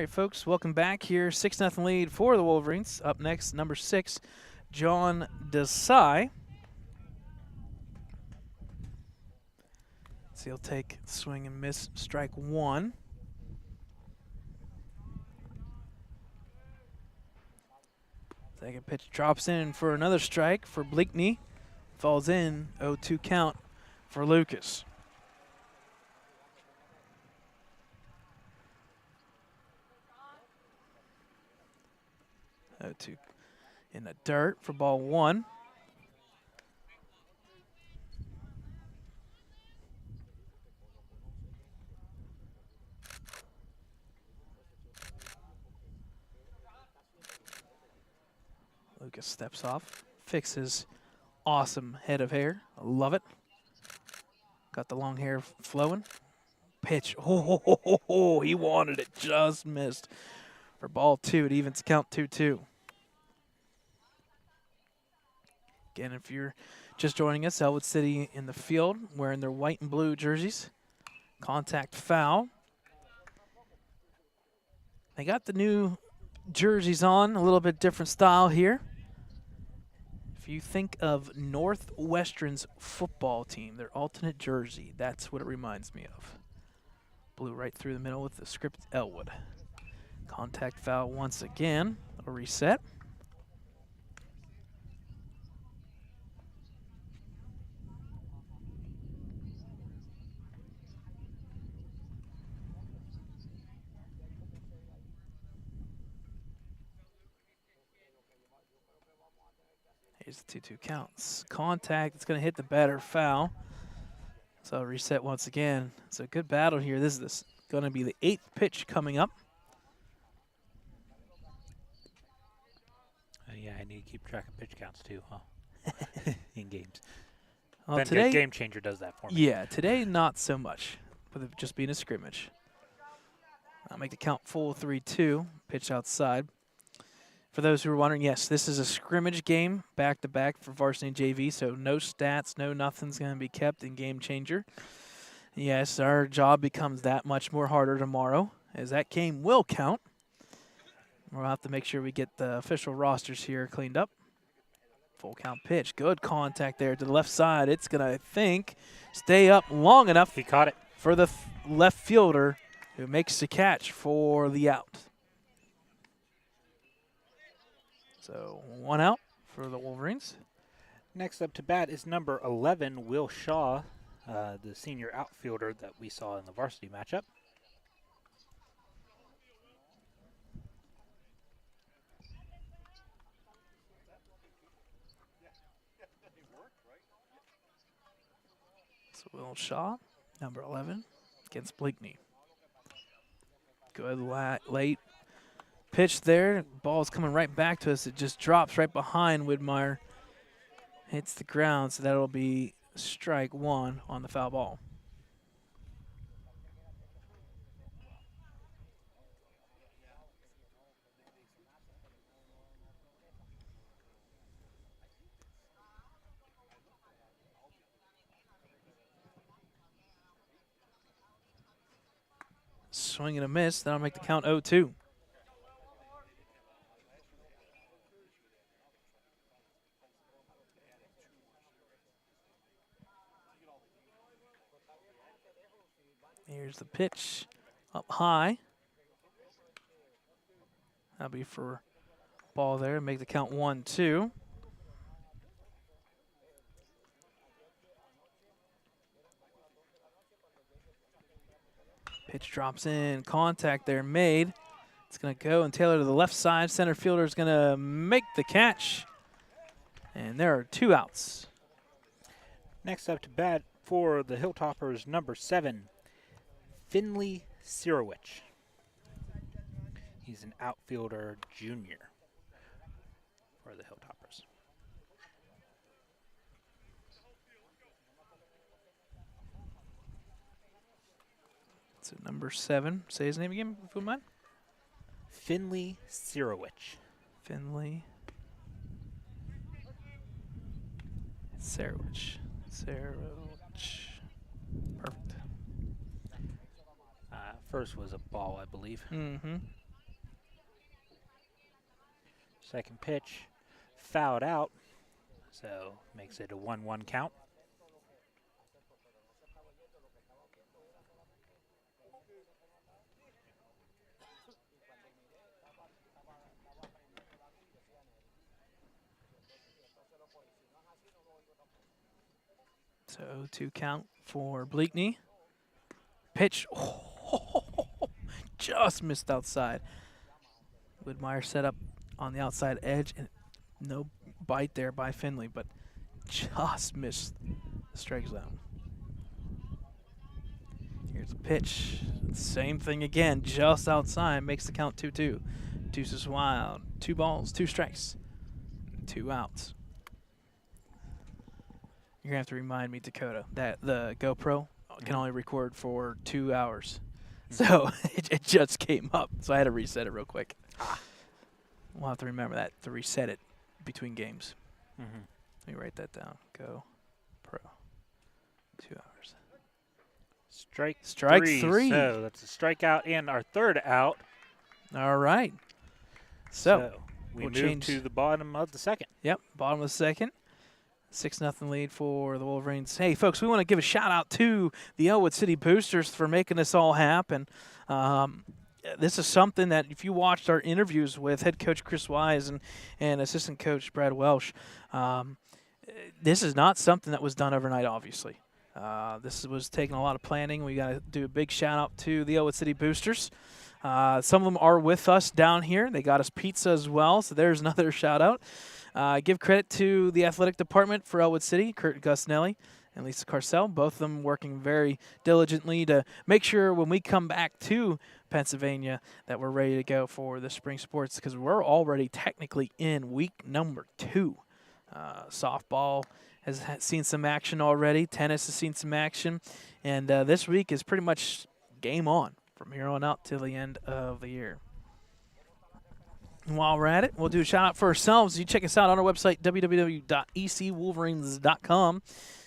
right, folks, welcome back here. 6-0 lead for the Wolverines. Up next, number 6, John Desai. So he'll take swing and miss, strike 1. Second pitch drops in for another strike for Bleakney. Falls in, 0-2 count for Lucas. To in the dirt for ball 1. Lucas steps off, fixes awesome head of hair. I love it. Got the long hair flowing. Pitch. Oh, he wanted it, just missed. For ball 2, it evens count 2-2. Again, if you're just joining us, Ellwood City in the field wearing their white and blue jerseys. Contact foul. They got the new jerseys on, a little bit different style here. If you think of Northwestern's football team, their alternate jersey, that's what it reminds me of. Blue right through the middle with the script Ellwood. Contact foul once again. A reset. Here's the 2-2 counts. Contact, it's going to hit the batter, foul. So reset once again. It's a good battle here. This is going to be the 8th pitch coming up. Yeah, I need to keep track of pitch counts too, huh? In games. Well, today, Game Changer does that for me. Yeah, today not so much, with it just being a scrimmage. I'll make the count full 3-2. Pitch outside. For those who are wondering, yes, this is a scrimmage game, back-to-back for Varsity and JV, so no stats, no nothing's going to be kept in Game Changer. Yes, our job becomes that much more harder tomorrow, as that game will count. We'll have to make sure we get the official rosters here cleaned up. Full count pitch. Good contact there to the left side. It's going to, I think, stay up long enough. He caught it. For the left fielder who makes the catch for the out. So 1 out for the Wolverines. Next up to bat is number 11, Will Shaw, the senior outfielder that we saw in the varsity matchup. So Will Shaw, number 11, against Bleakney. Good late pitch there. Ball's coming right back to us. It just drops right behind Widmeyer. Hits the ground, so that'll be strike 1 on the foul ball. Swing and a miss. That'll make the count 0-2. Here's the pitch up high. That'll be for ball there. Make the count 1-2. Pitch drops in. Contact there made. It's going to go and tailor to the left side. Center fielder is going to make the catch. And there are 2 outs. Next up to bat for the Hilltoppers, number 7, Finley Sirowich. He's an outfielder junior for the Hilltoppers. So number 7. Say his name again, if you don't mind. Finley Sirowich. Finley Sirowich. Perfect. First was a ball, I believe. Mm-hmm. Second pitch fouled out, so makes it a 1-1 count. So 0-2 count for Bleakney. Pitch. Just missed outside. Widmeyer set up on the outside edge, and no bite there by Finley, but just missed the strike zone. Here's a pitch. Same thing again, just outside, makes the count 2-2. Deuces wild. 2 balls, 2 strikes, 2 outs. You're going to have to remind me, Dakota, that the GoPro can only record for 2 hours. So it just came up, so I had to reset it real quick. We'll have to remember that, to reset it between games. Let me write that down. GoPro. 2 hours. Strike three. So that's a strikeout and our third out. All right. So we we'll move change to the bottom of the second. Yep, bottom of the second. 6-0 lead for the Wolverines. Hey, folks, we want to give a shout-out to the Ellwood City Boosters for making this all happen. This is something that if you watched our interviews with head coach Chris Wise and assistant coach Brad Welsh, this is not something that was done overnight, obviously. This was taking a lot of planning. We got to do a big shout-out to the Ellwood City Boosters. Some of them are with us down here. They got us pizza as well, so there's another shout-out. Give credit to the athletic department for Ellwood City, Kurt Gusnelli and Lisa Carcel, both of them working very diligently to make sure when we come back to Pennsylvania that we're ready to go for the spring sports, because we're already technically in week number 2. Softball has seen some action already. Tennis has seen some action. And this week is pretty much game on from here on out till the end of the year. And while we're at it, we'll do a shout-out for ourselves. You check us out on our website, www.ecwolverines.com.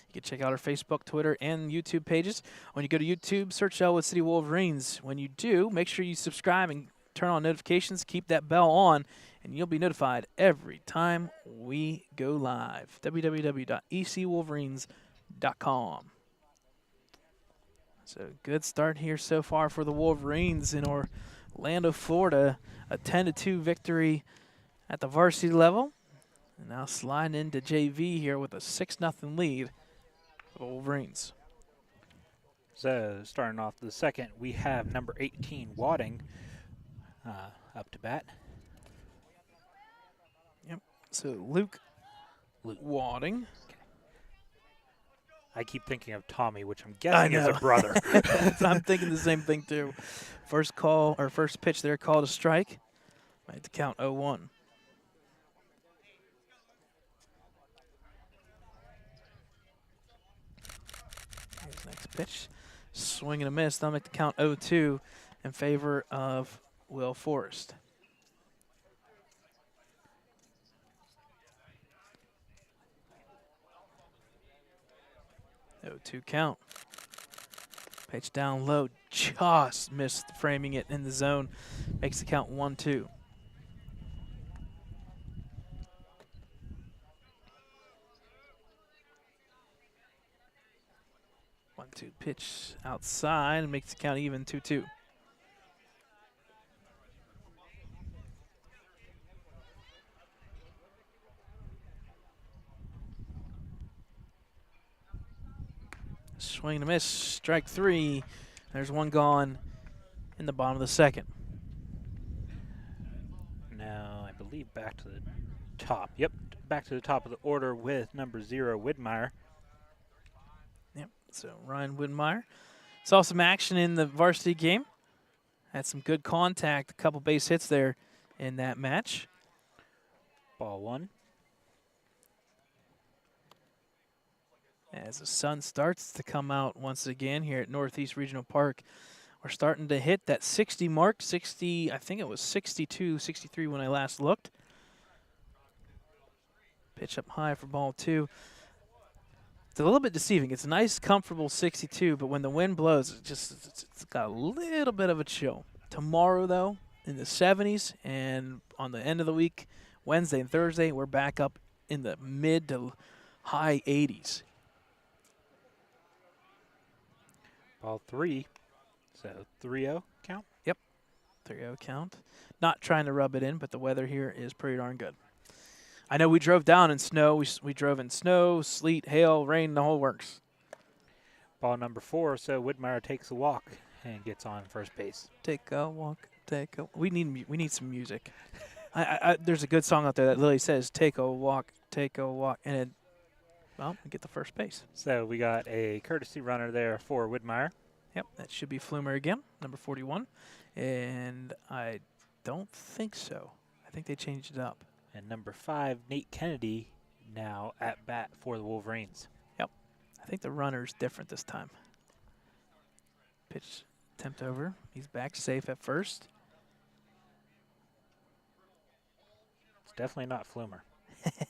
You can check out our Facebook, Twitter, and YouTube pages. When you go to YouTube, search Ellwood City Wolverines. When you do, make sure you subscribe and turn on notifications. Keep that bell on, and you'll be notified every time we go live. www.ecwolverines.com. So good start here so far for the Wolverines in Orlando, Florida. A 10-2 victory at the varsity level. And now sliding into JV here with a 6-0 lead for the Wolverines. So starting off the second, we have number 18, Wadding, up to bat. Yep. So Luke Wadding. Okay. I keep thinking of Tommy, which I'm guessing is a brother. I'm thinking the same thing too. First pitch there called a strike. Might have to count 0-1. Here's next pitch. Swing and a miss. That'll make the count 0-2 in favor of Will Forrest. Oh, 2 count. Pitch down low, just missed framing it in the zone. Makes the count 1-2. One-two pitch outside and makes the count even 2-2. Swing and a miss, strike 3. There's one gone in the bottom of the second. Now, I believe back to the top. Yep, back to the top of the order with number 0, Widmeyer. Yep, so Ryan Widmeyer. Saw some action in the varsity game. Had some good contact, a couple base hits there in that match. Ball 1. As the sun starts to come out once again here at Northeast Regional Park, we're starting to hit that 60 mark. 60, I think it was 62, 63 when I last looked. Pitch up high for ball 2. It's a little bit deceiving. It's a nice, comfortable 62, but when the wind blows, it's got a little bit of a chill. Tomorrow, though, in the 70s, and on the end of the week, Wednesday and Thursday, we're back up in the mid to high 80s. Ball 3. So 3-0 count? 3-0 count. Not trying to rub it in, but the weather here is pretty darn good. I know we drove down in snow. We drove in snow, sleet, hail, rain, the whole works. Ball number 4. So Widmeyer takes a walk and gets on first base. Take a walk, we need some music. There's a good song out there that literally says take a walk, and we get the first base. So we got a courtesy runner there for Widmeyer. Yep, that should be Flumer again, number 41. And I don't think so. I think they changed it up. And number 5, Nate Kennedy, now at bat for the Wolverines. Yep, I think the runner's different this time. Pitch attempt over. He's back safe at first. It's definitely not Flumer.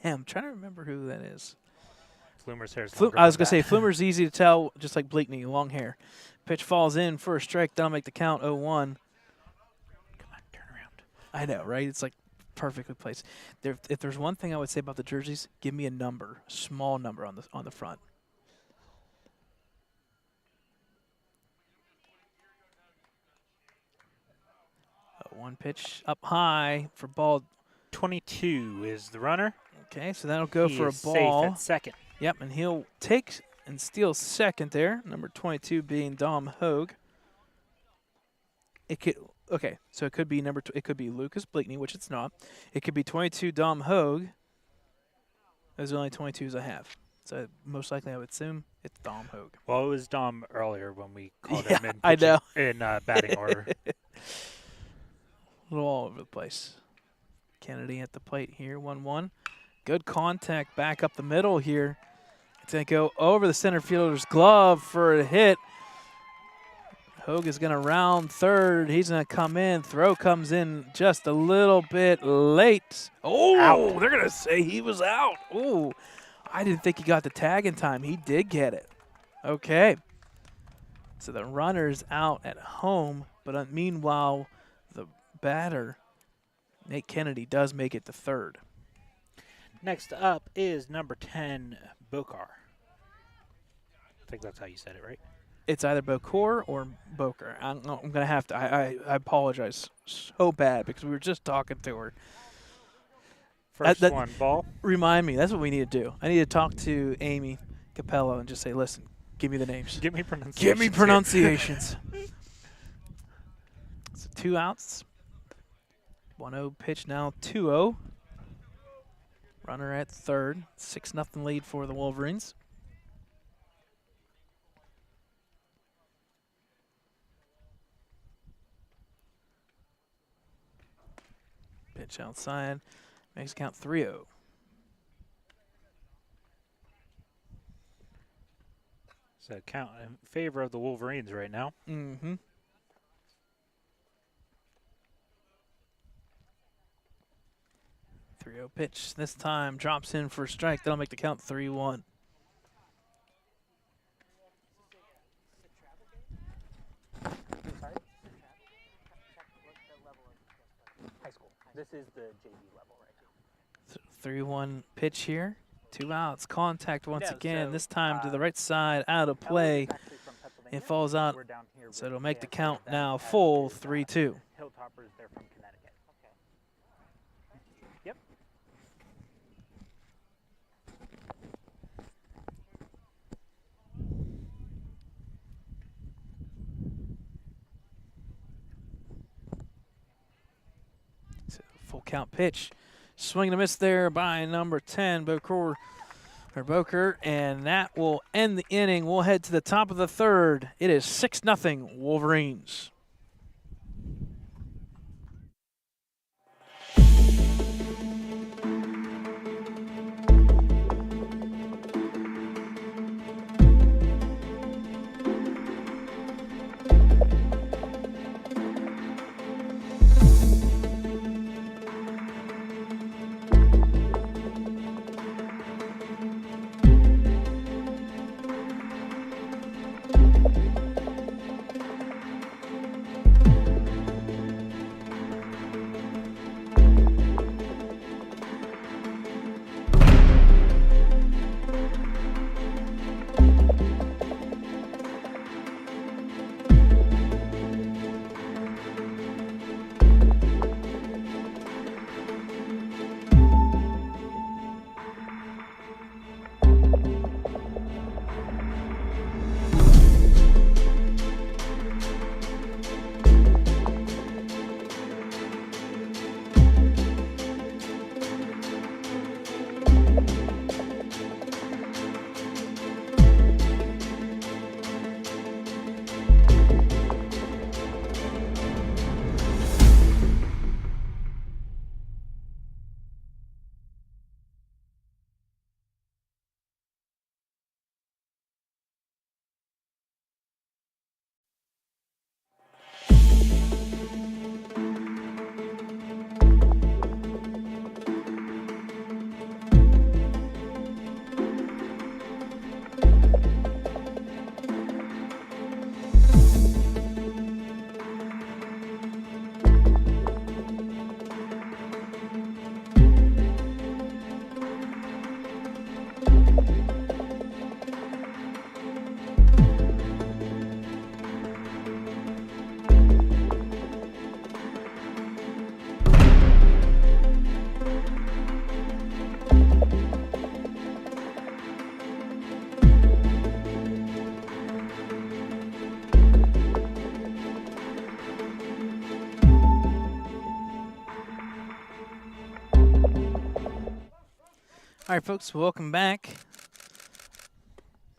I'm trying to remember who that is. Flumer's hair is I was going to say, Flumer's easy to tell, just like Bleakney, long hair. Pitch falls in for a strike. That'll make the count 0-1. Come on, turn around. I know, right? It's like perfectly placed. If there's one thing I would say about the jerseys, give me a number, a small number on the front. One pitch up high for ball. 22 is the runner. Okay, so that'll go He for a is ball. safe at second. Yep, and he'll take and steal second there. Number 22 being Dom Hogue. So it could be it could be Lucas Bleakney, which it's not. It could be 22 Dom Hogue. Those are the only 22s I have. So most likely I would assume it's Dom Hogue. Well, it was Dom earlier when we called him in, I know. in batting order. A little all over the place. Kennedy at the plate here, 1-1. Good contact back up the middle here. It's going to go over the center fielder's glove for a hit. Hogue is going to round third. He's going to come in. Throw comes in just a little bit late. Oh, out. They're going to say he was out. Oh, I didn't think he got the tag in time. He did get it. Okay. So the runner's out at home, but meanwhile, the batter, Nate Kennedy, does make it to third. Next up is number 10, Bokar. I think that's how you said it, right? It's either Bokor or Boker. I'm going to have to. I apologize so bad because we were just talking to her. First one, ball. Remind me. That's what we need to do. I need to talk to Amy Capello and just say, listen, give me the names. Give me pronunciations. Give me pronunciations. So 2 outs. 1-0 pitch now, 2-0. Runner at third. 6-0 lead for the Wolverines. Pitch outside. Makes count 3-0. So count in favor of the Wolverines right now. Mm-hmm. Pitch this time drops in for a strike. That'll make the count 3-1. High school. This is the JV level right now. So 3-1 pitch here. 2 outs. Contact once Yeah, again. so, This time to the right side, out of play. It falls out. We're down here So with it'll make the JFK. count That now is, full 3-2. Hilltoppers, they're from Connecticut. Okay. Yep. So full count pitch. Swing and a miss there by number 10, Boker, and that will end the inning. We'll head to the top of the third. It is 6-0 Wolverines. All right, folks, welcome back.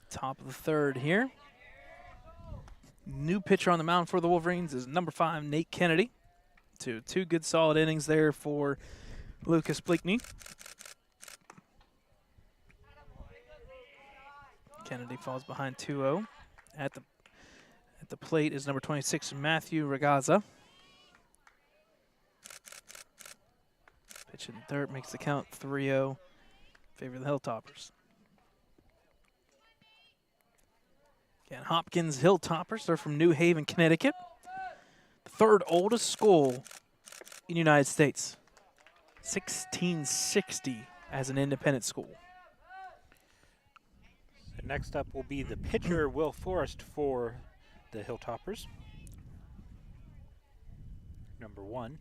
Top of the third here. New pitcher on the mound for the Wolverines is number 5, Nate Kennedy. Two good solid innings there for Lucas Bleakney. Kennedy falls behind 2-0. At the plate is number 26, Matthew Ragazza. Pitch in third makes the count 3-0. Favor the Hilltoppers. Again, Hopkins Hilltoppers. They're from New Haven, Connecticut. The third oldest school in the United States. 1660 as an independent school. So next up will be the pitcher, Will Forrest, for the Hilltoppers. Number 1.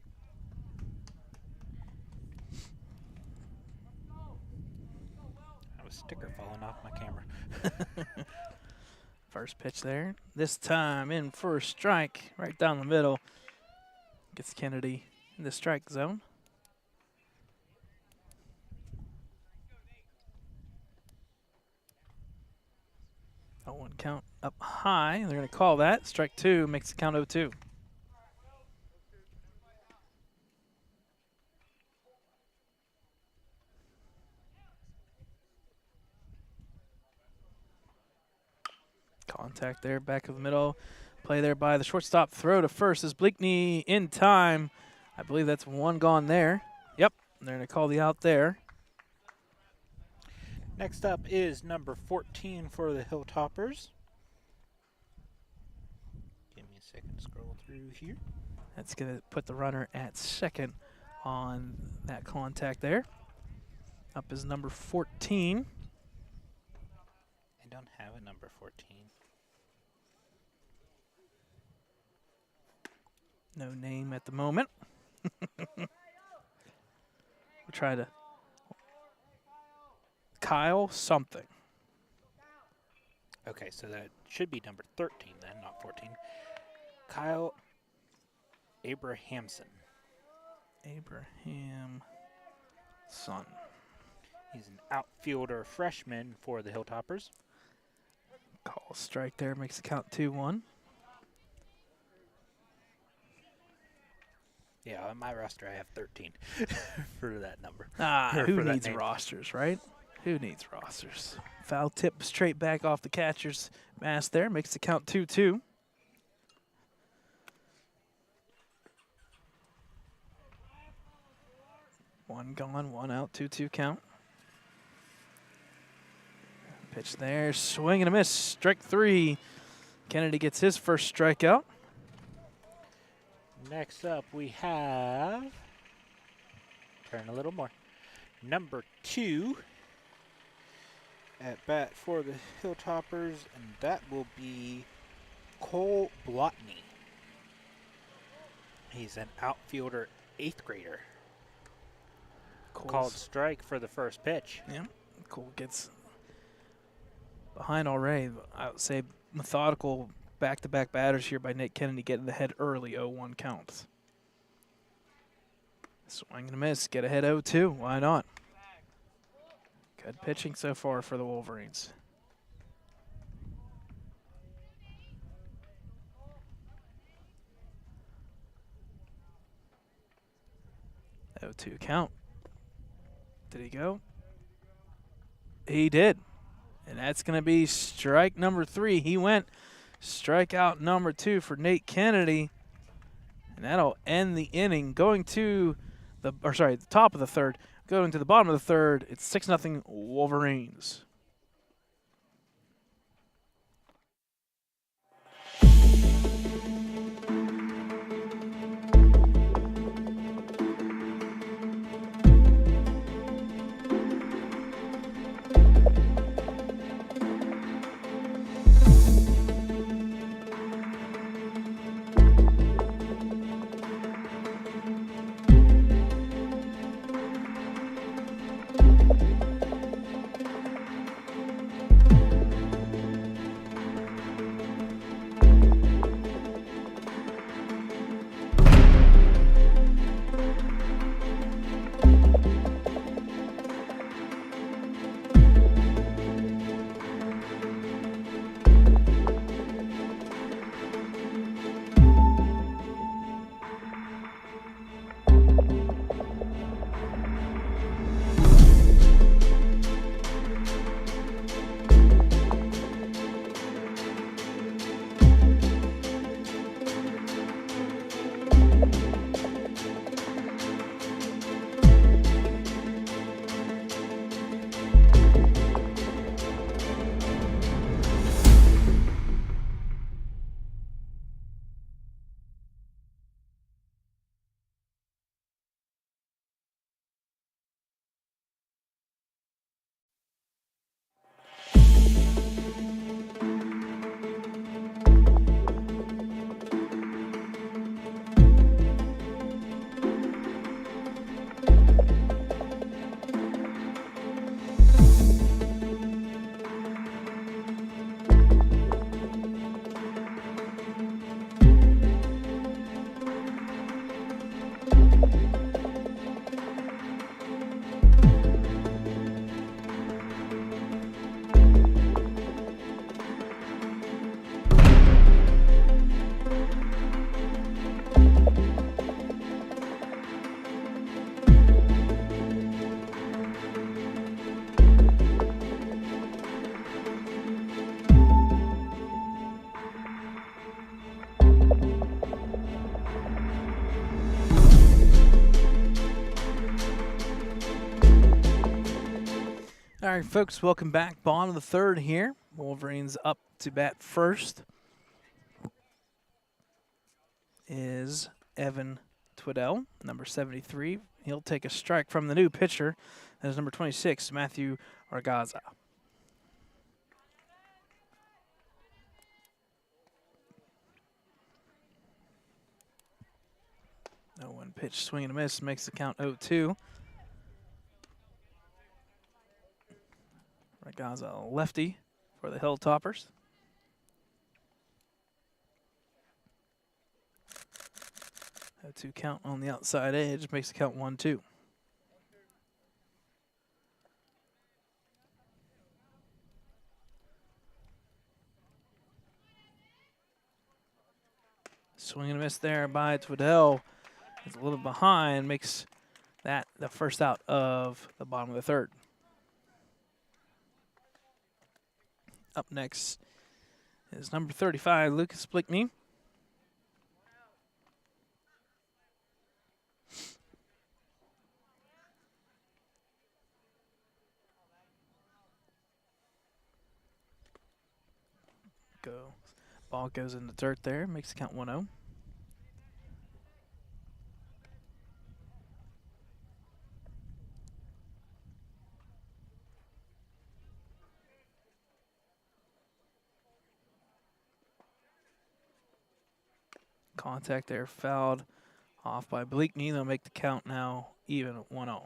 Sticker falling off my camera. First pitch there. This time in for a strike right down the middle. Gets Kennedy in the strike zone. 0-1 count up high. They're going to call that. Strike 2 makes the count 0-2. Contact there, back of the middle. Play there by the shortstop. Throw to first is Bleakney in time. I believe that's one gone there. Yep, they're going to call the out there. Next up is number 14 for the Hilltoppers. Give me a second to scroll through here. That's going to put the runner at second on that contact there. Up is number 14. I don't have a number 14. No name at the moment. We'll try to. Kyle something. Okay, so that should be number 13 then, not 14. Kyle Abrahamson. Abrahamson. He's an outfielder freshman for the Hilltoppers. Call strike there, makes the count 2-1. Yeah, on my roster I have 13 for that number. Who needs rosters, right? Who needs rosters? Foul tip straight back off the catcher's mask there, makes the count 2-2. One gone, one out, 2-2 count. Pitch there, swing and a miss, strike 3. Kennedy gets his first strikeout. Next up we have, turn a little more, number 2 at bat for the Hilltoppers, and that will be Cole Blotney. He's an outfielder, 8th grader. Called strike for the first pitch. Yeah, Cole gets behind already. I would say methodical back-to-back batters here by Nate Kennedy getting ahead early, 0-1 counts. Swing and a miss, get ahead 0-2, why not? Good pitching so far for the Wolverines. Oh, 2 count. Did he go? He did. And that's going to be strike number 3. He went strikeout number 2 for Nate Kennedy. And that'll end the inning. Going to the top of the third. Going to the bottom of the third, it's 6-0 Wolverines. All right, folks, welcome back. Bottom of the third here. Wolverines up to bat first is Evan Twiddell, number 73. He'll take a strike from the new pitcher. That is number 26, Matthew Argaza. No one pitch, swing and a miss, makes the count 0-2. Argaza, lefty for the Hilltoppers. A 2 count on the outside edge makes the count 1-2. Swing and a miss there by Twiddell. He's a little behind, makes that the first out of the bottom of the third. Up next is number 35, Lucas Blickney. Ball goes in the dirt there, makes the count 1-0. Contact there, fouled off by Bleakney. They'll make the count now even at 1-0.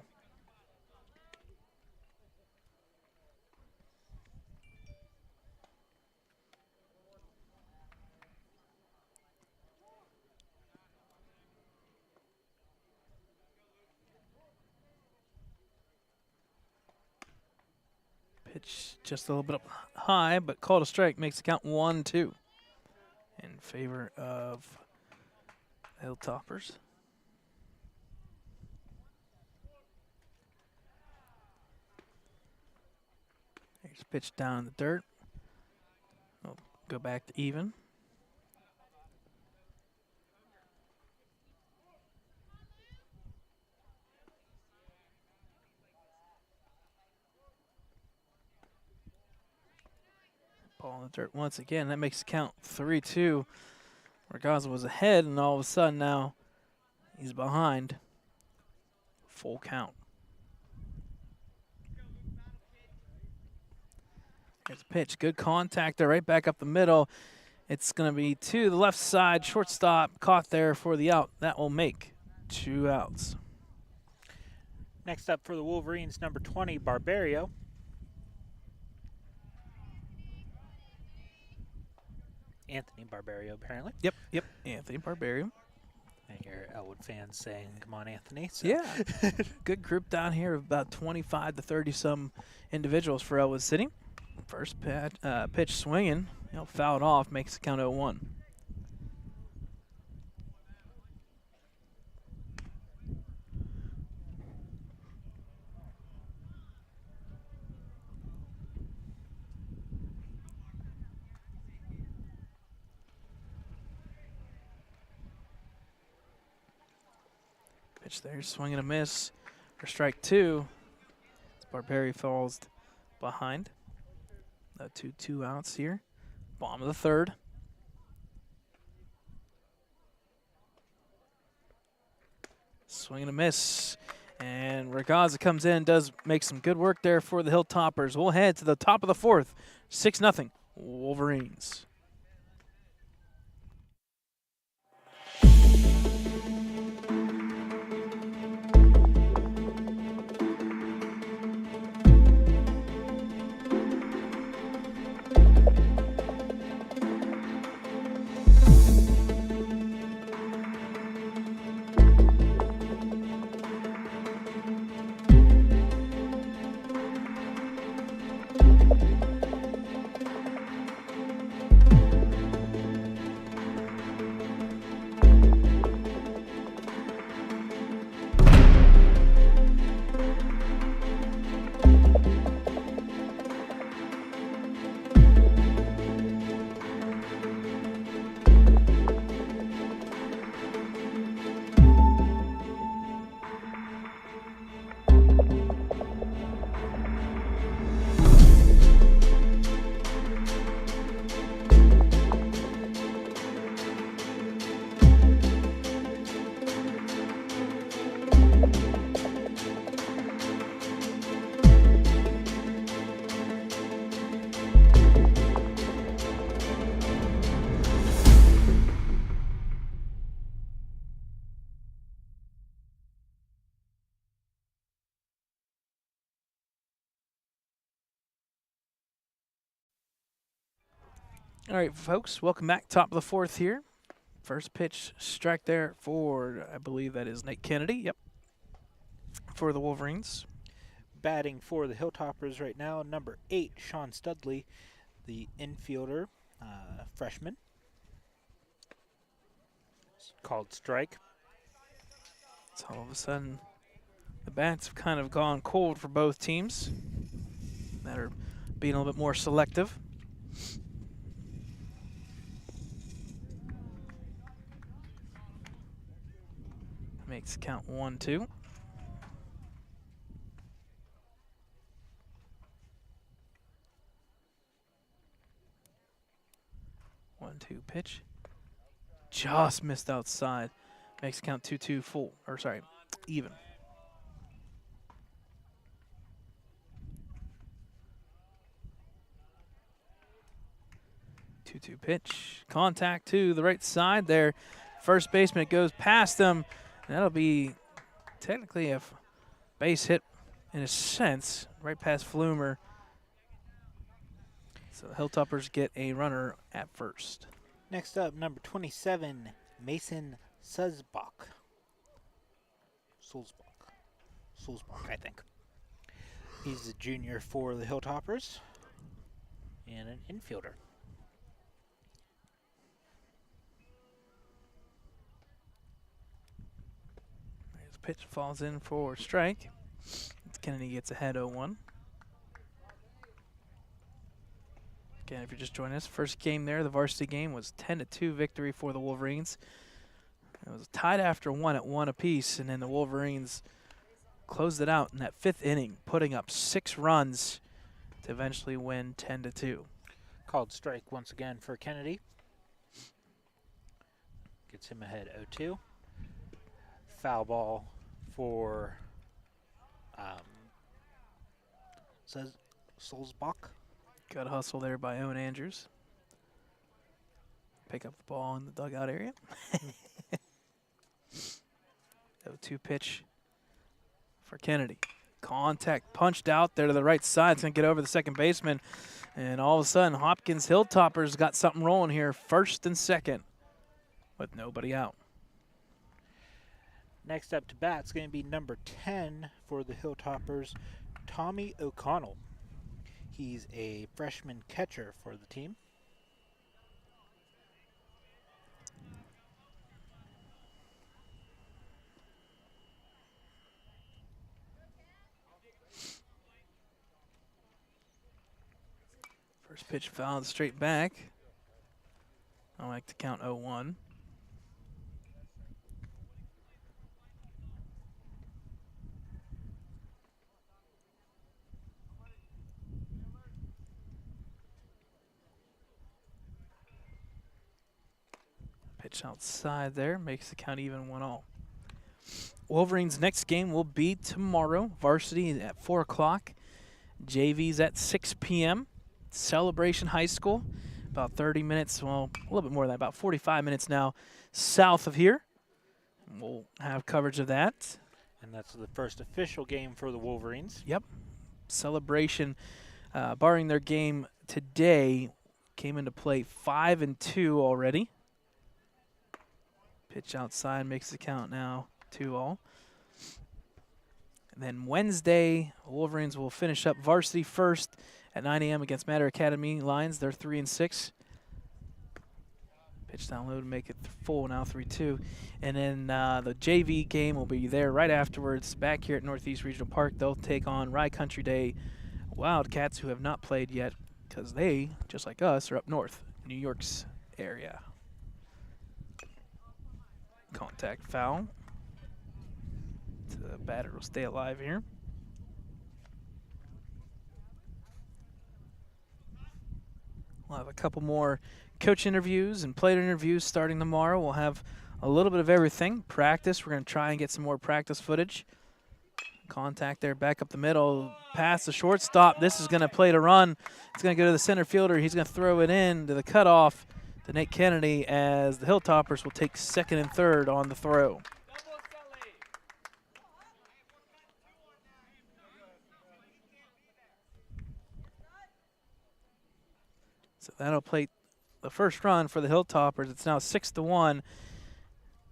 Pitch just a little bit up high, but called a strike, makes the count 1-2 in favor of Hilltoppers. Here's pitch down in the dirt. We'll go back to even. Ball in the dirt once again. That makes the count 3-2. Argaza was ahead, and all of a sudden now he's behind. Full count. Here's a pitch. Good contact there, right back up the middle. It's going to be to the left side. Shortstop caught there for the out. That will make 2 outs. Next up for the Wolverines, number 20, Barbario. Anthony Barbario, apparently. Yep, Anthony Barbario. I hear Ellwood fans saying, come on, Anthony. So. Yeah, good group down here of about 25 to 30-some individuals for Ellwood City. First pitch swinging, fouled off, makes the count 0-1. Pitch there, swing and a miss for strike 2. Barbario falls behind. 2 outs here. Bottom of the third. Swing and a miss. And Argaza comes in, does make some good work there for the Hilltoppers. We'll head to the top of the fourth. 6-0 Wolverines. All right, folks, welcome back. Top of the fourth here. First pitch strike there for, I believe that is Nate Kennedy. Yep, for the Wolverines. Batting for the Hilltoppers right now, number 8, Sean Studley, the infielder, freshman. It's called strike. So all of a sudden, the bats have kind of gone cold for both teams that are being a little bit more selective. Makes count 1-2. One-two pitch. Just missed outside. Makes count 2-2 full. Or sorry, even. Two-two pitch. Contact to the right side there. First baseman goes past him. That'll be technically a base hit in a sense, right past Flumer. So the Hilltoppers get a runner at first. Next up, number 27, Mason Sulzbach, I think. He's a junior for the Hilltoppers and an infielder. Pitch falls in for strike. Kennedy gets ahead 0-1. Again, if you're just joining us, first game there, the varsity game was 10-2 victory for the Wolverines. It was tied after one at 1 apiece, and then the Wolverines closed it out in that 5th inning, putting up 6 runs to eventually win 10-2. Called strike once again for Kennedy. Gets him ahead 0-2. Foul ball for Sulzbach. Good hustle there by Owen Andrews. Pick up the ball in the dugout area. 0-2 pitch for Kennedy. Contact punched out there to the right side. It's going to get over the second baseman. And all of a sudden, Hopkins Hilltoppers got something rolling here, first and second, with nobody out. Next up to bat is going to be number 10 for the Hilltoppers, Tommy O'Connell. He's a freshman catcher for the team. First pitch fouled straight back. I like to count 0-1. Pitch outside there, makes the count even 1-0. Wolverines' next game will be tomorrow. Varsity at 4 o'clock. JV's at 6 p.m. Celebration High School, about 30 minutes, well, a little bit more than that, about 45 minutes now south of here. We'll have coverage of that. And that's the first official game for the Wolverines. Yep. Celebration, barring their game today, came into play 5-2 already. Pitch outside makes the count now 2-0. And then Wednesday, Wolverines will finish up Varsity first at 9 a.m. against Matter Academy Lions. They're 3-6. Pitch down low to make it full now, 3-2. And then the JV game will be there right afterwards back here at Northeast Regional Park. They'll take on Rye Country Day Wildcats, who have not played yet because they, just like us, are up north, New York's area. Contact foul. The batter will stay alive here. We'll have a couple more coach interviews and player interviews starting tomorrow. We'll have a little bit of everything. Practice, we're going to try and get some more practice footage. Contact there, back up the middle, past the shortstop. This is going to play to run. It's going to go to the center fielder. He's going to throw it in to the cutoff to Nate Kennedy as the Hilltoppers will take second and third on the throw. So that'll play the first run for the Hilltoppers. It's now 6-1.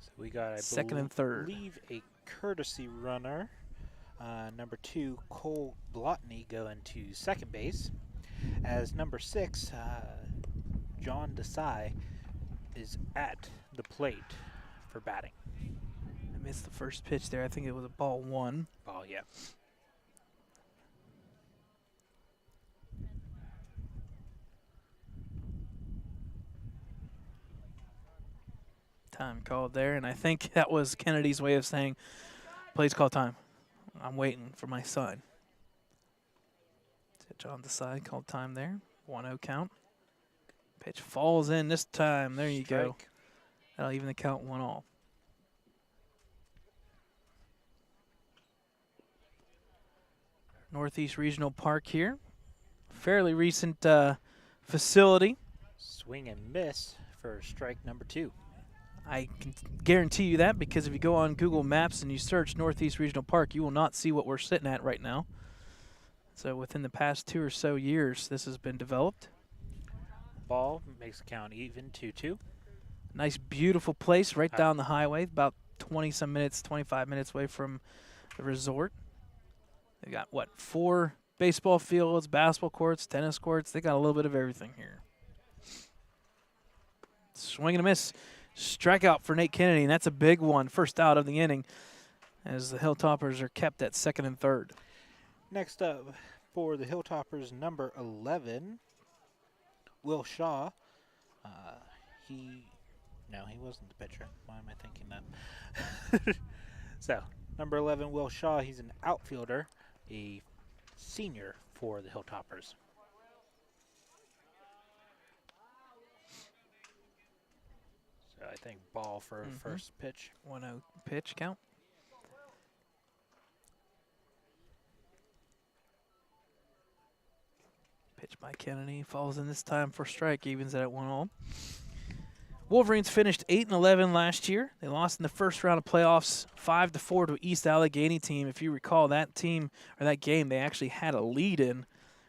So we got, I second and third. believe, a courtesy runner. Number 2, Cole Blotney, going to second base. As number 6, John Desai, is at the plate for batting. I missed the first pitch there. I think it was a ball 1. Ball, yeah. Time called there, and I think that was Kennedy's way of saying, "Please call time. I'm waiting for my sign." So John Desai called time there. 1-0 count. Pitch falls in this time. There you go. Strike. That'll even the count 1-all. Northeast Regional Park here. Fairly recent facility. Swing and miss for strike number 2. I can guarantee you that, because if you go on Google Maps and you search Northeast Regional Park, you will not see what we're sitting at right now. So within the past 2 or so years, this has been developed. Ball makes the count even, 2-2. Nice, beautiful place right down the highway, about 20-some minutes, 25 minutes away from the resort. They got, what, 4 baseball fields, basketball courts, tennis courts. They got a little bit of everything here. Swing and a miss. Strikeout for Nate Kennedy, and that's a big one. First out of the inning, as the Hilltoppers are kept at second and third. Next up for the Hilltoppers, number 11, Will Shaw. No, he wasn't the pitcher. Why am I thinking that? So, number 11, Will Shaw, he's an outfielder, a senior for the Hilltoppers. So I think ball for first pitch. 1-0 pitch count. Pitch by Kennedy falls in this time for strike, evens it at 1-all. Wolverines finished 8-11 last year. They lost in the first round of playoffs 5-4 to East Allegheny team. If you recall, that team or that game, they actually had a lead in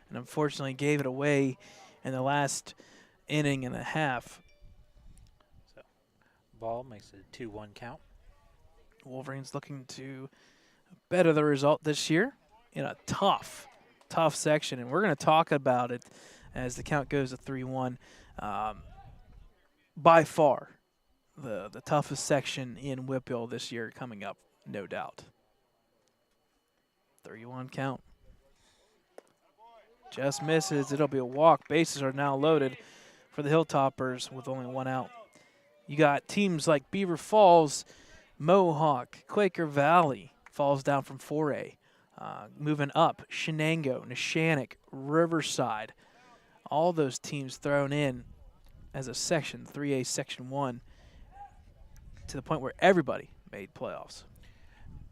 and unfortunately gave it away in the last inning and a half. So ball makes it a 2-1 count. Wolverines looking to better the result this year in a tough section, and we're going to talk about it as the count goes to 3-1. By far the toughest section in Whipple this year coming up, no doubt. 3-1 count. Just misses. It'll be a walk. Bases are now loaded for the Hilltoppers with only 1 out. You got teams like Beaver Falls, Mohawk, Quaker Valley falls down from 4A. Moving up, Shenango, Neshannock, Riverside. All those teams thrown in as a section, 3A Section 1, to the point where everybody made playoffs.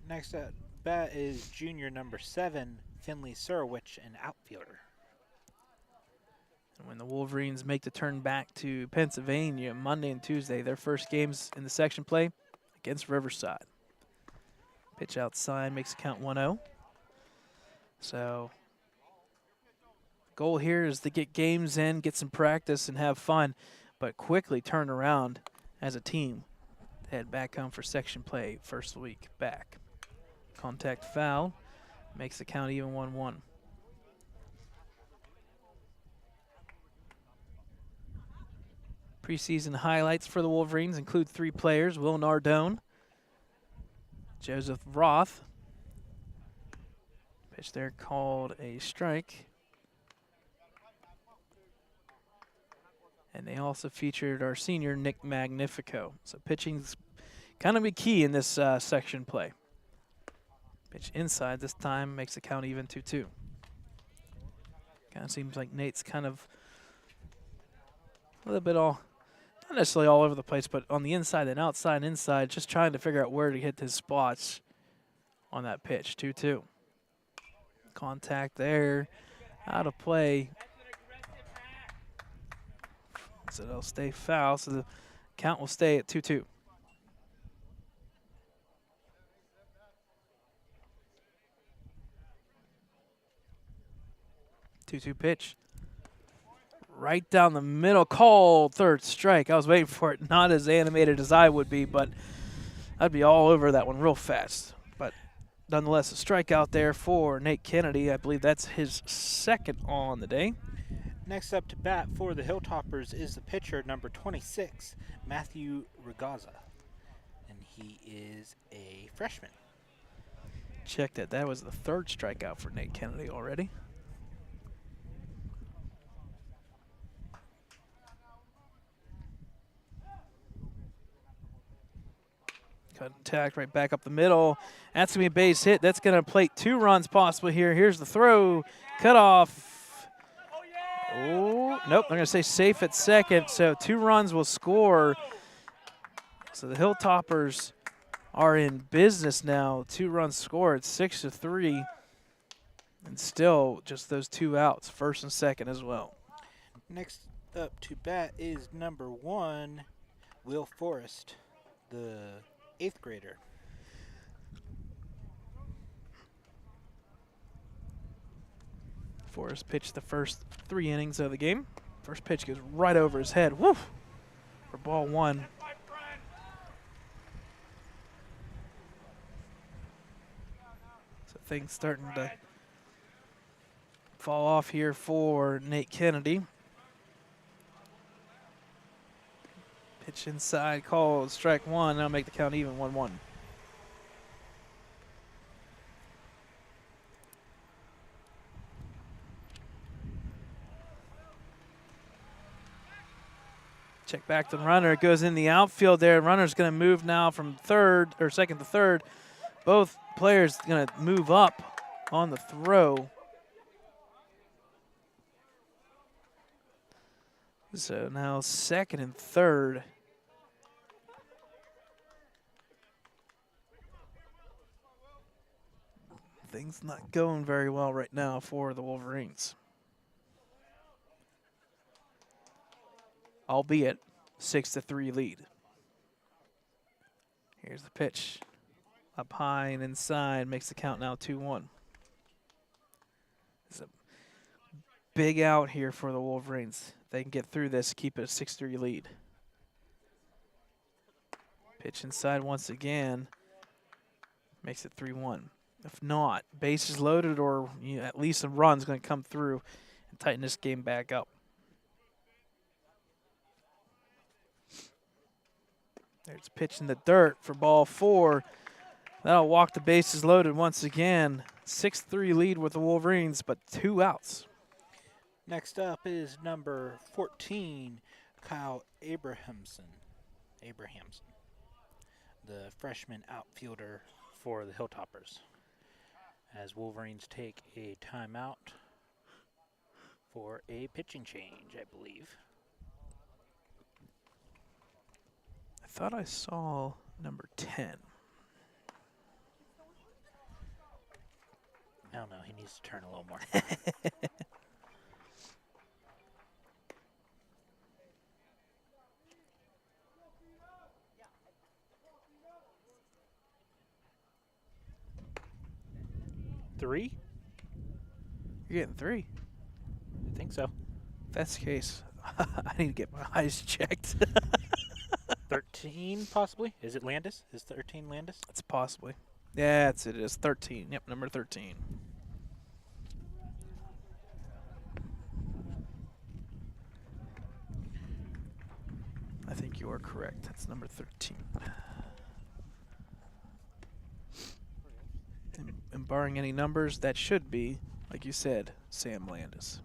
Next at bat is junior number 7, Finley Surwich, an outfielder. And when the Wolverines make the turn back to Pennsylvania Monday and Tuesday, their first games in the section play against Riverside. Pitch outside makes the count 1-0. So goal here is to get games in, get some practice, and have fun, but quickly turn around as a team. Head back home for section play first week back. Contact foul makes the count even 1-1. Preseason highlights for the Wolverines include 3 players: Will Nardone, Joseph Roth. Pitch there called a strike. And they also featured our senior, Nick Magnifico. So pitching's kind of be key in this section play. Pitch inside this time makes the count even 2-2. Kind of seems like Nate's kind of a little bit not necessarily all over the place, but on the inside and outside and inside, just trying to figure out where to hit his spots on that pitch. 2-2. Contact there, out of play. So they'll stay foul, so the count will stay at 2-2. 2-2 pitch. right down the middle, called third strike. I was waiting for it, not as animated as I would be, but I'd be all over that one real fast. But nonetheless, a strikeout there for Nate Kennedy. I believe that's his second on the day. Next up to bat for the Hilltoppers is the pitcher, number 26, Matthew Regaza. And he is a freshman. Check that. That was the third strikeout for Nate Kennedy already. Cut and tacked right back up the middle. That's going to be a base hit. That's going to plate 2 runs possibly here. Here's the throw. Cut off. Oh, nope. I'm going to say safe at second. So 2 runs will score. So the Hilltoppers are in business now. 2 runs scored, 6-3. And still just those 2 outs, first and second as well. Next up to bat is number 1, Will Forrest, the 8th grader. Forrest pitched the first 3 innings of the game. First pitch goes right over his head. Woof! For ball 1. So things starting to fall off here for Nate Kennedy. Pitch inside, called, strike 1. That'll make the count even, 1-1. Check back to the runner. It goes in the outfield there. Runner's going to move now from second to third. Both players going to move up on the throw. So now second and third. Things not going very well right now for the Wolverines. Albeit 6-3 lead. Here's the pitch. Up high and inside, makes the count now 2-1. It's a big out here for the Wolverines. They can get through this, keep it a 6-3 lead. Pitch inside once again, makes it 3-1. If not, bases loaded or at least a run's going to come through and tighten this game back up. There's a pitch in the dirt for ball 4. That'll walk the bases loaded once again. 6-3 lead with the Wolverines, but 2 outs. Next up is number 14, Kyle Abrahamson, the freshman outfielder for the Hilltoppers, as Wolverines take a timeout for a pitching change, I believe. I thought I saw number 10. I don't know, he needs to turn a little more. 3? You're getting 3. I think so. If that's the case, I need to get my eyes checked. 13, possibly? Is it Landis? Is 13 Landis? It's possibly. Yeah, it is 13. Yep, number 13. I think you are correct. That's number 13. And barring any numbers, that should be, like you said, Sam Landis.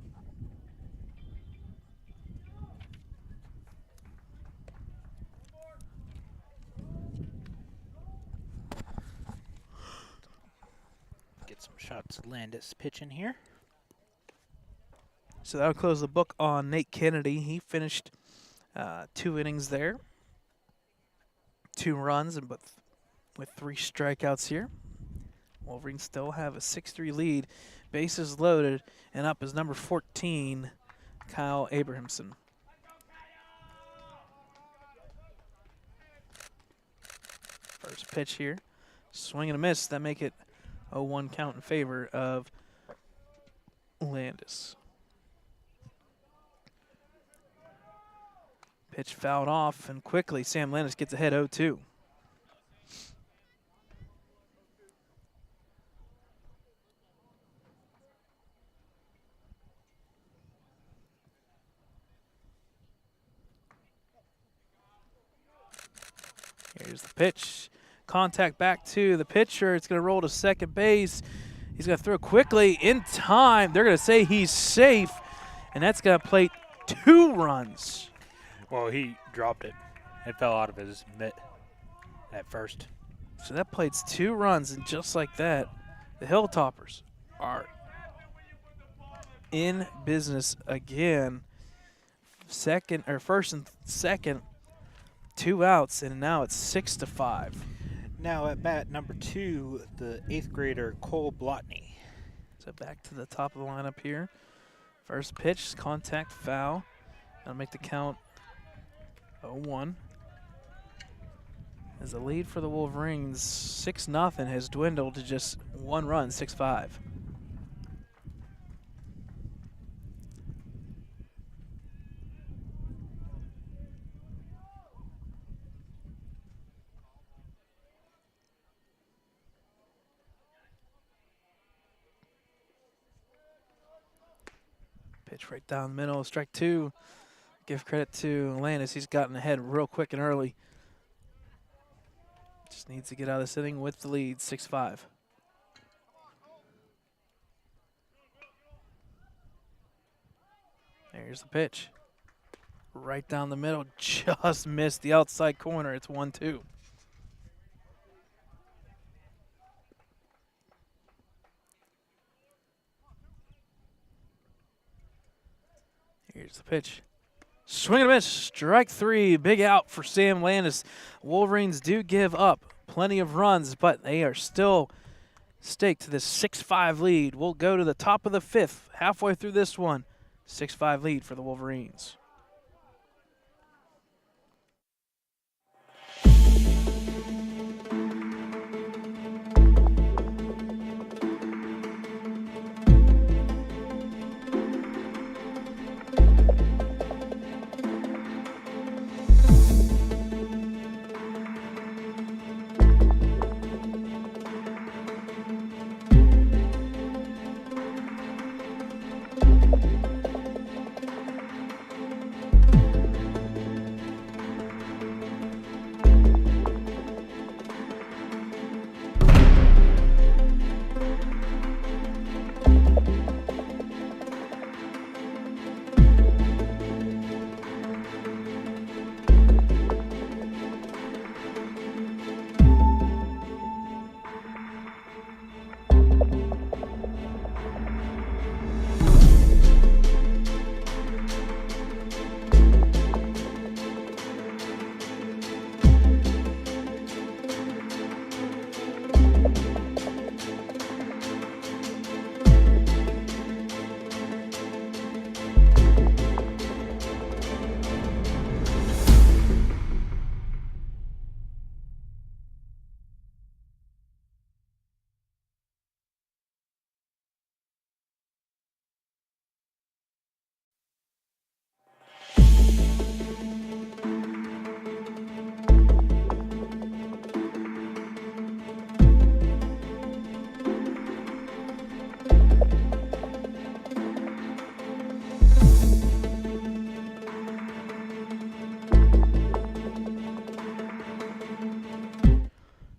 Get some shots of Landis pitching here. So that'll close the book on Nate Kennedy. He finished 2 innings there. 2 runs, and with 3 strikeouts here. Wolverines still have a 6-3 lead. Bases loaded, and up is number 14, Kyle Abrahamson. First pitch here. Swing and a miss. That make it 0-1 count in favor of Landis. Pitch fouled off, and quickly Sam Landis gets ahead 0-2. Here's the pitch. Contact back to the pitcher. It's going to roll to second base. He's going to throw quickly in time. They're going to say he's safe, and that's going to plate 2 runs. Well, he dropped it. It fell out of his mitt at first. So that plates 2 runs, and just like that, the Hilltoppers are in business again. First and second, 2 outs, and now it's 6-5. Now at bat number 2, the 8th grader Cole Blotney. So back to the top of the lineup here. First pitch, contact foul. That'll make the count 0-1. As the lead for the Wolverines, 6-0, has dwindled to just 1 run, 6-5. Pitch right down the middle, strike 2. Give credit to Landis. He's gotten ahead real quick and early. Just needs to get out of this inning with the lead, 6-5. There's the pitch. Right down the middle, just missed the outside corner. It's 1-2. Here's the pitch. Swing and a miss, strike 3, big out for Sam Landis. Wolverines do give up plenty of runs, but they are still staked to this 6-5 lead. We'll go to the top of the 5th, halfway through this one. 6-5 lead for the Wolverines.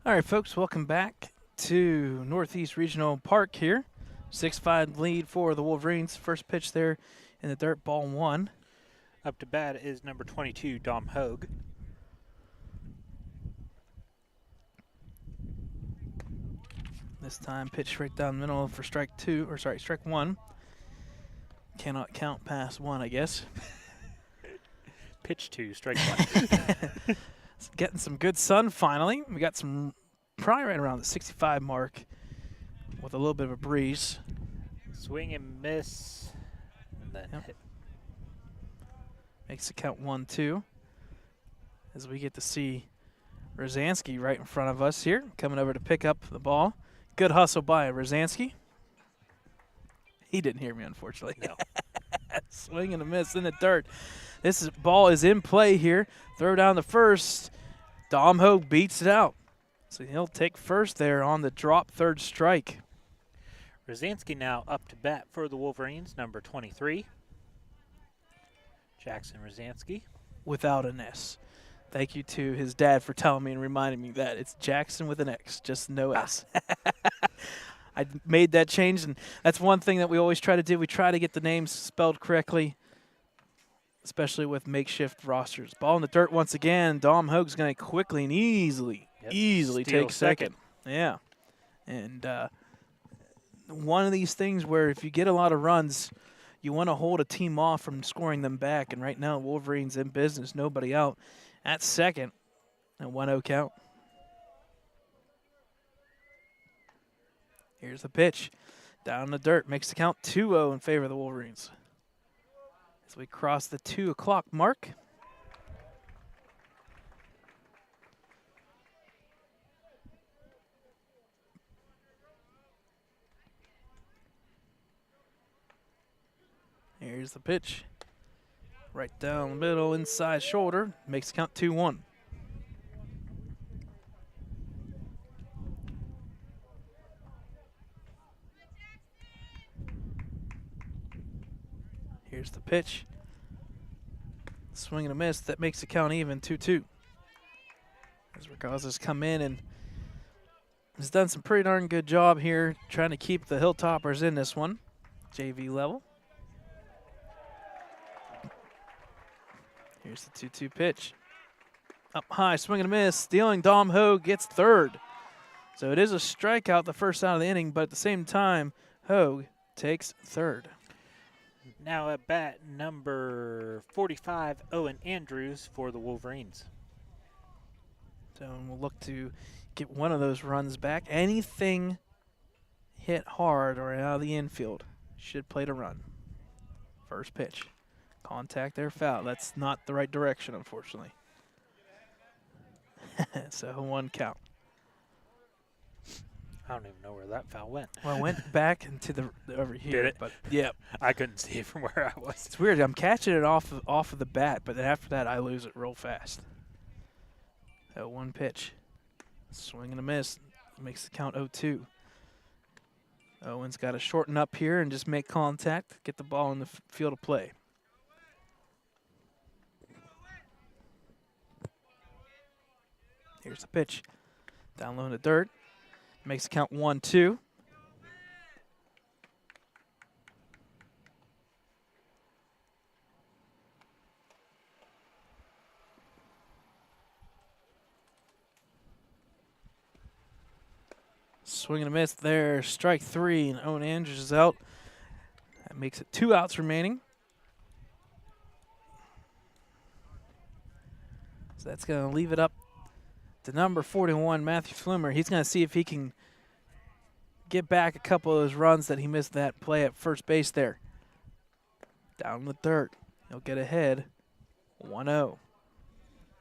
All right, folks, welcome back to Northeast Regional Park here. 6-5 lead for the Wolverines. First pitch there in the dirt, ball 1. Up to bat is number 22, Dom Hogue. This time pitch right down the middle for strike 1. Cannot count past 1, I guess. Pitch 2, strike 1. It's getting some good sun finally. We got some probably right around the 65 mark with a little bit of a breeze. Swing and miss. And then hit. Makes the count 1-2. As we get to see Rosansky right in front of us here, coming over to pick up the ball. Good hustle by Rosansky. He didn't hear me, unfortunately. No. Swing and a miss in the dirt. Ball is in play here. Throw down the first. Dom Hogue beats it out. So he'll take first there on the drop third strike. Rosansky now up to bat for the Wolverines, number 23. Jackson Rosansky. Without an S. Thank you to his dad for telling me and reminding me that it's Jackson with an X, just no S. I made that change, and that's one thing that we always try to do. We try to get the names spelled correctly, especially with makeshift rosters. Ball in the dirt once again. Dom Hogue's going to quickly and easily take second. Yeah. And one of these things where if you get a lot of runs, you want to hold a team off from scoring them back. And right now, Wolverines in business, nobody out at second, and 1-0 count. Here's the pitch. Down in the dirt. Makes the count 2-0 in favor of the Wolverines. As we cross the 2 o'clock mark. Here's the pitch. Right down the middle, inside shoulder. Makes the count 2-1. Here's the pitch. Swing and a miss. That makes the count even, 2-2. As Ragazza's come in and has done some pretty darn good job here trying to keep the Hilltoppers in this one. JV level. Here's the 2-2 pitch. Up high, swing and a miss. Stealing, Dom Hogue gets third. So it is a strikeout the first out of the inning, but at the same time, Hogue takes third. Now at bat, number 45, Owen Andrews for the Wolverines. So we'll look to get one of those runs back. Anything hit hard or out of the infield should play to run. First pitch. Contact there, foul. That's not the right direction, unfortunately. So 1 count. I don't even know where that foul went. Well, it went back into the over here. Did it? But yeah, I couldn't see it from where I was. it's weird. I'm catching it off of the bat, but then after that, I lose it real fast. So 1 pitch, swing and a miss, makes the count 0-2. Owen's got to shorten up here and just make contact, get the ball in the field of play. Here's the pitch, down low in the dirt, makes the count 1-2. Swing and a miss there, strike 3, and Owen Andrews is out. That makes it 2 outs remaining. So that's going to leave it up to number 41, Matthew Flumer. He's going to see if he can get back a couple of those runs that he missed that play at first base there. Down in the dirt. He'll get ahead. 1-0.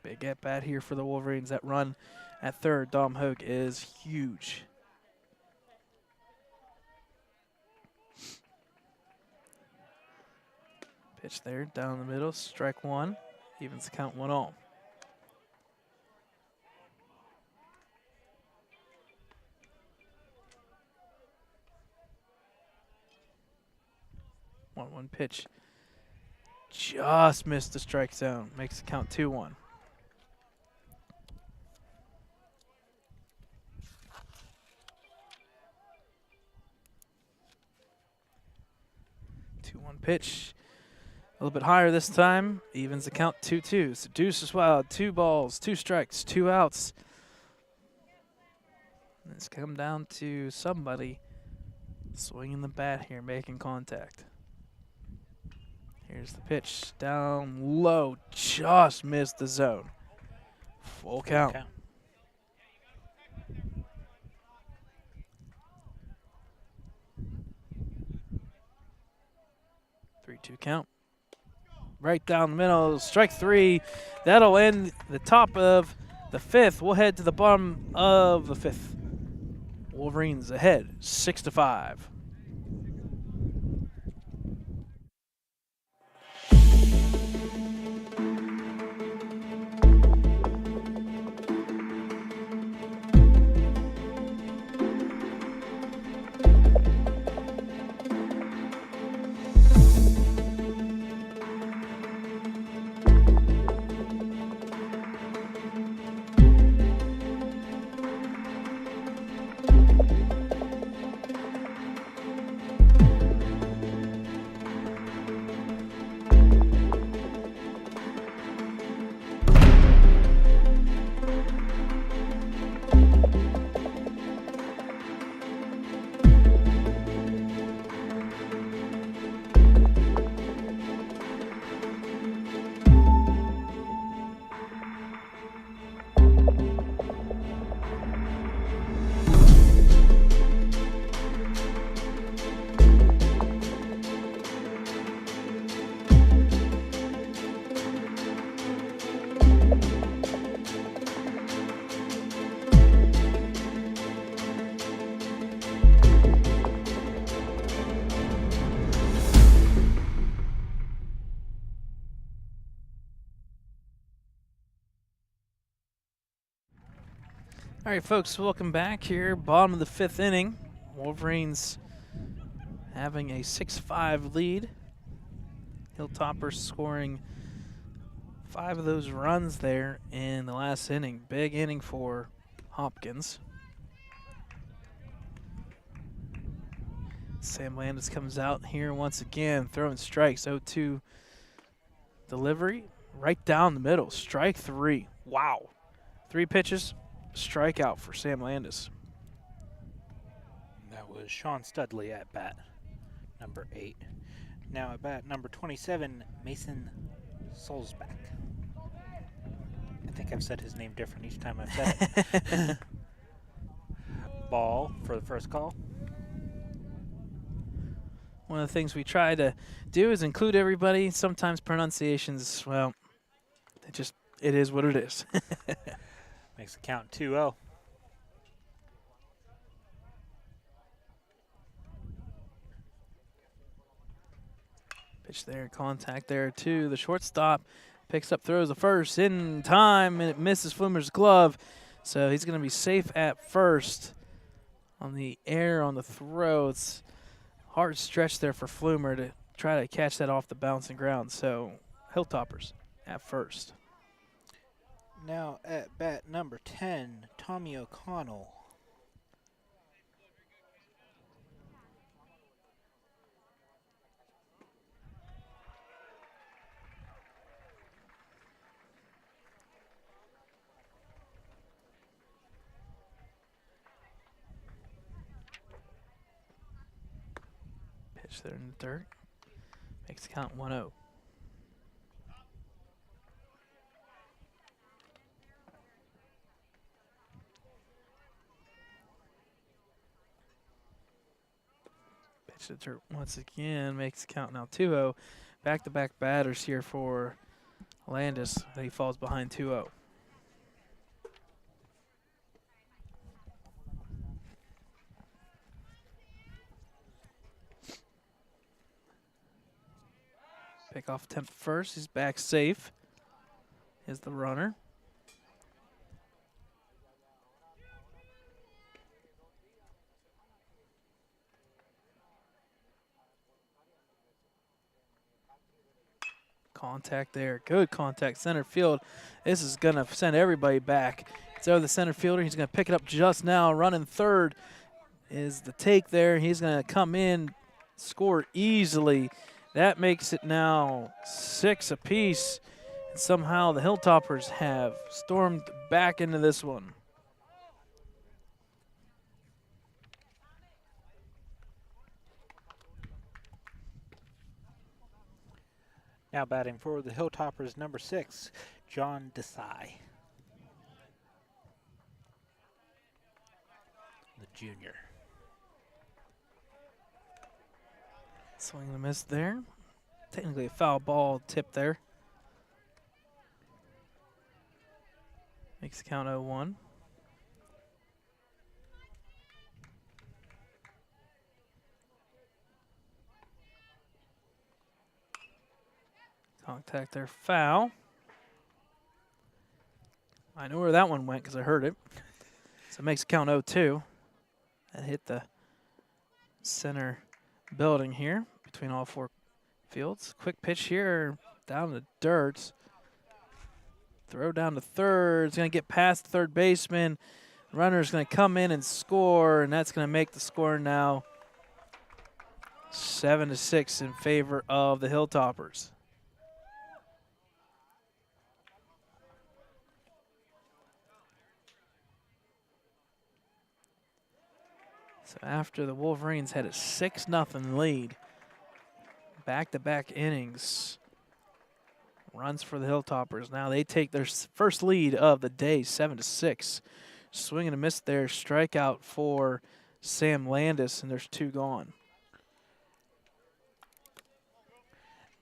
Big at bat here for the Wolverines. That run at third, Dom Hogue, is huge. Pitch there, down the middle, strike 1. Evens the count 1-0. One pitch. Just missed the strike zone. Makes the count 2-1. Pitch. A little bit higher this time. Evens the count 2-2. So deuce is wild. 2 balls, 2 strikes, 2 outs. It's come down to somebody swinging the bat here, making contact. Here's the pitch. Down low. Just missed the zone. Full count. 3-2 count. Right down the middle. Strike 3. That'll end the top of the 5th. We'll head to the bottom of the 5th. Wolverines ahead 6-5. All right, folks, welcome back here. Bottom of the 5th inning. Wolverines having a 6-5 lead. Hilltoppers scoring 5 of those runs there in the last inning. Big inning for Hopkins. Sam Landis comes out here once again, throwing strikes. 0-2 delivery right down the middle. Strike 3. Wow. 3 pitches, strikeout for Sam Landis. That was Sean Studley at bat, number 8. Now at bat, number 27, Mason Solzback. I think I've said his name different each time I've said it. Ball for the first call. One of the things we try to do is include everybody. Sometimes pronunciations, well, it is what it is. Makes the count 2-0. Pitch there, contact there too. The shortstop picks up, throws the first in time, and it misses Flumer's glove. So he's going to be safe at first on the air on the throw. It's hard stretch there for Flumer to try to catch that off the bouncing ground. So Hilltoppers at first. Now at bat, number 10, Tommy O'Connell. Pitch there in the dirt. Makes the count 1-0. Pitch to the dirt once again. Makes the count now 2-0. Back-to-back batters here for Landis. He falls behind 2-0. Pick off attempt first. He's back safe. Is the runner. Contact there. Good contact. Center field. This is going to send everybody back. It's over the center fielder. He's going to pick it up just now. Running third is the take there. He's going to come in, score easily. That makes it now 6 apiece. And somehow the Hilltoppers have stormed back into this one. Now batting for the Hilltoppers, number 6, John Desai, the junior. Swing and a miss there. Technically a foul ball tip there. Makes the count 0-1. Contact there, foul. I know where that one went because I heard it. So it makes it count 0-2. That hit the center building here between all 4 fields. Quick pitch here down the dirt. Throw down to third. It's going to get past the third baseman. Runner's going to come in and score, and that's going to make the score now 7-6 in favor of the Hilltoppers. So after the Wolverines had a 6-0 lead, back-to-back innings, runs for the Hilltoppers. Now they take their first lead of the day, 7-6. Swing and a miss there, strikeout for Sam Landis, and there's 2 gone.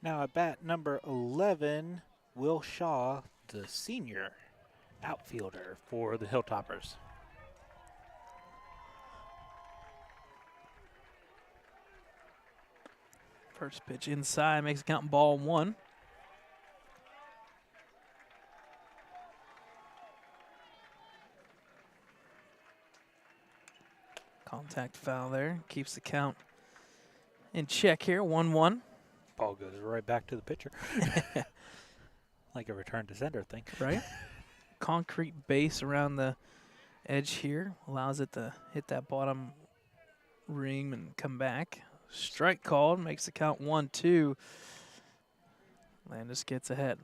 Now at bat, number 11, Will Shaw, the senior outfielder for the Hilltoppers. First pitch inside, makes it count ball 1. Contact foul there. Keeps the count in check here, 1-1. Ball goes right back to the pitcher. Like a return to sender thing. Right? Concrete base around the edge here. Allows it to hit that bottom ring and come back. Strike called. Makes the count 1-2. Landis gets ahead.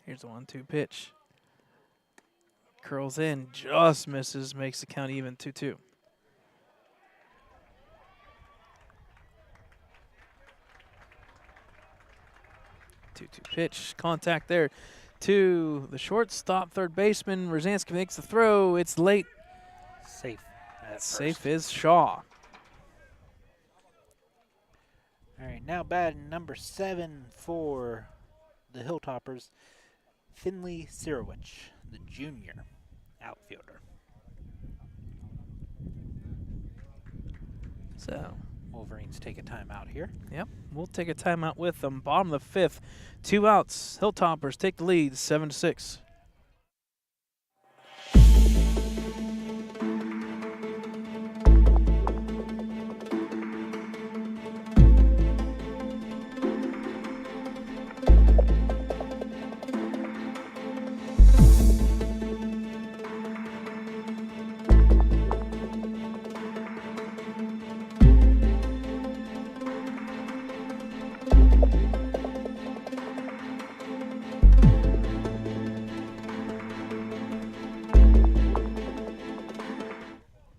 Here's the 1-2 pitch. Curls in. Just misses. Makes the count even 2-2. 2-2 pitch. Contact there to the shortstop, third baseman. Rosansky makes the throw. It's late. Safe. Safe is Shaw. All right, now batting number 7 for the Hilltoppers, Finley Sirowich, the junior outfielder. So Wolverines take a timeout here. Yep, we'll take a timeout with them. Bottom of the 5th, 2 outs. Hilltoppers take the lead, 7-6.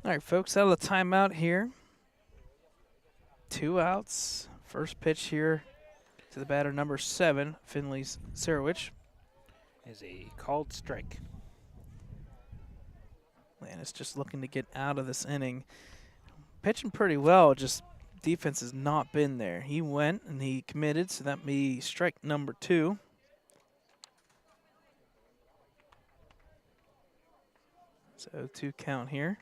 All right, folks, out of the timeout here. 2 outs. First pitch here to the batter, number 7, Finley Sirowich. Is a called strike. Landis just looking to get out of this inning. Pitching pretty well, just defense has not been there. He went and he committed, so that be strike number 2. So 2 count here.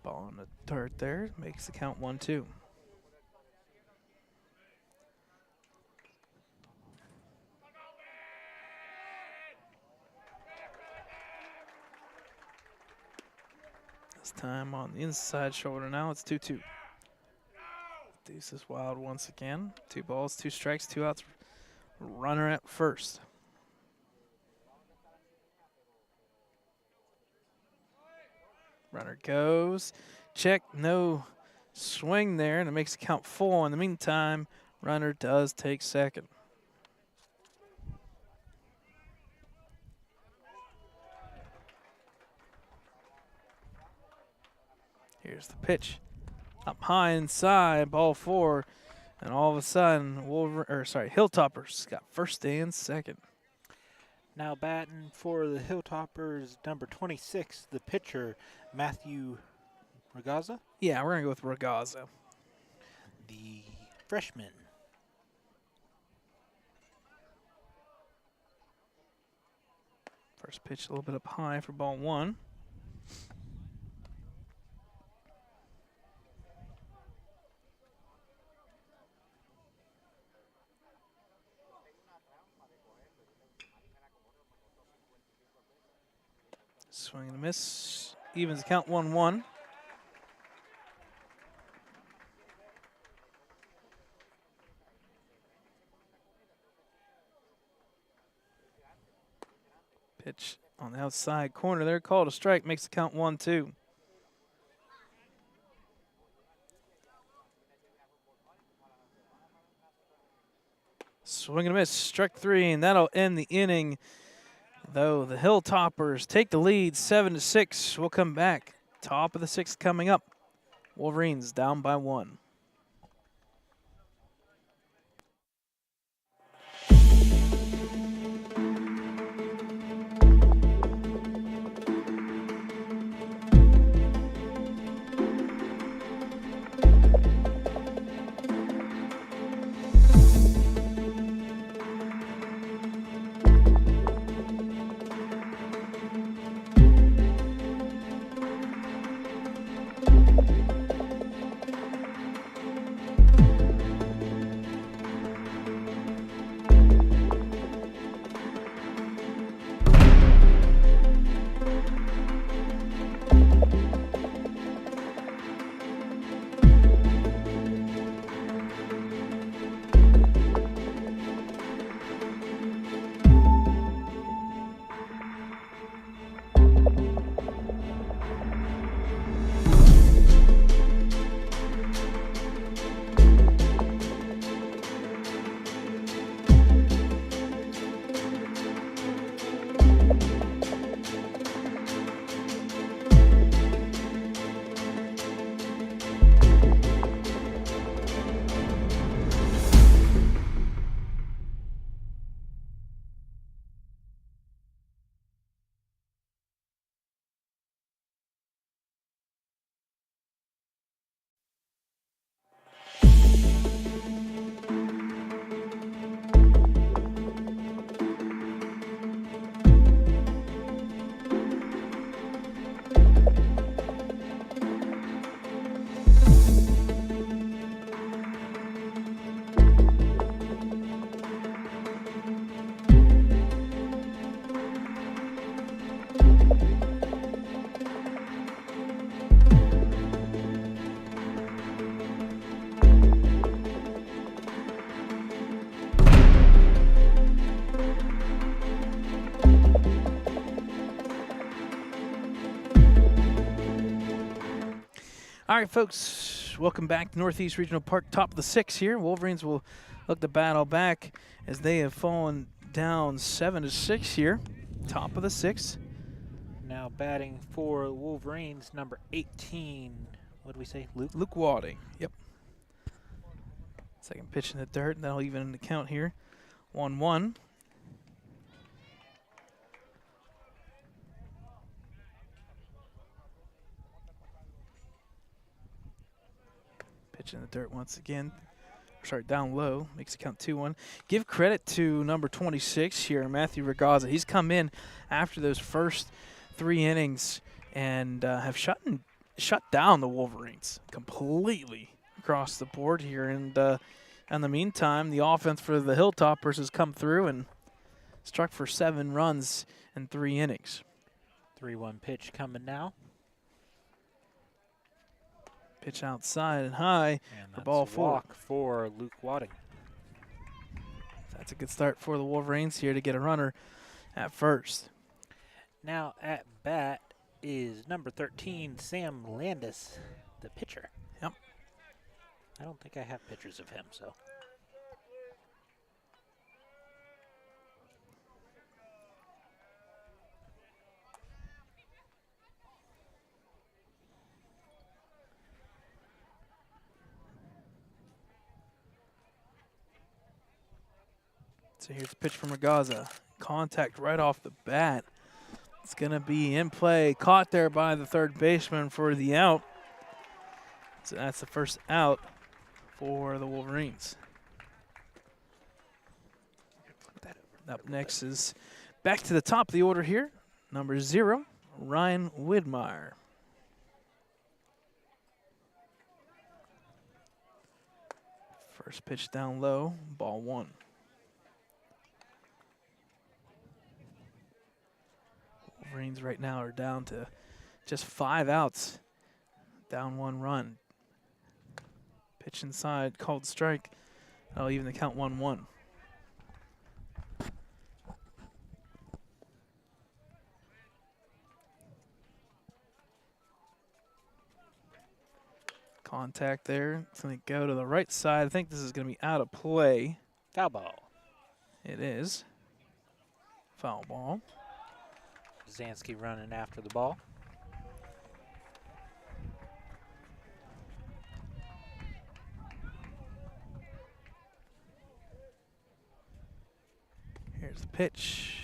Ball on the dirt there, makes the count 1-2. This time on the inside shoulder now, it's 2-2. Deuce is wild once again. 2 balls, 2 strikes, 2 outs. Runner at first. Runner goes. Check, no swing there, and it makes the count 4. In the meantime, runner does take second. Here's the pitch. Up high inside, ball 4. And all of a sudden, Hilltoppers got first and second. Now batting for the Hilltoppers, number 26, the pitcher, Matthew Ragazza. Yeah, we're going to go with Ragazza. The freshman. First pitch a little bit up high for ball 1. Swing and a miss. Evens the count 1-1. Pitch on the outside corner there, called a strike, makes the count 1-2. Swing and a miss, struck 3, and that'll end the inning. Though the Hilltoppers take the lead 7-6. We'll come back. Top of the 6th coming up. Wolverines down by 1. All right, folks, welcome back to Northeast Regional Park, top of the 6th here. Wolverines will look to battle back as they have fallen down 7-6 here, top of the 6th. Now batting for Wolverines, number 18. What did we say, Luke? Luke Wading, yep. Second pitch in the dirt, and that'll even in the count here. 1-1. Pitch in the dirt once again. Sorry, down low. Makes it count 2-1. Give credit to number 26 here, Matthew Ragazza. He's come in after those first 3 innings and have shut down the Wolverines completely across the board here. And in the meantime, the offense for the Hilltoppers has come through and struck for 7 runs in 3 innings. 3-1 pitch coming now. Pitch outside and high And for ball 4. Walk for Luke Wading. That's a good start for the Wolverines here to get a runner at first. Now at bat is number 13, Sam Landis, the pitcher. Yep. I don't think I have pictures of him, so. So here's the pitch from Ragazza. Contact right off the bat. It's going to be in play. Caught there by the third baseman for the out. So that's the first out for the Wolverines. Up next is back to the top of the order here. Number 0, Ryan Widmeyer. First pitch down low, ball 1. Wolverines right now are down to just 5 outs, down 1 run. Pitch inside, called strike. That'll even the count 1-1. Contact there. It's going to go to the right side. I think this is going to be out of play. Foul ball. It is. Foul ball. Zansky running after the ball. Here's the pitch.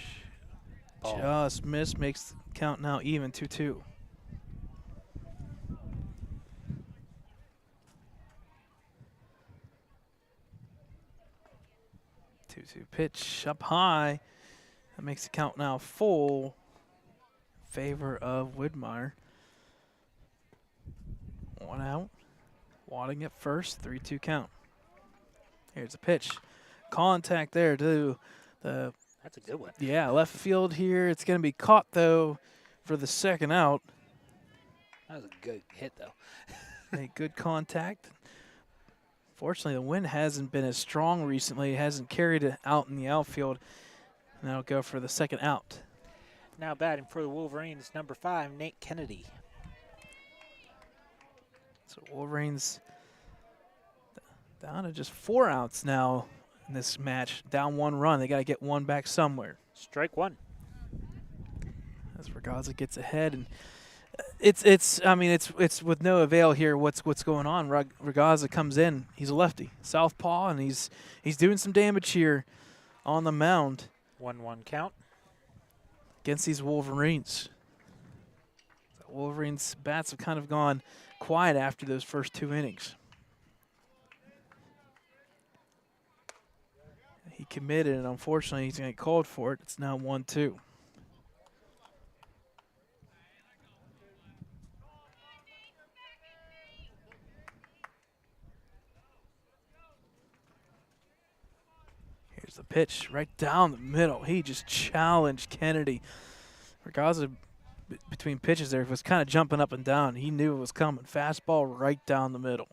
Ball. Just missed. Makes the count now even 2-2. Pitch up high. That makes the count now full. Favor of Widmeyer. 1 out. Wading at first. 3-2 count. Here's a pitch. Contact there to the. That's a good one. Yeah, left field here. It's going to be caught though for the second out. That was a good hit though. A good contact. Fortunately, the wind hasn't been as strong recently. It hasn't carried it out in the outfield. And that'll go for the second out. Now batting for the Wolverines, number 5, Nate Kennedy. So Wolverines down to just 4 outs now in this match. Down 1 run. They got to get 1 back somewhere. Strike 1. As Ragazza gets ahead, and it's with no avail here. What's going on? Ragazza comes in. He's a lefty, southpaw, and he's doing some damage here on the mound. 1-1 count Against these Wolverines. The Wolverines' bats have kind of gone quiet after those first 2 innings. He committed, and unfortunately, he's going to get called for it. It's now 1-2. Here's the pitch right down the middle. He just challenged Kennedy. Ragazza, between pitches there, was kind of jumping up and down. He knew it was coming. Fastball right down the middle.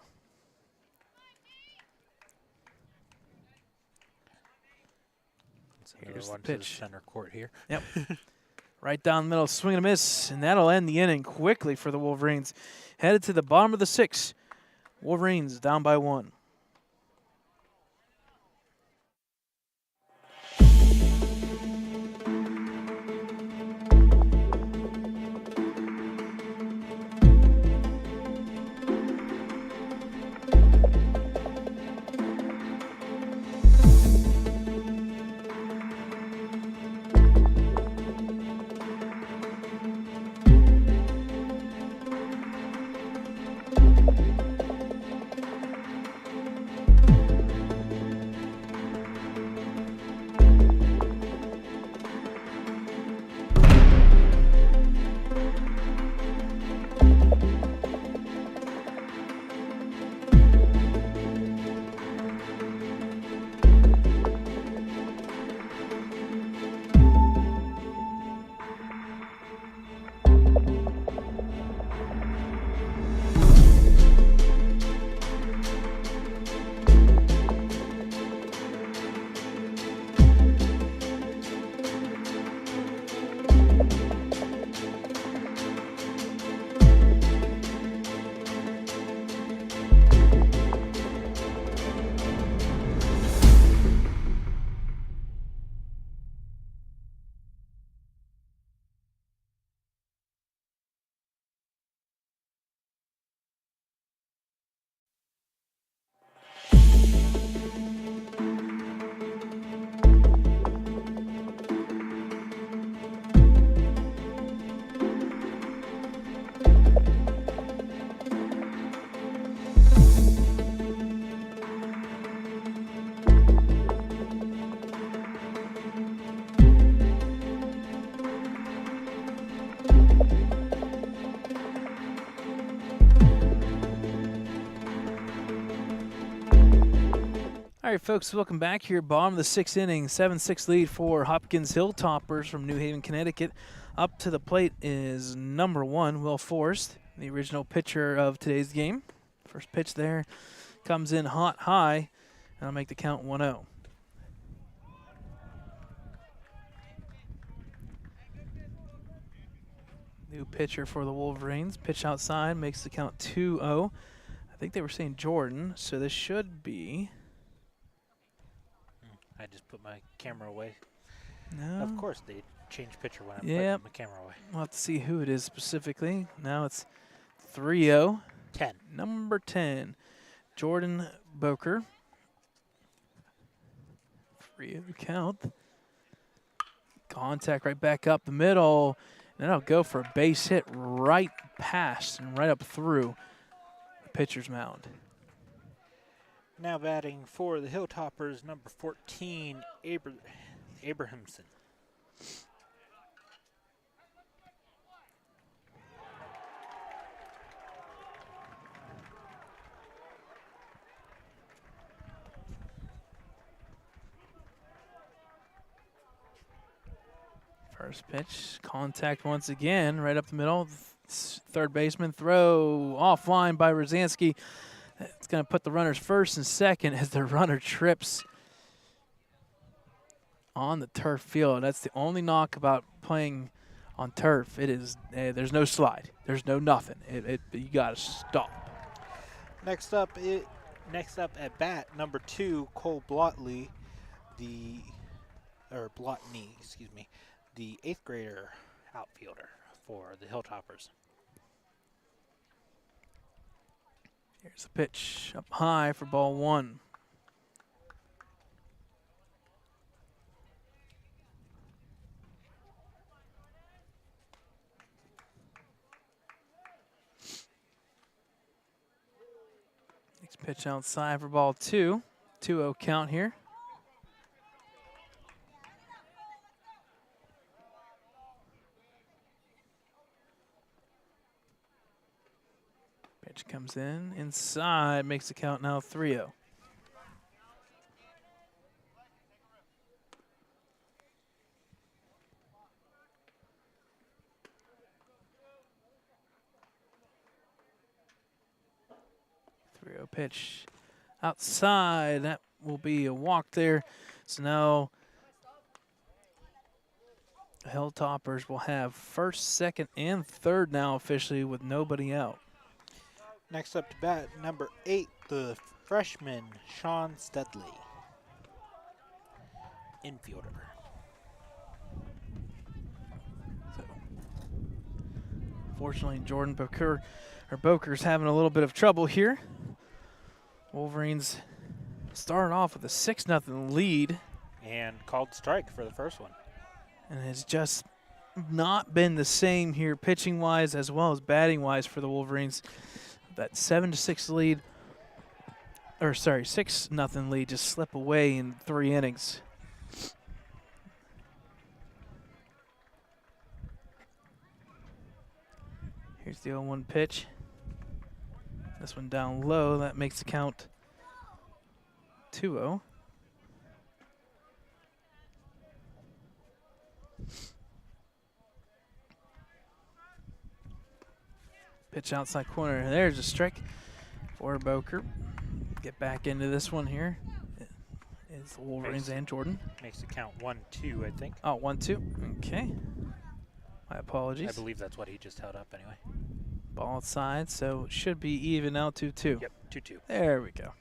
Here's the pitch. Center court here. Yep. Right down the middle, swing and a miss, and that'll end the inning quickly for the Wolverines. headed to the bottom of the 6th. Wolverines down by 1. All right, folks, welcome back here. Bottom of the 6th inning, 7-6 lead for Hopkins Hilltoppers from New Haven, Connecticut. Up to the plate is number 1, Will Forrest, the original pitcher of today's game. First pitch there comes in hot high, and I'll make the count 1-0. New pitcher for the Wolverines. Pitch outside makes the count 2-0. I think they were saying Jordan, so this should be... I just put my camera away. No. Of course, they change pitcher when I'm Yep. putting my camera away. We'll have to see who it is specifically. Now it's 3-0. 10. Number 10, Jordan Boker. 3-0 count. Contact right back up the middle. And that'll go for a base hit right past and right up through the pitcher's mound. Now batting for the Hilltoppers, number 14, Abrahamson. First pitch, contact once again, right up the middle. Third baseman throw offline by Rosansky. It's going to put the runners first and second as the runner trips on the turf field. That's the only knock about playing on turf. It is there's no slide. There's no nothing. You got to stop. Next up at bat, number 2, Cole Blotney, the 8th grader outfielder for the Hilltoppers. Here's the pitch up high for ball 1. Next pitch outside for ball 2. 2-0 count here. Pitch comes in inside, makes the count now 3-0. Pitch outside. That will be a walk there. So now the Hilltoppers will have first, second, and third now officially with nobody out. Next up to bat, number 8, the freshman, Sean Studley, infielder. So, fortunately, Jordan Boker's having a little bit of trouble here. Wolverines started off with a 6-0 lead. And called strike for the first one. And has just not been the same here pitching-wise as well as batting-wise for the Wolverines. That 7-6 lead, or sorry, 6-0 lead just slip away in 3 innings. Here's the 0-1 pitch. This one down low, that makes the count 2-0. Pitch outside corner. There's a strike for Boker. Get back into this one here. It's the Wolverines and Jordan. Makes the count 1-2, I think. Oh, 1-2. Okay. My apologies. I believe that's what he just held up anyway. Ball outside, so it should be even now 2-2. Yep, 2-2. There we go.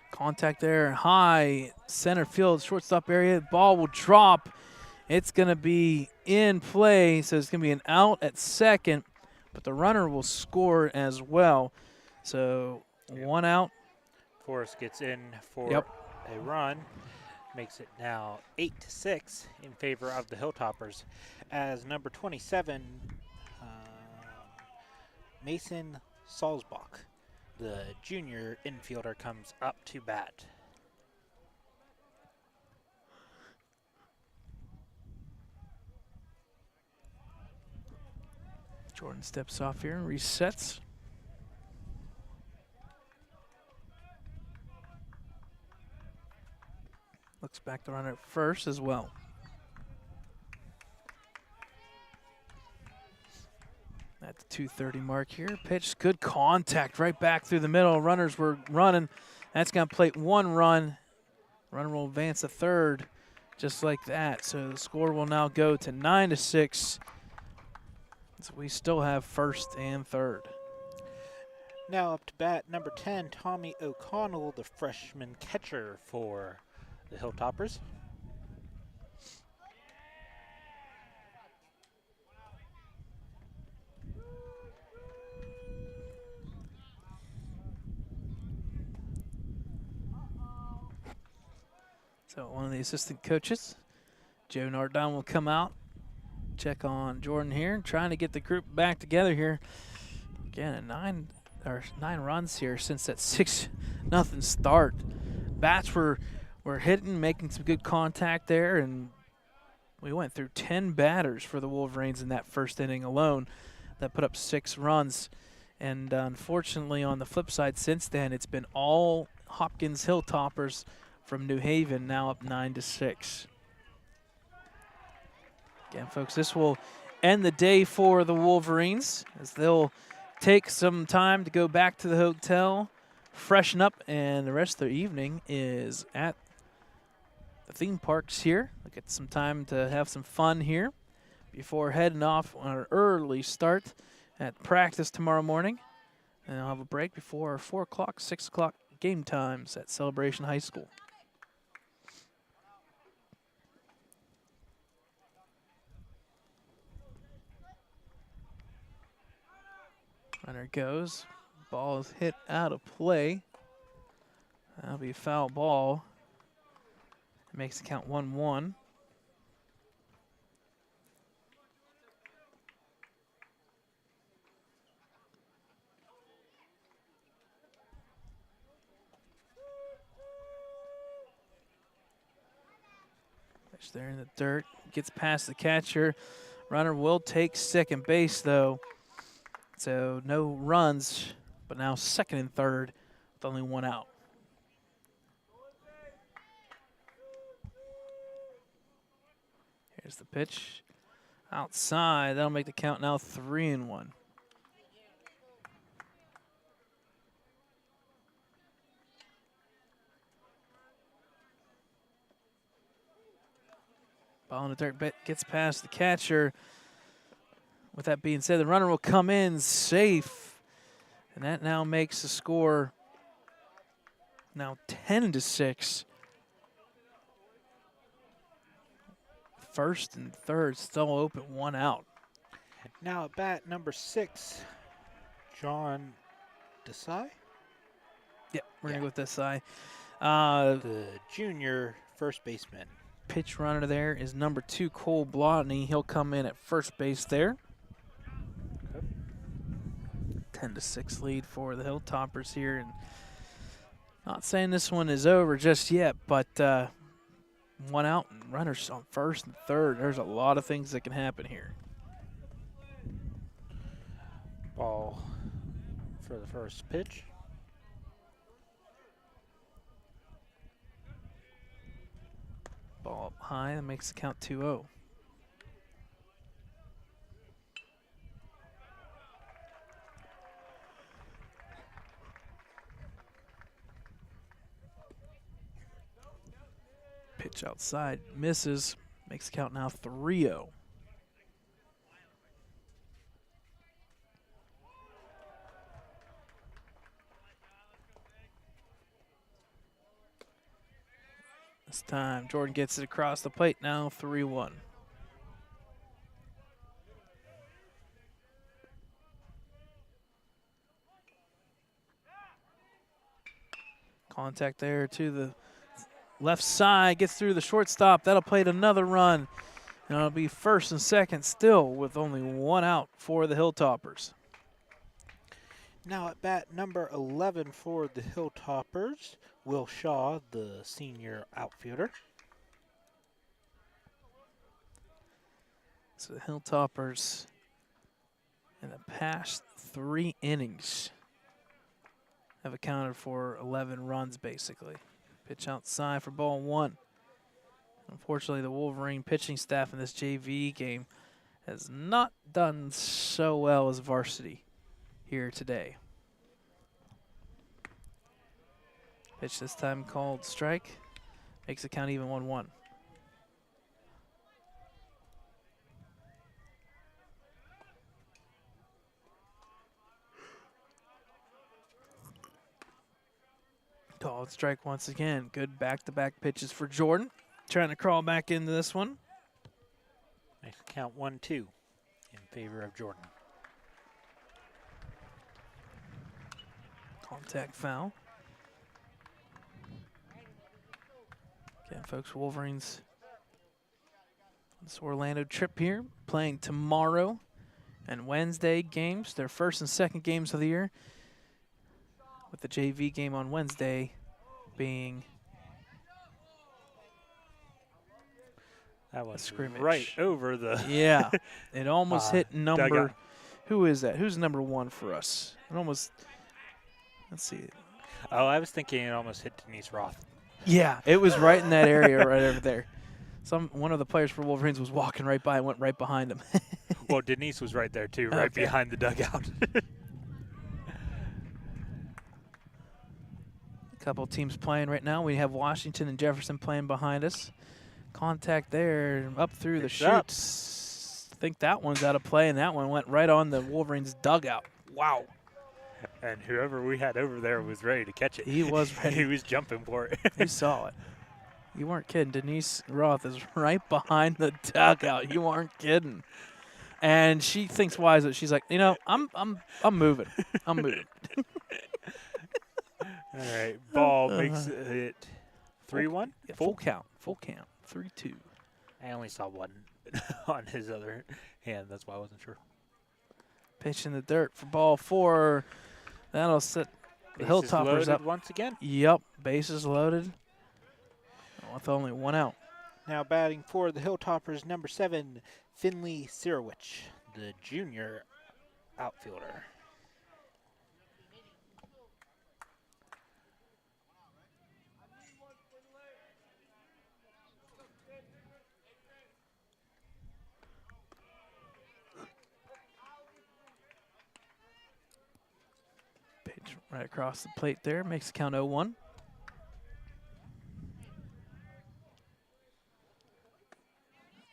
Contact there, high center field, shortstop area. Ball will drop. It's going to be in play, so it's going to be an out at second, but the runner will score as well. So 1 out. Forrest gets in for Yep. a run. Makes it now 8-6 in favor of the Hilltoppers, as number 27, Mason Salzbach, the junior infielder, comes up to bat. Jordan steps off here and resets. Looks back to runner at first as well. At the 2:30 mark here, pitch, good contact right back through the middle. Runners were running. That's going to plate 1 run. Runner will advance to third, just like that. So the score will now go to 9-6. So we still have first and third. Now up to bat, number 10, Tommy O'Connell, the freshman catcher for the Hilltoppers. So one of the assistant coaches, Joe Nardone, will come out, check on Jordan here, trying to get the group back together here. Again, 9 runs here since that 6-0 start. Bats were hitting, making some good contact there, and we went through 10 batters for the Wolverines in that first inning alone that put up 6 runs. And unfortunately, on the flip side, since then, it's been all Hopkins Hilltoppers from New Haven, now up 9-6. Again, folks, this will end the day for the Wolverines as they'll take some time to go back to the hotel, freshen up, and the rest of their evening is at the theme parks here. They'll get some time to have some fun here before heading off on an early start at practice tomorrow morning. And I'll have a break before 4 o'clock, 6 o'clock game times at Celebration High School. Runner goes. Ball is hit out of play. That'll be a foul ball. It makes the count 1-1. Pitch there in the dirt. Gets past the catcher. Runner will take second base, though. So no runs, but now second and third with only 1 out. Here's the pitch. Outside, that'll make the count now 3-1. Ball in the dirt, gets past the catcher. With that being said, the runner will come in safe. And that now makes the score now 10-6. First and third still open, 1 out. Now at bat number 6, John Desai. Yep, we're going to go with this side. The junior first baseman. Pitch runner there is number 2, Cole Blotney. He'll come in at first base there. Okay. 10-6 lead for the Hilltoppers here. And not saying this one is over just yet, but 1 out and runners on first and third. There's a lot of things that can happen here. Ball for the first pitch. Ball up high, that makes the count 2-0. Pitch outside, misses, makes the count now 3-0. This time, Jordan gets it across the plate, now 3-1. Contact there to the left side, gets through the shortstop. That'll plate another run. And it'll be first and second still with only 1 out for the Hilltoppers. Now at bat number 11 for the Hilltoppers, Will Shaw, the senior outfielder. So the Hilltoppers in the past 3 innings have accounted for 11 runs basically. Pitch outside for ball 1. Unfortunately, the Wolverine pitching staff in this JV game has not done so well as varsity here today. Pitch this time called strike. Makes the count even 1-1. Called strike once again. Good back-to-back pitches for Jordan. Trying to crawl back into this one. Makes the count 1-2 in favor of Jordan. Contact foul. Again, folks, Wolverines on this Orlando trip here, playing tomorrow and Wednesday games, their first and second games of the year, with the JV game on Wednesday being That was scrimmage. Right over the yeah, it almost hit number. dugout. Who is that? Who's number 1 for us? It almost. Let's see. Oh, I was thinking it almost hit Denise Roth. Yeah, it was right in that area, right over there. One of the players for Wolverines was walking right by and went right behind him. Well, Denise was right there too, right behind the dugout. A couple teams playing right now. We have Washington and Jefferson playing behind us. Contact there, up through the chutes. I think that one's out of play, and that one went right on the Wolverines' dugout. Wow. And whoever we had over there was ready to catch it. He was ready. He was jumping for it. He saw it. You weren't kidding. Denise Roth is right behind the dugout. You aren't kidding. And she thinks wise that she's like, you know, I'm moving. I'm moving. All right, ball makes it 3-1. Yeah, full count. Full count. 3-2. I only saw one on his other hand. That's why I wasn't sure. Pitch in the dirt for ball 4. That'll set the Bases Hilltoppers loaded up once again. Yep, bases loaded. With only 1 out. Now batting for the Hilltoppers, number 7, Finley Sirowich, the junior outfielder. Pitch right across the plate there, makes the count 0-1.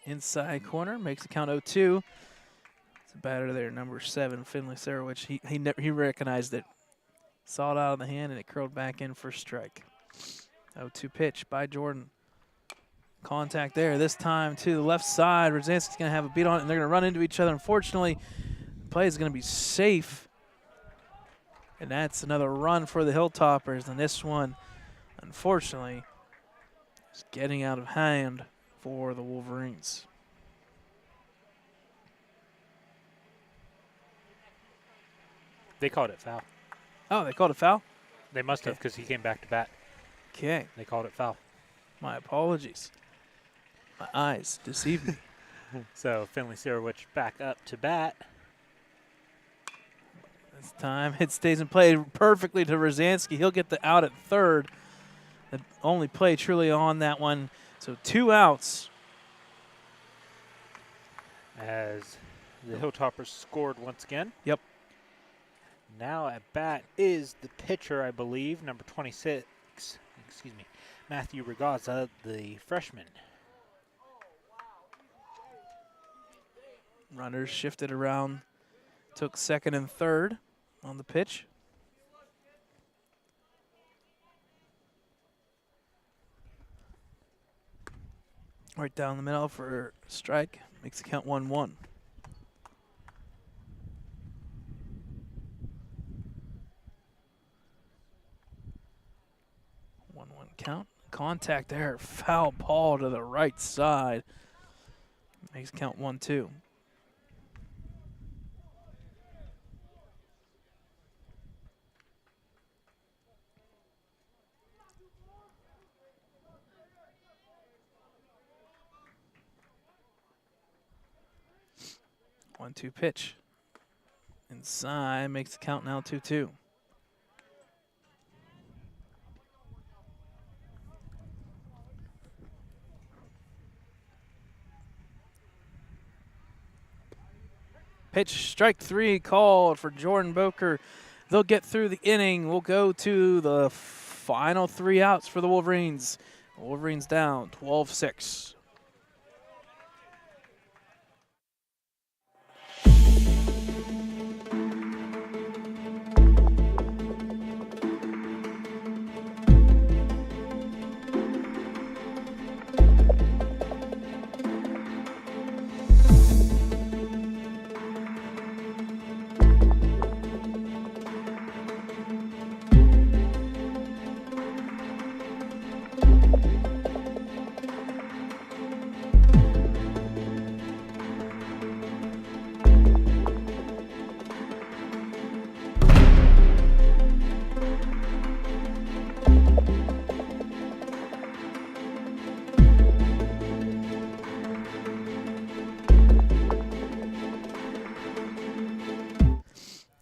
inside corner, makes the count 0-2. It's a batter there, number 7, Finley Sarowich. He recognized it. Saw it out of the hand, and it curled back in for a strike. 0-2 pitch by Jordan. Contact there, this time to the left side. Rosanski's going to have a beat on it, and they're going to run into each other. Unfortunately, the play is going to be safe. And that's another run for the Hilltoppers. And this one, unfortunately, is getting out of hand for the Wolverines. They called it foul. Oh, they called it foul? They must have, because he came back to bat. Okay. They called it foul. My apologies. My eyes deceived me. So Finley Sarowich back up to bat. This time it stays in play perfectly to Rosansky. He'll get the out at third. The only play truly on that one. So 2 outs. As the Hilltoppers scored once again. Yep. Now at bat is the pitcher, I believe, number 26. Excuse me, Matthew Ragazza, the freshman. Runners shifted around. Took second and third on the pitch. Right down the middle for a strike. Makes the count 1-1. 1-1 count. Contact there. Foul ball to the right side. Makes the count 1-2. One-two pitch. Inside, makes the count now 2-2. Pitch, strike 3 called for Jordan Boker. They'll get through the inning. We'll go to the final 3 outs for the Wolverines. Wolverines down 12-6.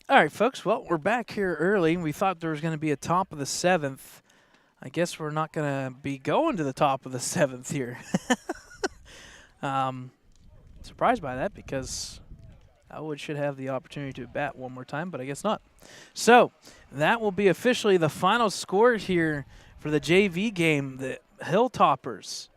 All right, folks. Well, we're back here early. We thought there was going to be a top of the 7th. I guess we're not going to be going to the top of the 7th here. Surprised by that because Ellwood should have the opportunity to bat one more time, but I guess not. So that will be officially the final score here for the JV game. The Hilltoppers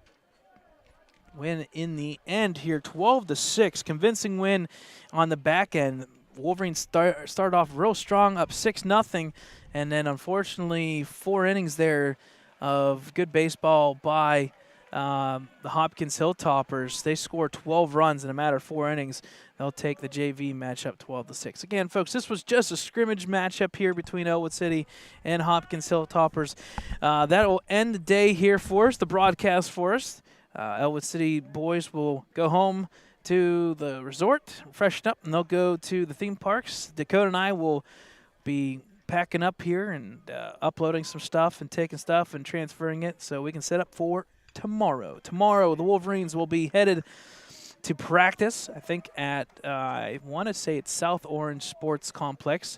win in the end here, 12-6. Convincing win on the back end. Wolverines start off real strong, up 6-0, and then unfortunately 4 innings there of good baseball by the Hopkins Hilltoppers. They score 12 runs in a matter of 4 innings. They'll take the JV matchup 12-6. Again, folks, this was just a scrimmage matchup here between Ellwood City and Hopkins Hilltoppers. That will end the day here for us, the broadcast for us. Ellwood City boys will go home to the resort, freshen up, and they'll go to the theme parks. Dakota and I will be packing up here and uploading some stuff and taking stuff and transferring it so we can set up for tomorrow. Tomorrow, the Wolverines will be headed to practice, I think, at, I want to say it's South Orange Sports Complex.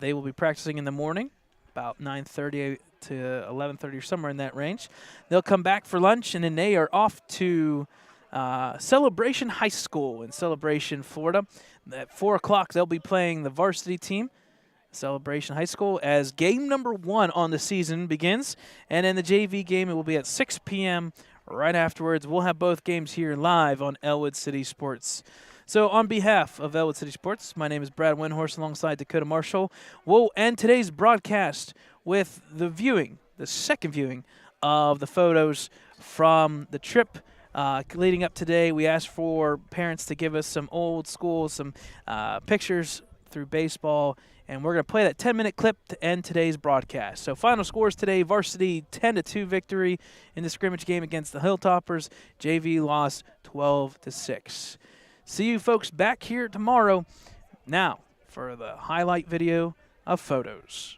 They will be practicing in the morning, about 9:30 to 11:30 or somewhere in that range. They'll come back for lunch, and then they are off to Celebration High School in Celebration, Florida. At 4 o'clock, they'll be playing the varsity team, Celebration High School, as game number 1 on the season begins. And then the JV game, it will be at 6 p.m. right afterwards. We'll have both games here live on Ellwood City Sports. So on behalf of Ellwood City Sports, my name is Brad Windhorst alongside Dakota Marshall. We'll end today's broadcast with the second viewing of the photos from the trip leading up today. We asked for parents to give us some old school, some pictures through baseball, and we're going to play that 10-minute clip to end today's broadcast. So final scores today, Varsity 10-2 victory in the scrimmage game against the Hilltoppers. JV lost 12-6. See you folks back here tomorrow. Now for the highlight video of photos.